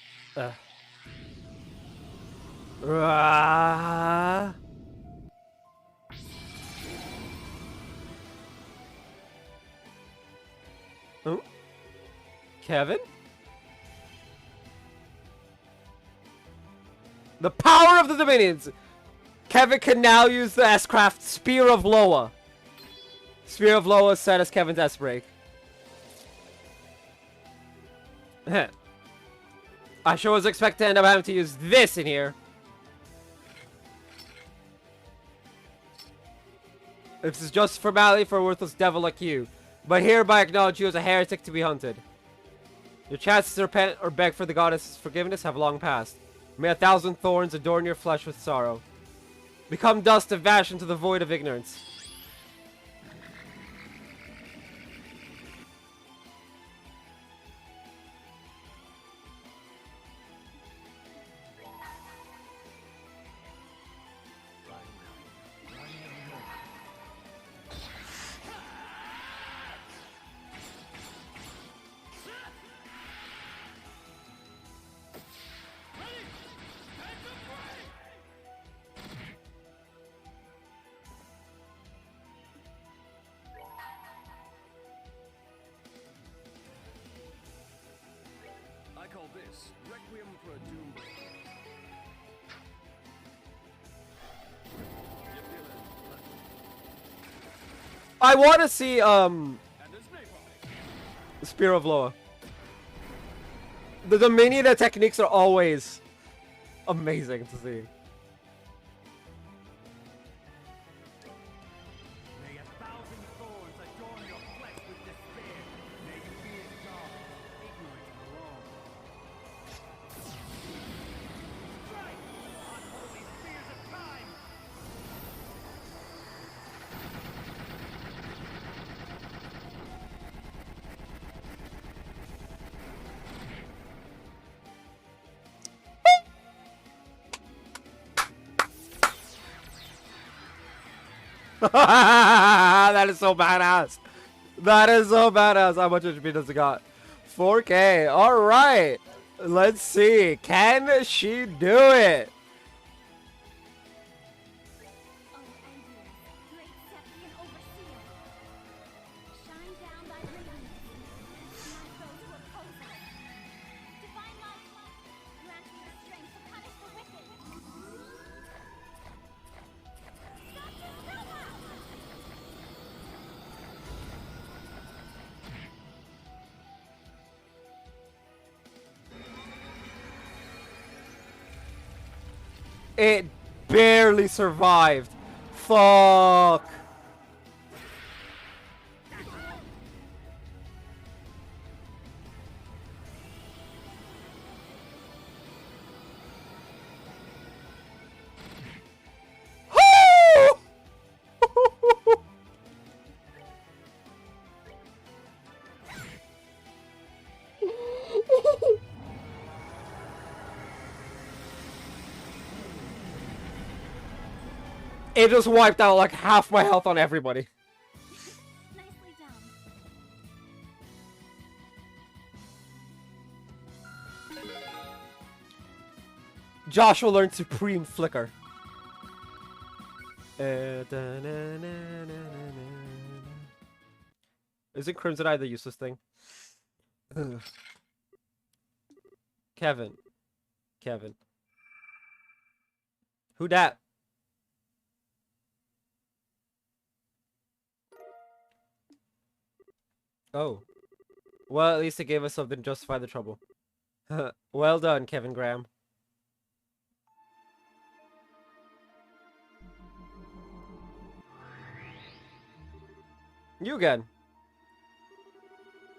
Speaker 1: Oh? Kevin? The power of the Dominions! Kevin can now use the S-Craft Spear of Loa. Spear of Loa set as Kevin's S-Break. I sure was expecting to end up having to use this in here. This is just formality for a worthless devil like you. But hereby acknowledge you as a heretic to be hunted. Your chances to repent or beg for the goddess's forgiveness have long passed. May 1,000 thorns adorn your flesh with sorrow. Become dust and vanish into the void of ignorance.
Speaker 2: I call this Requiem for a Doom.
Speaker 1: I want to see, Spear of Loa. The Dominion techniques are always amazing to see.
Speaker 2: May 1,000 thorns adorn your flesh with despair. May you be as dark, ignorant and alone. Strike! Unholy spears of
Speaker 1: That is so badass. That is so badass. How much HP does it got? 4K. All right. Let's see. Can she do it?
Speaker 3: O Aedius, great Septian overseer, shine down thy radiance, smite those who oppose us. Divine light, grant me the strength to punish the wicked. Dr. Stigma!
Speaker 1: It barely survived. Fuck. It just wiped out like half my health on everybody.
Speaker 3: Nicely done.
Speaker 1: Joshua learned Supreme Flicker. Isn't Crimson Eye the useless thing? Ugh. Kevin. Who dat? Oh. Well, at least it gave us something to justify the trouble. Well done, Kevin Graham. You again.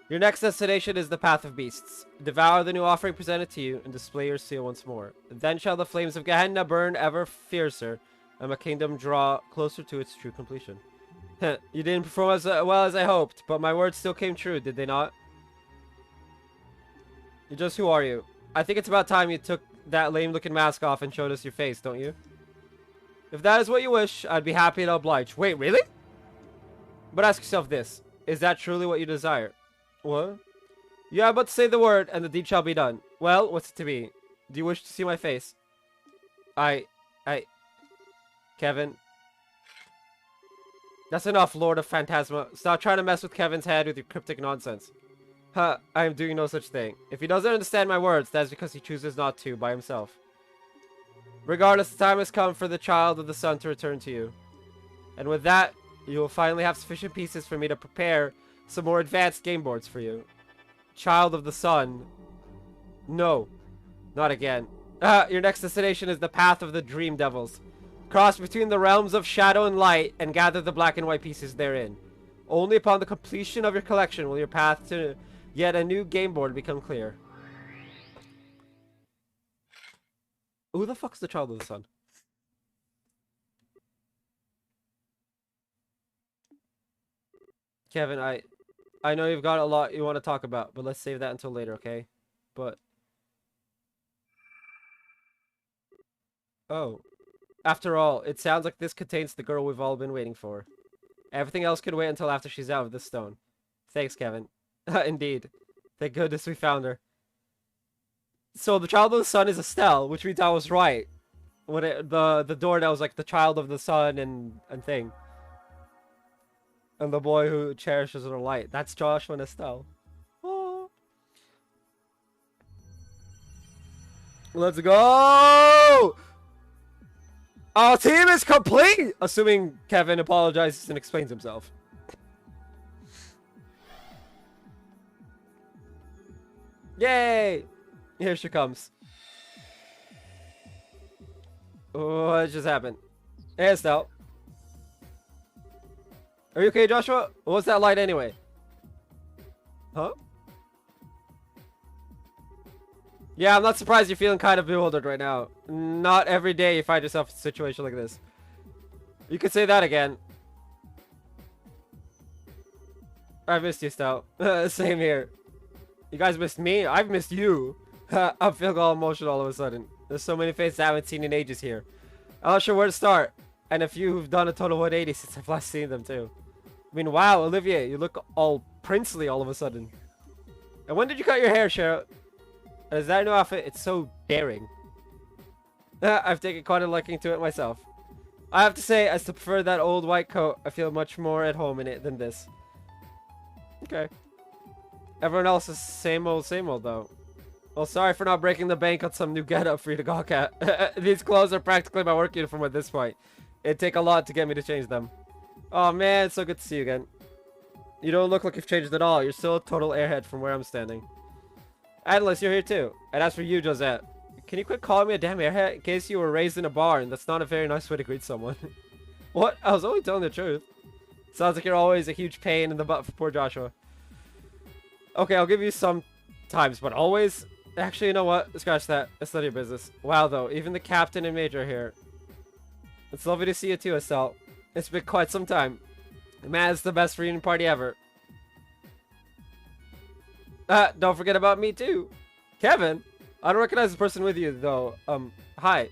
Speaker 1: Your next destination is the Path of Beasts. Devour the new offering presented to you and display your seal once more. Then shall the flames of Gehenna burn ever fiercer, and my kingdom draw closer to its true completion. You didn't perform as well as I hoped, but my words still came true, did they not? Who are you? I think it's about time you took that lame-looking mask off and showed us your face, don't you? If that is what you wish, I'd be happy to oblige. Wait, really? But ask yourself this. Is that truly what you desire? What? You are but to say the word, and the deed shall be done. Well, what's it to be? Do you wish to see my face? Kevin. That's enough, Lord of Phantasma. Stop trying to mess with Kevin's head with your cryptic nonsense. I am doing no such thing. If he doesn't understand my words, that's because he chooses not to by himself. Regardless, the time has come for the child of the sun to return to you. And with that, you will finally have sufficient pieces for me to prepare some more advanced game boards for you. Child of the sun. No. Not again. Your next destination is the Path of the Dream Devils. Cross between the realms of shadow and light and gather the black and white pieces therein. Only upon the completion of your collection will your path to yet a new game board become clear. Who the fuck's the Child of the Sun? Kevin, I know you've got a lot you want to talk about, but let's save that until later, okay? But... Oh. After all, it sounds like this contains the girl we've all been waiting for. Everything else can wait until after she's out of this stone. Thanks, Kevin. Indeed. Thank goodness we found her. So the Child of the Sun is Estelle, which means I was right. When the door that was like the Child of the Sun and thing. And the boy who cherishes her light. That's Joshua and Estelle. Oh. Let's go! Our team is complete! Assuming Kevin apologizes and explains himself. Yay! Here she comes. What just happened? Hey, Estelle. Are you okay, Joshua? What's that light anyway? Huh? Yeah, I'm not surprised you're feeling kind of bewildered right now. Not every day you find yourself in a situation like this. You could say that again. I missed you, Stout. Same here. You guys missed me? I've missed you. I'm feeling all emotional all of a sudden. There's so many faces I haven't seen in ages here. I'm not sure where to start. And a few who've done a total 180 since I've last seen them too. I mean, wow, Olivier, you look all princely all of a sudden. And when did you cut your hair, Cheryl? And is that a new outfit? It's so daring. I've taken quite a liking to it myself. I have to say, I still prefer that old white coat. I feel much more at home in it than this. Okay. Everyone else is same old though. Well, sorry for not breaking the bank on some new getup for you to gawk at. These clothes are practically my work uniform at this point. It'd take a lot to get me to change them. Oh man, it's so good to see you again. You don't look like you've changed at all. You're still a total airhead from where I'm standing. Atlas, you're here too. And as for you, Josette, can you quit calling me a damn airhead in case you were raised in a barn? That's not a very nice way to greet someone. What? I was only telling the truth. Sounds like you're always a huge pain in the butt for poor Joshua. Okay, I'll give you some times, but always? Actually, you know what? Scratch that. It's none of your business. Wow, though. Even the captain and major are here. It's lovely to see you too, Estelle. It's been quite some time. Man, it's the best reunion party ever. Don't forget about me too. Kevin? I don't recognize the person with you, though. Hi.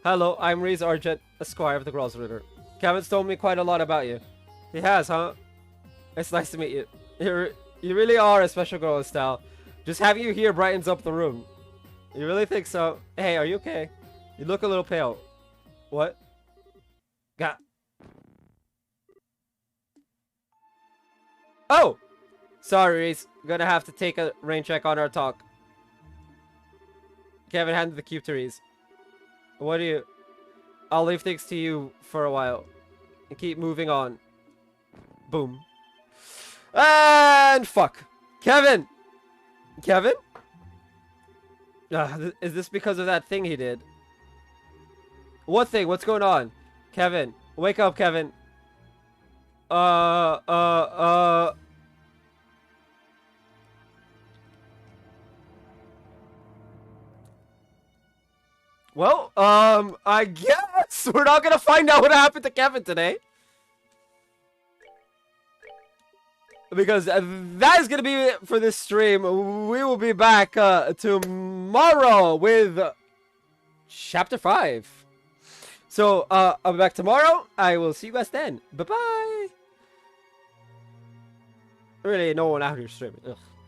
Speaker 1: Hello, I'm Reese Argent, a squire of the Girls Rooter. Kevin's told me quite a lot about you. He has, huh? It's nice to meet you. You really are a special girl, Estelle. Just having you here brightens up the room. You really think so? Hey, are you okay? You look a little pale. What? Got. Oh! Sorry, Reese. Gonna have to take a rain check on our talk. Kevin handed the cube to Reese. What do you... I'll leave things to you for a while. And keep moving on. Boom. And fuck. Kevin! Kevin? Is this because of that thing he did? What thing? What's going on? Kevin. Wake up, Kevin. Well, I guess we're not gonna find out what happened to Kevin today. Because that is going to be it for this stream. We will be back tomorrow with Chapter 5. So, I'll be back tomorrow. I will see you guys then. Bye-bye. Really, no one out here streaming. Ugh.